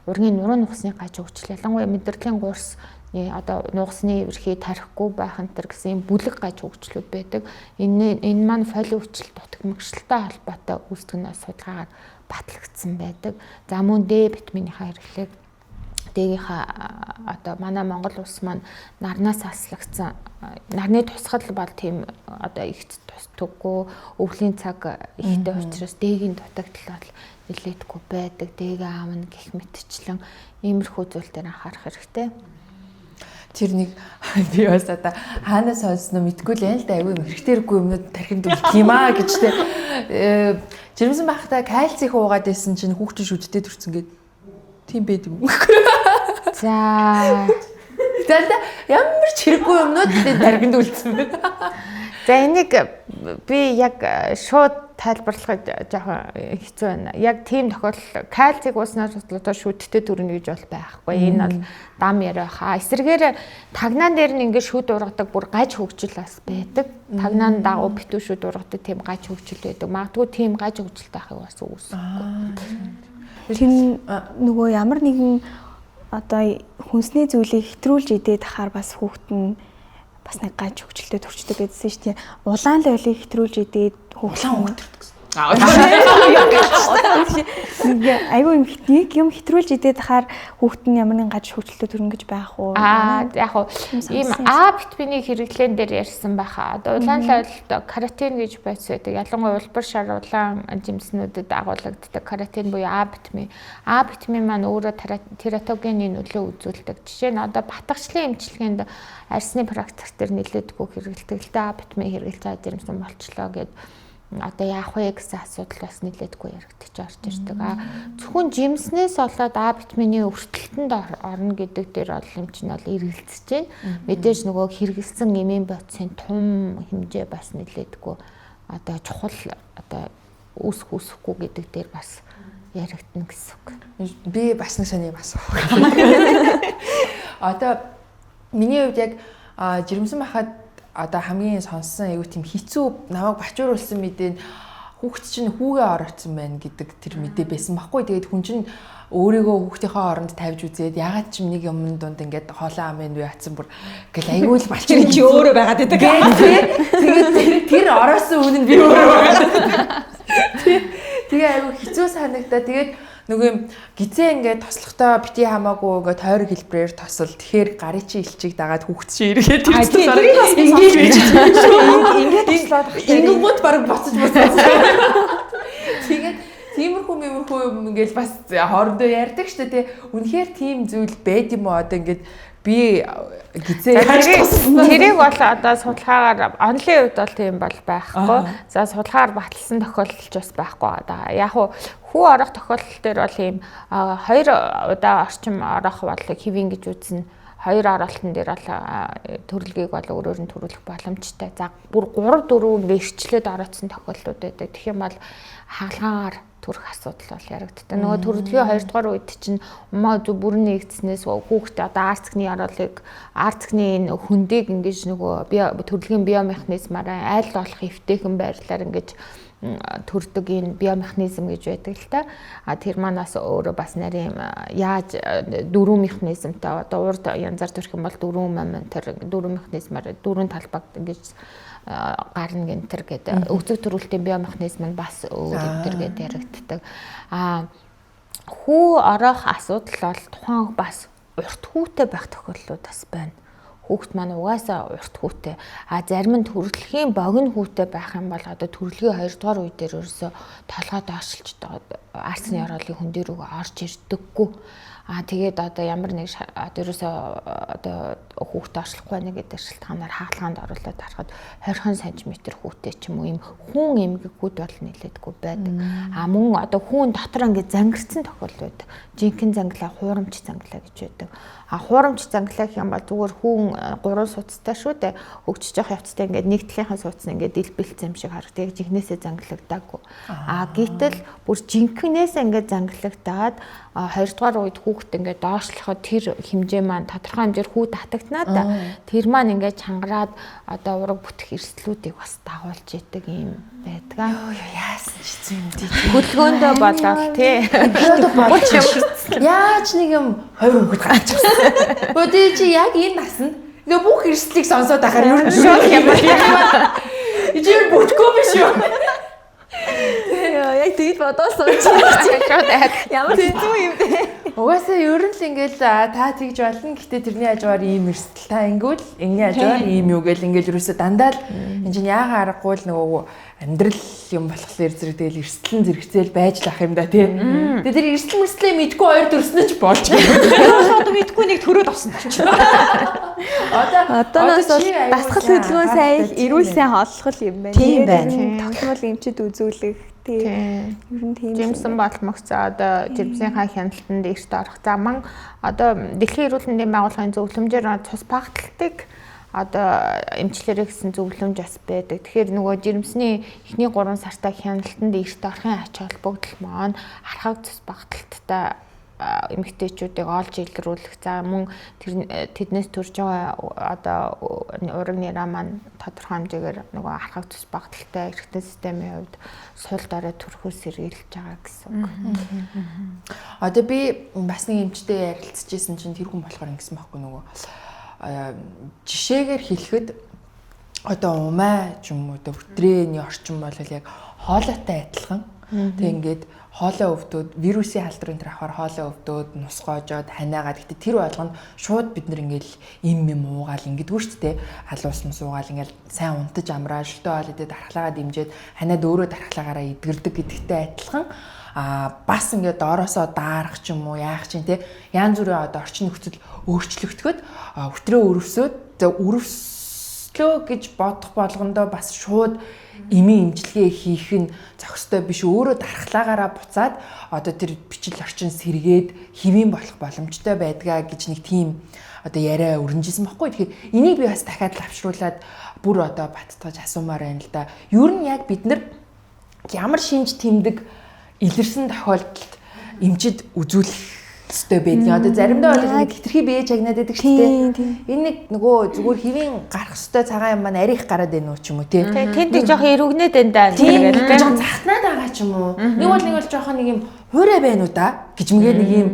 ургийн нуруу нугасны гаж хөгжил ялангуяа мэдрэлийн гуурсны одоо нугасны эвэрхий тарихгүй байх энэ төр гэсэн бүлэг гаж хөгжлүүд байдаг. Энэ маань фоли өвчл дутагмагшилтай холбоотой үүсгэнээс судалгаагаар батлагдсан байдаг. За мөн D витаминынхаа хэрэглээг Дэгийнхаа одоо манай Монгол улс маань нарнаас аслагдсан нарны тусгал бол тийм одоо их тусдаггүй өвлийн цаг ихтэй учраас Дэгийн дутагдал бол нэлээдгүй байдаг. Дээг аавна гэх мэтчлэн иймэрхүү зүйл дээр анхаарах хэрэгтэй. Тэр нэг би бас одоо хаанаас сонсноо мэдгүй л энэ л да аюу хэрэгтэй юмнууд тархинд үлдэх юм аа гэж тэ. Жирэмсэн байхдаа кальцийг уугаад байсан чинь хүүхдэн шүдтэй төрсөн гээд тийм байд юм. За ямар ч хэрэггүй юмнууд тархинд үлдсэн байна. За энийг би яг шууд тайлбарлахад жоохон хэцүү байна. Яг тийм тохиолдол кальцийг ууснаар судлаад шүдтэй төрнө гэж бол байхгүй. Энэ бол дам яриа хаа. Эсрэгээр тагнаан дээр нь ингээд шүд ургадаг бүр гаж хөгжил бас байдаг. Тагнаан дагуу битүү шүд ургадаг тийм гаж хөгжил байдаг. Магадгүй тийм гаж хөгжилтэй байхыг бас үүсэхгүй. Тэр нөгөө ямар нэгэн одоо хүнсний зүйлийг хэтрүүлж идээд ахаар бас хүүхэд нь бас нэг гаж хөгжилтэй төрчдөг гэдсэн шүү дээ. Улаан лойлыг хэтрүүлж идээд хүүхэд айгүй юм хитнийг юм хэтрүүлж идээд ахаар хүүхэд нь ямар нэгэн гаж хөгжилтэй төрнө гэж байх уу? Яг уу ийм А витамины хэрэглэн дээр ярьсан байхаа. Одоо улаан лойлд каротин гэж байдаг. Ялангуяа улбар шар улаан жимснүүдэд агуулгаддаг каротин буюу А витамин. А витамин маань өөрөө тератогений нөлөө үзүүлдэг. Жишээ нь одоо батгахчлын эмчилгээнд арсны практик дээр нэлээдгүй хэрэгэлдэг. Гэтэ А витамин хэрэглэж байгаа жирэмсэн болчлоо гэд одоо яах вэ гэсэн асуудал бас нэлээдгүй яригдчих орж ирдэг. Зөвхөн жимснээс болоод А витамины өртөлтөнд орно гэдэг дээр бол эмч нь бол эргэлзэж байна. Мэдээж нөгөө хэрэгэлсэн эмийн бодисын тум хэмжээ бас нэлээдгүй одоо чухал одоо үүсэхгүй гэдэг дээр бас яригдана гэсэн үг. Би бас нэг сони асуух. Одоо миний хувьд яг жирэмсэн байхад одоо хамгийн сонссон аюу тийм хэцүү намайг бачууруулсан мэдээ хүүхэд чинь хүүгээ ороцсон байна гэдэг тэр мэдээ байсан байхгүй. Тэгээд хүн чинь өөрийгөө хүүхдийнхээ оронд тавьж үзээд ягаад ч нэг юмн дунд ингээд хоолоо амын үе атсан бүр гэл аюул балчир чи өөрөө байгаад байдаг. Тэгээд тэр оросон үнэн би өөрөө байгаад. Тэгээ аюу хэцүү санагдаа. Тэгээд нөгөө юм гизээ ингээд тослохдоо бити хамаагүй ингээд тойрог хэлбэрээр тосол тэгэхээр гарын чи илчиг дагаад хүүхд чи ирэхэд тэр ингээд тослоод ингээд баг боцож тэгээд тиймэрхүү ингээд бас хоорондоо ярьдаг штэ тий. Үнэхээр тийм зүйл байд юм уу одоо ингээд би гизээ тэрийг бол одоо судалгаагаар онлын үед бол тийм бол байхгүй. За судалгаагаар баталсан тохиолдол ч бас байхгүй. Одоо яг хүү орох тохиолдол дээр бол ийм 2 удаа орчим орох бол хэвэн гэж үзнэ. 2 оролтон дээр бол төрөлгийг бол өөрөөр нь төрүүлэх боломжтой. За бүр 3 4 ингээ ирчлээд ороцсон тохиолдлууд байдаг. Тэгэх юм бол хаалгаагаар төрөх асуудал бол яригддаг. Нөгөө төрөлхийн 2 дугаар үед чинь умаа зү бүрэн нэгдснээс хүүхдээ одоо арцгны оролыг арцгны энэ хөндийг ингэж нөгөө төрөлхийн биомеханизмаараа айл болох эвтэйхэн байрлалаар ингэж төрдөг энэ биомеханизм гэж байдаг л та. Тэр манаас өөрөө бас нарийн яаж дөрвөн механизмтай одоо урд янзаар төрөх юм бол дөрвөн моментэр дөрвөн механизмаар дөрвөн талбаг ингэж гарна гэнтэр гэдэг. Өгцөг төрүүлтийн биомеханизм нь бас өөр өдр гэдэг яригддаг. Хүү орох асуудал бол тухайн бас урт хүүтэй байх тохиолдлууд бас байна. Хүүхэд маань угаасаа урт хүүтэй. Зарим нь төрөлхийн богино хүүтэй байх юм бол одоо төрөлхийн 2 дугаар үе дээр ерөөсө толгой доошлж арцны оролын хүн дээр рүү орж ирдэггүй. Тэгээд одоо ямар нэг одоо ерөөсөө одоо хүүхдээ оршлохгүй байна гэдэг шалтгаанаар хаалгаанд оруулаад харахад 20 см хүүтэй ч юм уу юм хүн эмгэгүүд бол нэлээдгүй байдаг. Мөн одоо хүн дотор ингээд зангирсан тохиол байдаг. Жинхэнэ занглаа, хуурамч занглаа гэж байдаг. Хуурамч занглаа гэх юм бол зүгээр хүн 3 суцтай шүү дээ. Хөгжиж явах явцтай ингээд нэг талынхаа сууц нь ингээд дэлбэлцсэн юм шиг харагддаг. Жинхнээсээ зангилагдаагүй. Гэтэл бүр жинхнээсээ ингээд зангилагдаад 2 дугаар үед хүүхэд ингээд доошлоход тэр хэмжээ маань тодорхой хэмжээр хүү татагтнаа да. Тэр маань ингээд чангараад одоо ураг бүтэх эрсдлүүдийг бас дагуулж идэг юм байдаг. Яасан ч хэцүү юм тий. Хөдөлгөөндөө болоод тий. Яаж нэг юм 20 хүүхэд гарч ирсэн. Бөдөө чи яг энэ насанд нөгөө бүх эрсдлийг сонсоод ахаар ер нь шок юм байна. Ижил бүтгөө биш юу? Яг тэгж бодоосоо чи ямар хэцүү юм бэ? Угаасаа ер нь л ингээл та тэгж болно. Гэтэ тэрний хажуугаар ийм эрсдэл та ингүүл энгийн хажуугаар ийм юу гэл ингээл ерөөсө дандаа л энэ чинь яага аргагүй л нөгөө амьдрал юм болохоор зэрэг тэгэл эрсдэлэн зэрэгцээл байж л ах юм да тий. Тэгээ тэр эрсдэл мэрслээ мэдгүй хоёр төрснөө ч болж байна. Одоо мэдгүй нэг төрөөд авсан ч. Одооноос бол дасгал хөдөлгөөн сайн эрүүл сайн хооллох юм байна. Тийм байна. Тогтмол эмчит үзүүлэх тийм. Ер нь тийм. Жимсэн болмогц одоо жирэмсийнхаа хяналтанд эрт орох. За ман одоо Дэлхийн эрүүл мэндийн байгууллагын зөвлөмжөөр цус багталтыг одоо эмчлэрээ гэсэн зөвлөмж бас байдаг. Тэгэхээр нөгөө жирэмсний эхний 3 сартаа хяналтанд эрт орохын ач холбогдол маань хархаг цус багталттай эмэгтэйчүүдийг олж илрүүлэх. За мөн тэднээс төрж байгаа одоо ураг нэраа маань тодорхой хэмжээгээр нөгөө хархаг цус багталтай эрэгтэй системийн хувьд сул дорой төрхөөс сэргийлж байгаа гэсэн үг. Одоо би бас нэг эмчтэй ярилцчихсэн чинь тэр хүн болохоор ингэсэн байхгүй нөгөө жишээгээр хэлэхэд одоо умаа ч юм уу одоо өтрээний орчин бол яг хоолойтой адилхан. Тэг ингээд хоолой өвдөөд вирусын халдварын тэр авахар хоолой өвдөөд нусгоожоод ханаагаад гэтээ тэр болгонд шууд бид нар ингээл им уугаал ингэдэггүй шүү дээ. Халуус нь суугаал ингээл сайн унтаж амраа шөлтөө хоол идээд дархлаагаа дэмжиж ханаад өөрөө дархлаагаараа идгэрдэг гэдэгтэй адилхан. Бас ингээд доороосоо даарах ч юм уу яах чинь те янз бүрийн одоо орчин нөхцөл өөрчлөгдөхөд өтрөө өрөвсөд өрөвслөө гэж бодох болгондоо бас шууд эмийн имчилгээ хийх нь зохистой биш өөрөө дархлаагаараа буцаад одоо тэр бичил орчин сэргээд хэвийн болох боломжтой байдгаа гэж нэг тийм одоо яриа өрнөжсэн байхгүй. Тэгэхээр энийг би бас дахиад лавшруулад бүр одоо баттгаж асуумаар байна л да. Ер нь яг бид нар ямар шинж тэмдэг илэрсэн тохиолдолд эмчид үзүүлэх ёстой байдаг. Одоо заримдаа бол нэг хитрхи бие чагнаад байдаг шүү дээ. Энэ нэг нөгөө зүгээр хэвийн гарах ёстой цагаан юм маань арих гараад байна уу ч юм уу тий. Тэнд жоох эргэнээд энэ даа гэдэг тийм жоох захнаад байгаа ч юм уу. Нэг бол жоох нэг юм хуурай байна уу да гэж мэгээд нэг юм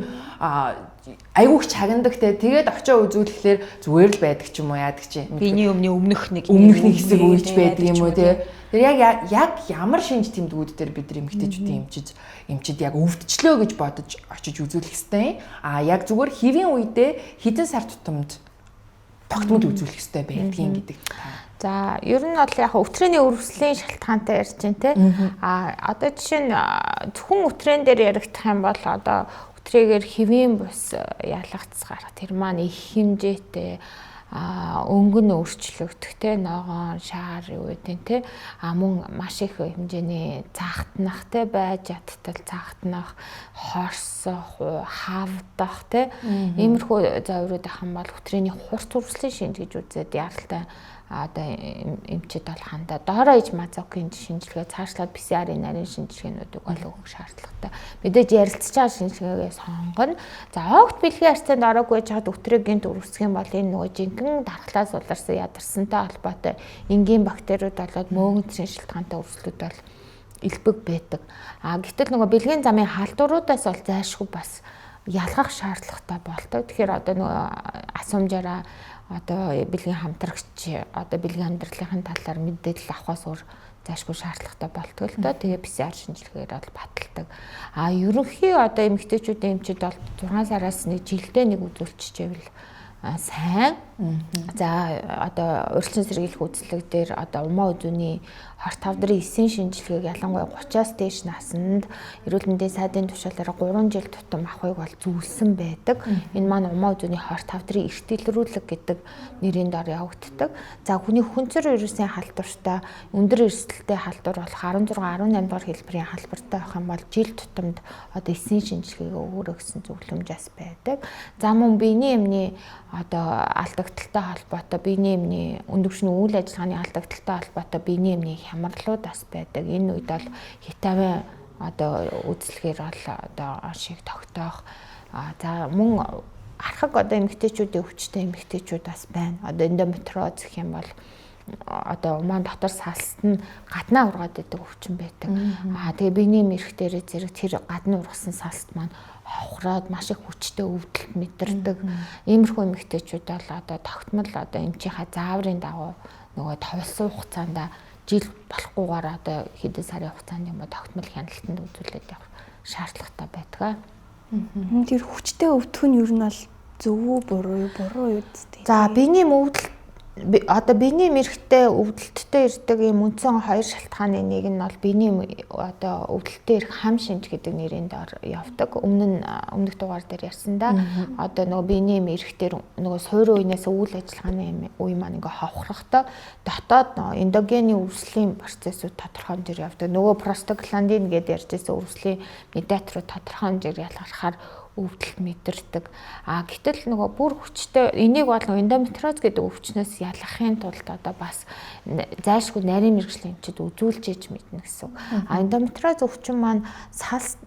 айгуух чагнадаг те тэгээд очоо үзүүлэхлээр зүгээр л байдаг ч юм уу яадаг чи. Биений өмнөх нэг хэсэг үйлж байдаг юм уу те. Тэр яг ямар шинж тэмдгүүд дээр бид нар эмгтээчүүдийн эмчид яг өвдчлөө гэж бодож очиж үзүүлэх ёстой. Яг зүгээр хэвийн үедээ хэдэн сар тутамд тогтмол үзүүлэх ёстой байдгийн гэдэг. За ер нь бол яг өвтрээний өрөвслийн шалтгаантай ярьж байна те. Одоо жишээ нь зөвхөн өвтрэн дээр яригдах юм бол одоо өтрээгээр хэвийн бус ялгацс гарах тэр маань их хэмжээтэй өнгө нь өөрчлөгдөх те ногоон шаар юу гэдэг те мөн маш их хэмжээний цаагтнах те байж ядтал цаагтнах хорсох хавдах те иймэрхүү зоврууд ахын бол хөтрээний хурц үрслийн шинж гэж үзээд яралтай одоо эмчид бол хандаа доороо иж мазокийн шинжилгээ цаашлаад PCR-ийн нарийн шинжилгээнүүдийг бол өгөх шаардлагатай. Мэдээж ярилцж байгаа шинжилгээгээ сонгоно. За огт бэлгийн харьцаанд ороогүй жаад өтрийн төрөвсгөх юм бол энэ нөгөө жинхэнэ дархлаас уларсан ядарсантай холбоотой энгийн бактериуд болоод мөөгөндрийн шилтгаантай өрсөлдөд бол элбэг байдаг. Гэтэл нөгөө бэлгийн замын халдваруудаас бол зайлшгүй бас ялгах шаардлагатай болдог. Тэгэхээр одоо нөгөө асуумжаараа одоо бэлгийн хамтрагч одоо бэлгийн амьдралын талаар мэдээлэл авахаас өөр зайлшгүй шаардлагатай болдог л доо. Тэгээ PCR шинжилгээгээр бол баталдаг. Ерөнхий одоо эмэгтэйчүүдийн эмчид бол 6 сараас нэг жилдээ нэг үзүүлчихвэл сайн. За одоо урьдчилан сэргийлэх үзлэг дээр одоо умаа үзүүний хорт тавдрын эсийн шинжилгээг ялангуяа 30-аас дээш наснд эрүүл мэндийн сайдын тушаалаараа 3 жил тутам авахыг бол зөвлөсөн байдаг. Энэ маань умаа үзүүний хорт тавдрын эртэлрүүлэг гэдэг нэрийн дор явагддаг. За хүний хүнцэр вирусын халдвартай өндөр эрсдэлтэй халдвар болох 16-18 дугаар хэлбэрийн халдвартай авах юм бол жил тутамд одоо эсийн шинжилгээг өгөөрэй гэсэн зөвлөмж бас байдаг. За мөн биений эмний одоо алдагдaltaй холбоотой биений эмний өндөвшний үйл ажиллагааны алдагдaltaй холбоотой биений эмний хямралууд бас байдаг. Энэ үед бол хитавын одоо үзлэгээр бол одоо оншийг тогтоох. За мөн архаг одоо эмэгтэйчүүдийн өвчтэй эмэгтэйчүүд бас байна. Одоо эндометриоз гэх юм бол одоо умаан дотор салст нь гаднаа ургаад идэг өвчин байдаг. Тэгээ биений эм эрх дээрээ зэрэг тэр гадна ургасан салст маань хохроод маш их хүчтэй өвдөлт мэдэрдэг. Иймэрхүү эмэгтэйчүүд бол одоо тогтмол одоо эмчийнхаа зааврын дагуу нөгөө товлсон хугацаанд жил болохгүйгээр одоо хэдэн сарын хугацаанд юм тогтмол хяналтанд үзүүлээд явах шаардлагатай байдаг. Тэр хүчтэй өвдөх нь ер нь бол зөв үү буруу юу гэдэг. За биений өвдөлт одоо биений мэрэгтэй өвдөлттэй ирдэг юм үндсэн хоёр шалтгааны нэг нь бол биений одоо өвдөлттэй ирэх хам шинж гэдэг нэрийн дор явдаг. Өмнөх дугаар дээр ярьсандаа одоо нөгөө биений мэрэгтэр нөгөө суурин үеэс үйл ажиллагааны үе маань ингээ хавхрахтай дотоод эндогений өвслийн процессыг тодорхой хэмжээр явдаг. Нөгөө простагландин гэдээ ярьжсэн өвслийн медиаторыг тодорхой хэмжээр ялгархаар өвдөлт мэдэрдэг. Гэтэл нөгөө бүр хүчтэй энийг бол эндометриоз гэдэг өвчнөөс ялгахын тулд одоо бас зайлшгүй нарийн мэргэжлийн эмчид үзүүлж иж мэднэ гэсэн. Эндометриоз өвчин маань салст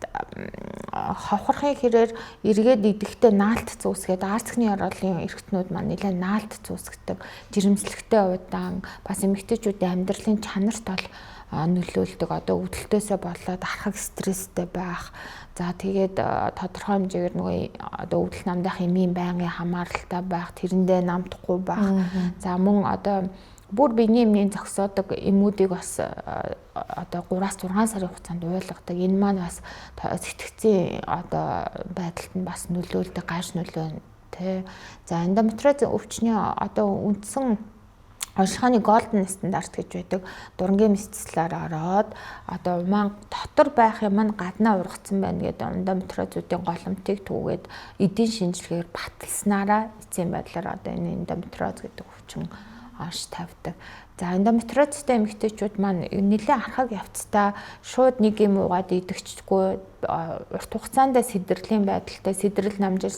хавхрахын хэрээр эргээд идэхдээ наалт зүүсгээд арцхны ороолын эргэтнүүд маань нэлээд наалт зүүсгдэг. Жирэмслэгтэй удаан бас эмэгтэйчүүдийн амьдралын чанарт бол нөлөөлдөг. Одоо өвдөлтөөсөө болоод архаг стресстэй байх. За тэгээд тодорхой хэмжээгээр нөгөө одоо өвдөл намдах эмийн байнгын хамааралтай байх, тэрэндээ намдахгүй байх. За мөн одоо бүр биений эмнийн зогсоодог эмүүдийг бас одоо 3-6 сарын хугацаанд уйлгадаг. Энэ маань бас сэтгцийн одоо байдалд нь бас нөлөөлдөг, гаж нөлөөнө тэ. За эндометриоз өвчний одоо үндсэн онцлогооны голден стандарт гэж байдаг. Дурангийн мэдцлээр ороод одоо умаан дотор байх юм нь гаднаа ургацсан байна гэдэг эндометриозуудын голомтыг түүгээд эдийн шинжилгээгээр баталснараа эцсийн байдлаар одоо энэ эндометриоз гэдэг өвчин онш тавьдаг. За эндометриозтэй эмэгтэйчүүд маань нэлээд архаг явцдаа шууд нэг юм уугаад идэгчгүй урт хугацаанд сэдрэлийн байдалтай сэдрэл намжил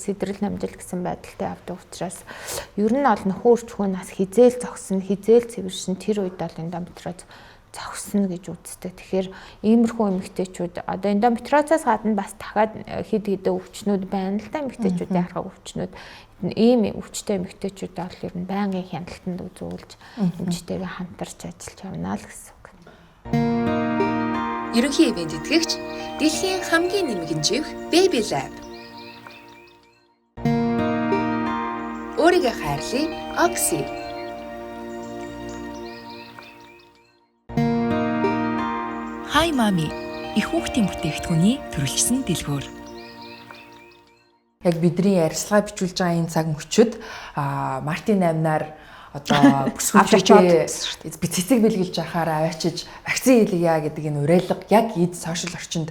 гэсэн байдалтай явдаг учраас ер нь бол нөхөрч хүнээс хизээл зогсно хизээл цэвэршин тэр үед бол эндометриоз зогсно гэж үздэг. Тэгэхээр иймэрхүү эмэгтэйчүүд одоо эндометриозоос гадна бас дахиад хэд хэдэн өвчнүүд байна л да эмэгтэйчүүдийн архаг өвчнүүд ийм өвчтэй эмэгтэйчүүд бол ер нь байнгын хяналтанд үзүүлж эмчтэйгээ хамтарч ажиллаж явна л гэсэн үг. Ерөнхий ивент итгэгч дэлхийн хамгийн нэмэгэн живх Baby Lab. Өөрийгөө хайрлая Oxy. Hi Mommy. Их хүүхдийн бүтээгдэхүүний төрөлжсөн дэлгүүр. Яг бидний ярилцлага бичүүлж байгаа энэ цаг мөчид Мартин 8-наар одоо бүсгүйчээ цэцэг бэлгэлж ахаараа аваачиж вакцин хийлгийа гэдэг энэ уриалга яг эд сошиал орчинд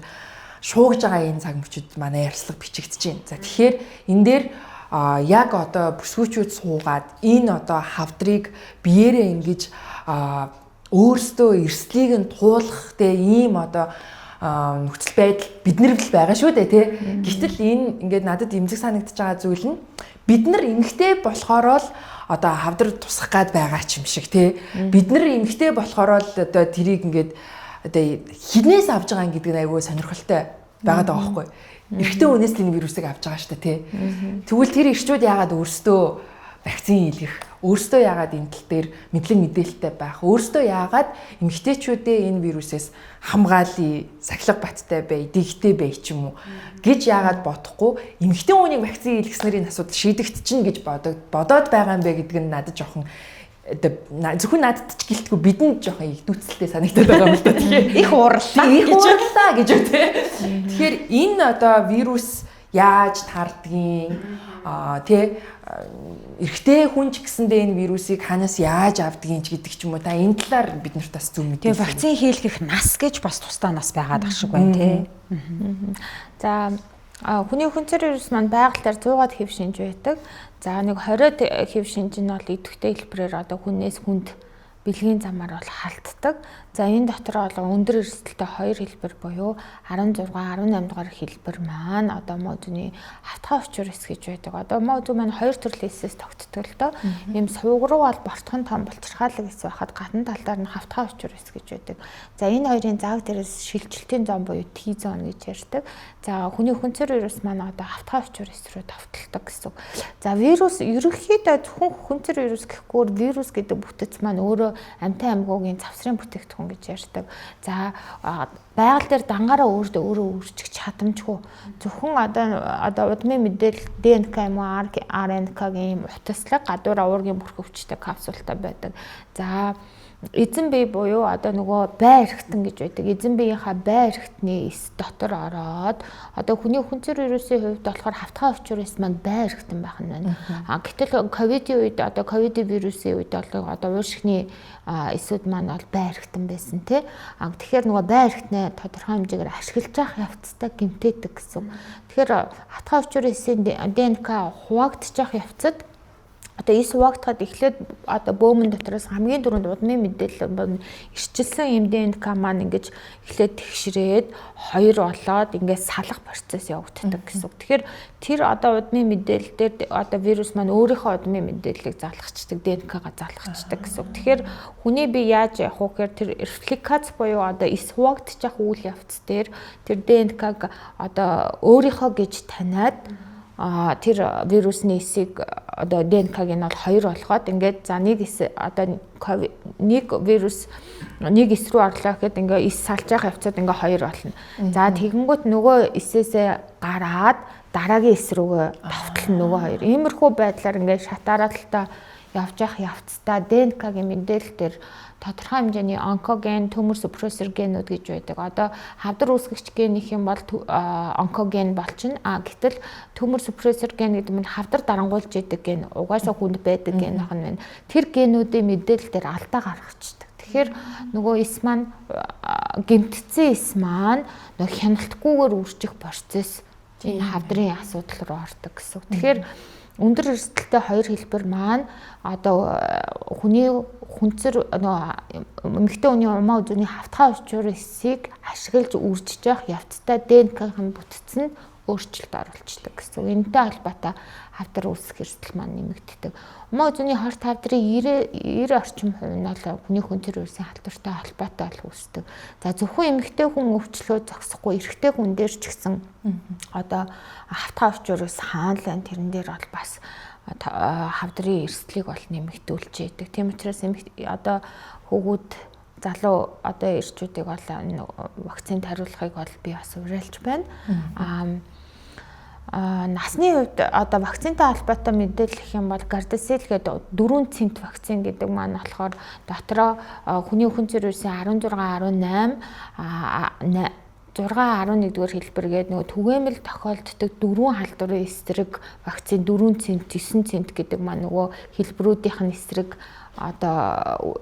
шуугж байгаа энэ цаг мөчид манай ярилцлага бичигдэж байна. За тэгэхээр энэ дээр яг одоо бүсгүүчүүд суугаад энэ одоо хавдрыг биеэрээ ингэж өөрсдөө эрслийг нь туулах те ийм одоо нөхцөл байдал биднэр л байгаа шүү дээ тий. Гэтэл энэ ингээд надад эмзэг санагдаж байгаа зүйл нь бид нар эмгтэй болохоор л одоо хавдар тусах гад байгаа ч юм шиг тий. Бид нар эмгтэй болохоор л одоо тэрийг ингээд одоо хинээс авж байгаа гэдэг нь айгүй сонирхолтой байгаад байгаа байхгүй. Эрэгтэй хүнээс л энэ вирусыг авч байгаа шүү дээ тий. Тэгвэл тэр эрчүүд яагаад өөрсдөө вакцин хийлгэх, өөрсдөө яагаад энэ тал дээр мэдлэг мэдээлэлтэй байх, өөрсдөө яагаад эмэгтэйчүүдээ энэ вирусээс хамгаалъя, сахилга баттай бай, дэгтэй бай ч юм уу гэж яагаад бодохгүй эмэгтэй хүнийг вакцин хийлгэснээр энэ асуудал шийдэгдчихнэ гэж бодоод байгаа юм бэ гэдэг нь надад жоохон зөвхөн надад ч гэлтгүй бидэнд жоохон игдүүцэлтэй санагдаад байгаа юм л да. Тэгэхээр их уурлаа гэж үү те. Тэгэхээр энэ одоо вирус яаж тардгийг тий эрэгтэй хүн ч гэсэндээ энэ вирусыг ханаас яаж авдгийг ч гэдэг ч юм уу та энэ талаар бид нарт бас зөв мэдээ. Тэгээ вакцин хийлгэх нас гэж бас тусдаа нас байгаад ах шиг байна тий. За хүний хүнцэр вирус маань байгаль дээр 100-аад хэв шинж байдаг. За нэг 20 хэв шинж нь бол идэвхтэй хэлбэрээр одоо хүнээс хүнд бэлгийн замаар бол халтдаг. За энэ дотор бол өндөр эрсдэлтэй 2 хэлбэр буюу 16, 18 дугаар хэлбэр маань одоо модны хавтгай учирс гэж байдаг. Одоо мод маань 2 төрлийн эсэс тогтдог л доо. Ийм сувг руу бол бортхон том булчирхаалаг эс байхад гадна талдаар нь хавтгай учирс гэж байдаг. За энэ хоёрын зааг дээрээс шилжилтийн зон буюу T зон гэж ярьдаг. За хүний хүнцэр вирус маань одоо хавтгай учирс руу давталдаг гэсэн. За вирус ерөнхийдөө зөвхөн хүнцэр вирус гэхгүй вирус гэдэг бүтэц маань өөрөө амьтан амьгуугийн завсрын бүтээгдэхүүн гэж ярьдаг. За байгаль дээр дангаараа өөрөө өөрчлөх чадамжгүй. Зөвхөн одоо удмын мэдээлэл ДНК юм уу РНК-гийн утаслаг гадуур уургийн бүрх өвчтэй капсултай байдаг. За эзэн бие буюу одоо нөгөө бай эрхтэн гэж байдаг. Эзэн биеийнхаа бай эрхтний эс дотор ороод одоо хүний хүнцэр вирусын хувьд болохоор хавтгай учирс маань бай эрхтэн байх нь байна. Гэтэл ковидын үед одоо ковид вирусын үед бол одоо уушгины эсүүд маань бол бай эрхтэн байсан тий. Тэгэхээр нөгөө бай эрхтнээ тодорхой хэмжээгээр ашиглаж явах явцтай гэмтээдэг гэсэн. Тэгэхээр хавтгай учирсын ДНК хуваагдчих явцад одоо эс хуваагдахад эхлээд одоо бөөмөн дотроос хамгийн түрүүнд удмын мэдээлэл ирчилсэн юм ДНК маань ингэж эхлээд тэгшрээд 2 болоод ингээд салах процесс явагддаг гэсэн. Тэгэхээр тэр одоо удмын мэдээлэл дээр одоо вирус маань өөрийнхөө удмын мэдээллийг залгачдаг ДНК-га залгачдаг гэсэн. Тэгэхээр хүний бие яаж явах вэ гэхээр тэр репликац буюу одоо эс хуваагдчих үйл явц дээр тэр ДНК-г одоо өөрийнхөө гэж таниад тэр вирусны эсийг одоо ДНК-г нь бол 2 болгоод ингээд за нэг эс одоо нэг вирус нэг эс рүү орлоо гэхэд ингээд эс салж явах явцад ингээд 2 болно. За тэгэнгүүт нөгөө эсээсээ гараад дараагийн эс рүүгээ давтална нөгөө 2. Иймэрхүү байдлаар ингээд шатааралтаа явж явах явцдаа ДНК-гийн мэдээлэл дээр тодорхой хэмжээний онкоген, төмөр супрессор генүүд гэж байдаг. Одоо хавдар үүсгэгч генийх юм бол онкоген болчихно. Гэтэл төмөр супрессор ген гэдэг нь хавдар дарангуйлж идэг ген, угаасаа хүнд байдаг ген ах нь байна. Тэр генүүдийн мэдээлэл дээр алдаа гаргацдаг. Тэгэхээр нөгөө эс маань гэмтцэн эс маань нөгөө хяналтгүйгээр үржих процесс энэ хавдрын асуудал руу ордог гэсэн. Тэгэхээр өндөр эрсдэлтэй 2 хэлбэр маань одоо хүний хүнцэр эмэгтэй хүний умаа үзүүний хавтгай учирсыг ашиглаж үржиж явах явцдаа ДНК-ийн бүтц нь өөрчлөлт оруулцдаг гэсэн. Энэтэй холбоотой хавдар үүсэх эрсдэл маань нэмэгддэг. Умаа үзүүний хорт хавдрын 90 орчим хувь нь бол хүний хүнцэр вирусын халдвартай холбоотой үүсдэг. За зөвхөн эмэгтэй хүн өвчлөө зогсохгүй эрэгтэй хүн дээр ч гэсэн одоо хавтгай учирс хаанлаа тэрэн дээр бол бас хавдрын эрсдлийг бол нэмэгдүүлж яадаг. Тийм учраас одоо хөвгүүд залуу одоо ирчүүдийг бол вакцинд хариулахыг бол би бас уриалж байна. Насны хувьд одоо вакцинтай холбоотой мэдээлэх юм бол Gardasil гэдэг 4 цент вакцин гэдэг маань болохоор дотроо хүний хүнцэр вирусын 16, 18 6-11-р хэлбэргээд нөгөө түгээмэл тохиолддог 4 халдварын эсрэг вакцин 4 цент, 9 цент гэдэг маань нөгөө хэлбэрүүдийнх нь эсрэг одоо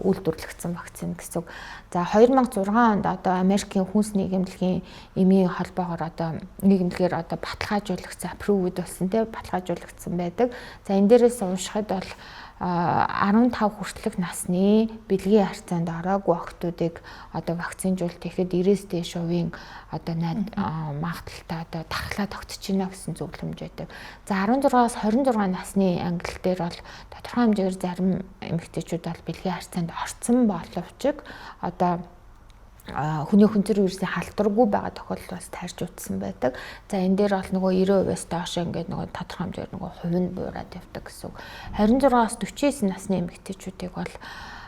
үйлдвэрлэгдсэн вакцин гэсэн. За 2006 онд одоо Америкийн хүнс нийгэмлэгийн эмийн холбоогоор одоо нийгэмлэгээр одоо баталгаажуулагдсан approved болсон тийм баталгаажуулагдсан байдаг. За энэ дээрээс уншихад бол 15 хүртэлх насны бэлгийн харьцаанд ороогүй охтуудыг одоо вакцинжуулалт хийхэд 90-с дээш хувийн одоо магадлалтай одоо тархлаа тогтож байна гэсэн зөвлөмж байдаг. За 16-аас 26 насны ангилал дээр бол тодорхой хэмжээгээр зарим эмэгтэйчүүд бол бэлгийн харьцаанд орцсон боловч одоо хүний хүнзэр вирусийн халдваргүй байгаа тохиолдол бас тарж утсан байдаг. За энэ дээр бол нөгөө 90%-аас доош ингээд нөгөө тодорхой хэмжээгээр нөгөө хувь нь буураад явдаг гэсэн. 26-аас 49 насны эмэгтэйчүүдийг бол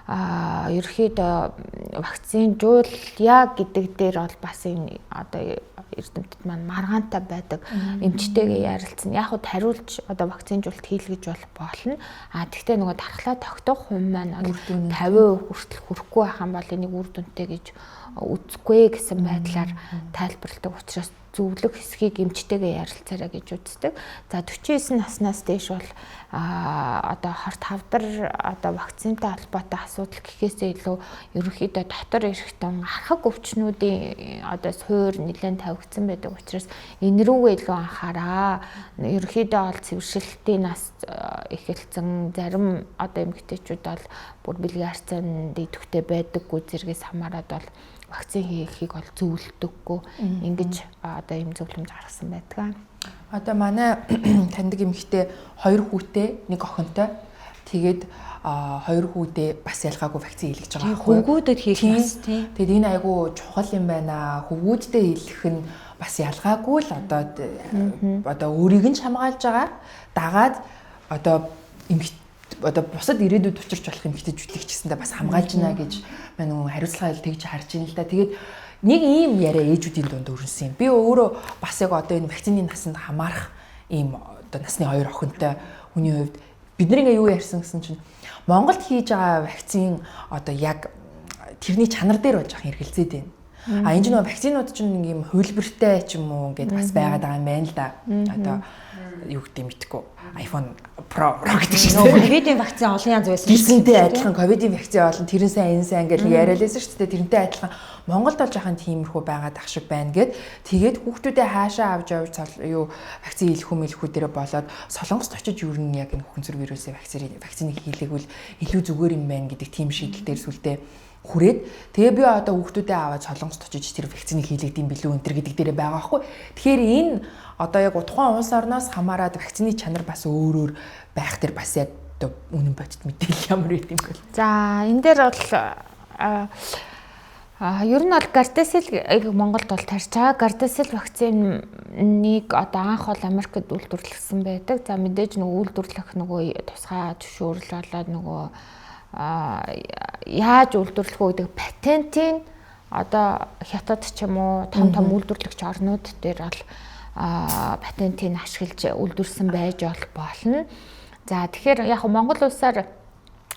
ерөөхдөө вакцинжуулъя гэдэг дээр бол бас энэ одоо эрдэмтэд маань маргаантай байдаг эмчтэйгээ ярилцсан. Яг хөө хариулж одоо вакцинжуулалт хийлгэж болно. Тэгвэл нөгөө дархлаа тогтоох хувь маань 50% хүртэл хүрэхгүй байх юм бол энийг үр дүнтэй гэж үзэхгүй гэсэн байдлаар тайлбарладаг учраас зөвлөх хэсгийг эмчтэйгээ ярилцаарай гэж үздэг. За 49 наснаас дээш бол одоо хорт хавдар одоо вакцинтай холбоотой асуудал гэхээсээ илүү ерөнхийдөө дотор эрэхтэн архаг өвчнүүдийн одоо суур нэлээд тавигдсан байдаг учраас энэ рүүгээ илүү анхаараа. Ерөнхийдөө бол цэвэршилтийн нас эхэлсэн зарим одоо эмэгтэйчүүд бол бүр бэлгийн харьцаанд идэвхтэй байдаггүй зэрэгээс хамаарат бол вакцин хийхийг бол зөвлөдөггүй. Ингэж одоо ийм зөвлөмж гаргасан байдаг. Одоо манай таньдаг эмэгтэй 2 хүүтэй, 1 охинтой. Тэгээд 2 хүүдээ бас ялгаагүй вакцин хийлгэж байгаа байхгүй юу? Хөвгүүдэд хийх бас тийм. Тэгээд энэ айгүй чухал юм байна. Хөвгүүддээ хийлгэх нь бас ялгаагүй л одоо өөрийг нь хамгаалж байгаа. Дагаад одоо бусад ирээдүйд учирч болох эмэгтэйчүүдийг ч гэсэндээ бас хамгаалж байна гэж маань нөгөө хариуцлага хэл тэгж харж ийн л да. Тэгээд нэг ийм яриа ээжүүдийн дунд өрнөсөн юм. Би өөрөө бас яг одоо энэ вакцины насанд хамаарах ийм одоо насны 2 охинтой хүний хувьд бид нэг юу ярьсан гэсэн чинь Монголд хийж байгаа вакцин одоо яг тэрний чанар дээр болж байгаа хэрэгэлзээд байна. Энэ ч нөгөө вакцинууд ч нэг юм хувилбартай ч юм уу гэдээ бас байгаад байгаа юм байна л да. Одоо юу гэдэг мэдэхгүй iPhone Pro гэдэг шиг ковидын вакцин олон янз байсан. Тэрнтэй адилхан ковидын вакцин олон тэрэн сайн энэ сайн гэж яриалээсэн шүү дээ. Тэрнтэй адилхан Монголд бол жоохон тиймэрхүү байгаад ах шиг байна гэд тэгээд хүүхдүүдээ хаашаа авч явж юу вакцин хийх хүмүүлхүү дээр болоод Солонгост очиж юу нэг яг энэ хүнзэр вирусын вакциныг хийлгээгүүл илүү зүгээр юм байна гэдэг тийм шийдэл дээр сүлдээ хүрээд тэгээ би одоо хүүхдүүдээ аваад Солонгост очиж тэр вакциныг хийлгэдэм билүү энэ гэдэг дээрээ байгаа байхгүй. Тэгэхээр энэ одоо яг тухайн улс орноос хамаарат вакцины чанар бас өөр байх тэр бас яг одоо үнэн бодит мэдээлэл ямар байт юм бэ? За энэ дээр бол ер нь бол Gardasil Монголд бол тарж байгаа. Gardasil вакциныг одоо анх бол Америкт үйлдвэрлэсэн байдаг. За мэдээж нөгөө үйлдвэрлэх нөгөө тусгай зөвшөөрөл болоод нөгөө яаж үйлдвэрлэх үү гэдэг патентын одоо хятад ч юм уу том үйлдвэрлэгч орнууд дээр бол патентыг ашиглаж үйлдвэрсэн байж болно. За тэгэхээр яг Монгол улсаар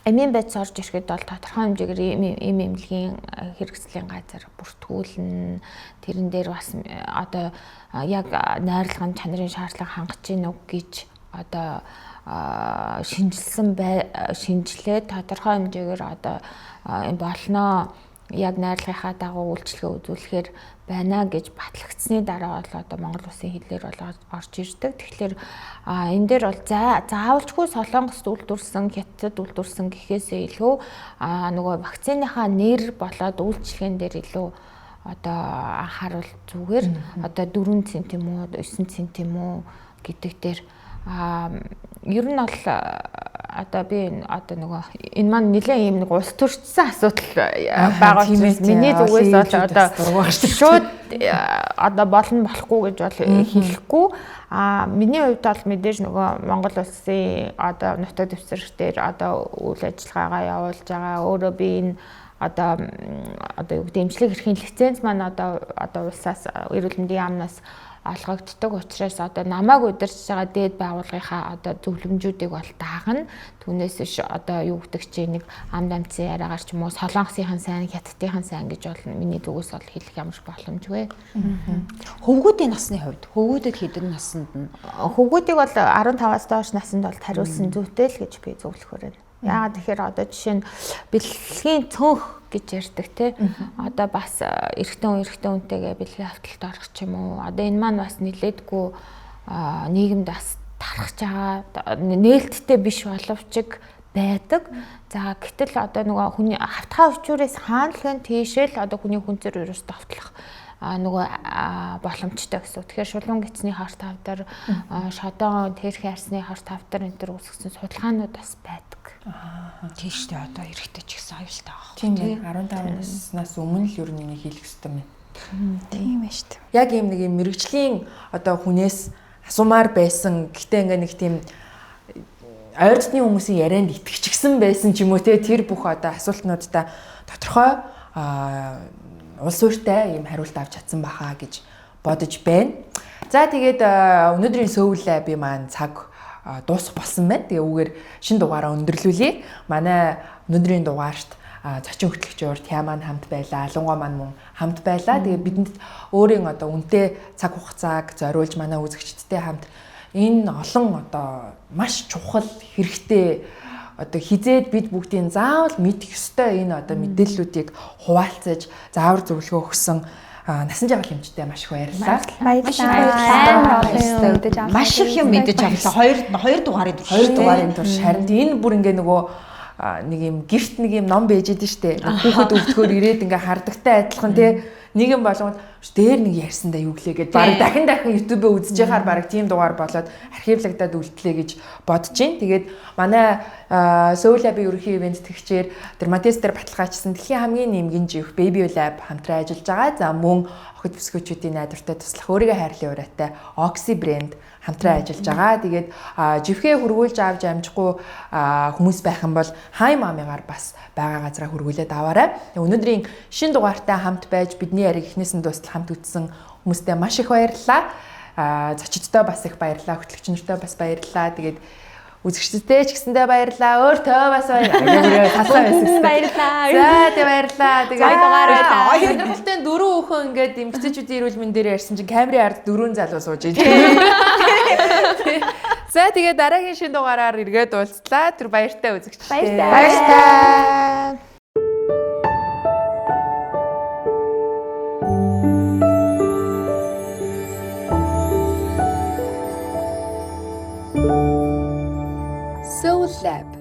эмийн байц орж ирэхэд бол тодорхой хэмжээгээр эмнэлгийн хэрэгслийн газар бүртгүүлнэ. Тэрэн дээр бас одоо яг найрлагын чанарын шаардлага хангаж гин үг гэж одоо шинжилээ тодорхой хэмжээгээр одоо болноо яг найрлагынхаа дагуу үйлчлэгээ үзүүлэхээр байна гэж батлагдсны дараа бол одоо Монгол улсын хэлээр бол орж ирдэг. Тэгэхээр энэ дээр бол заавалжгүй Солонгост үйлдвэрсэн, Хятад үйлдвэрсэн гэхээсээ илүү нөгөө вакциныхаа нэр болоод үйлчлэгэн дээр илүү одоо анхааруул зүгээр одоо 4 цент юм уу 9 цент юм уу гэдэг дээр ер нь бол одоо би одоо нөгөө энэ маань нэлээд юм нэг улс төрчсөн асуудал байгаа учраас миний зүгээс бол одоо шууд одоо болно болохгүй гэж бол хэлэхгүй. Миний хувьд бол мэдээж нөгөө Монгол улсын одоо нутаг дэвсгэрчдээр одоо үйл ажиллагаагаа явуулж байгаа. Өөрөө би энэ одоо юу гэдэг эмчилгээ эрхийн лиценз маань одоо улсаас эрүүл мэндийн яамнаас олгогддог учраас одоо намайг удирдах байгаа дээд байгууллагынхаа одоо зөвлөмжүүдийг бол даагна. Түүнээс биш одоо юу гэдэг чинь нэг амд амцын яриагаар ч юм уу Солонгосынхан сайн, Хятадынхан сайн гэж бол миний зүгээс бол хэлэх ямар боломжгүй. Хөвгүүдийн насны хувьд хөвгүүдэд хэдэн наснд нь хөвгүүдийг бол 15-аас доош наснд бол тариулсан зүйтэй л гэж би зөвлөхөр байна. Яагаад тэгэхээр одоо жишээ нь бэлгийн цонх гэж ярьдаг тий. Одоо бас эрэгтэй хүнтэйгээ бэлгийн хавталт орох ч юм уу. Одоо энэ маань бас нилээдгүй нийгэмд бас тархаж байгаа нээлттэй биш боловч байдаг. За гэтэл одоо нөгөө хүний хавтгай өвчүүрээс хаанлын тийшэл одоо хүний хүнзэр вирус давтлах нөгөө боломжтой гэсэн. Тэгэхээр шулуун гисний хорт хавдар, шодон тэрхи арсны хорт хавдар энэ төр үүсгэсэн судалгаанууд бас байдаг. Тийш үү одоо эрэхтэй ч гэсэн аюултай байгаа. Тийм ээ 15 наснаас өмнө л ер нь энийг хийх хэрэгтэй юм. Тийм ээ шүү дээ. Яг ийм нэг юм мэрэгжлийн одоо хүнээс асуумаар байсан. Гэхдээ ингээ нэг тийм ойртны хүмүүсийн ярианд итгэчихсэн байсан ч юм уу те тэр бүх одоо асуултнуудаа тодорхой улс ууртай ийм хариулт авч чадсан баха гэж бодож байна. За тэгээд өнөөдрийн сөүлээ би маань цаг дуусах болсон байна. Тэгээ үүгээр шинэ дугаараа өндөрлүүлье. Манай өнөөдрийн дугаарт зочин хөтлөгчөөр Тяман хамт байлаа. Алунгой маань мөн хамт байлаа. Тэгээ бидэнд өөрийн одоо үнэтэй цаг хугацааг зориулж манай үзэгчдтэй хамт энэ олон одоо маш чухал хэрэгтэй одоо хизээд бид бүгдийн заавал мэдэх ёстой энэ одоо мэдээллүүдийг хуваалцаж заавар зөвлөгөө өгсөн насан жаргал эмчтэй маш их баярлалаа. Маш их юм мэдэж авлаа. Хоёр дугаарын турш харин энэ бүр ингээ нөгөө нэг юм гэрт нэг юм ном байж идэв штэ. Хүүхэд өвдөхөөр ирээд ингээ хардагтай адилхан те нэг юм болгоод дээр нэг ярьсандаа юу гэлээ гэд баг дахин YouTube-өө үзэж яхаар баг тийм дугаар болоод архивлагдаад үлдлээ гэж бодож байна. Тэгээд манай Soul Lab-ийн ерөнхий ивент тэгчээр дерматистер баталгаажсан дэлхийн хамгийн нэмгэн жив Baby Lab хамтран ажиллаж байгаа. За мөн охид бүсгүйчүүдийн найдвартай туслах өөрийгөө хайрлын ураатай Oxy брэнд хамтран ажиллаж байгаа. Тэгээд живхээ хөргүүлж авч амжихгүй хүмүүс байх юм бол Хай мамигаар бас байгаа газараа хөргүүлээд аваарай. Өнөөдрийн шинэ дугаартай хамт байж бидний яриг эхнээс нь дуустал хамт үтсэн хүмүүстээ маш их баярлалаа. Зочдтой бас их баярлалаа. Хөтлөгч нартай бас баярлалаа. Тэгээд үзэгчдтэй ч гэсэндээ баярлалаа. Өөртөө бас баярлалаа. Талаа байсан. Баярлалаа. За тий баярлалаа. Тэгээд дугаар байлаа. Өнөөдрөлтөө 4 хүүхэн ингээд эмгтээчүүдийн эрүүл мэндээр дээр ярьсан чинь камерын ард 4 залуу сууж байна. За тэгээд дараагийн шинэ дугаараар эргээд уулзлаа. Тэр баяртай үзэгч. Баярлалаа. Soul Lab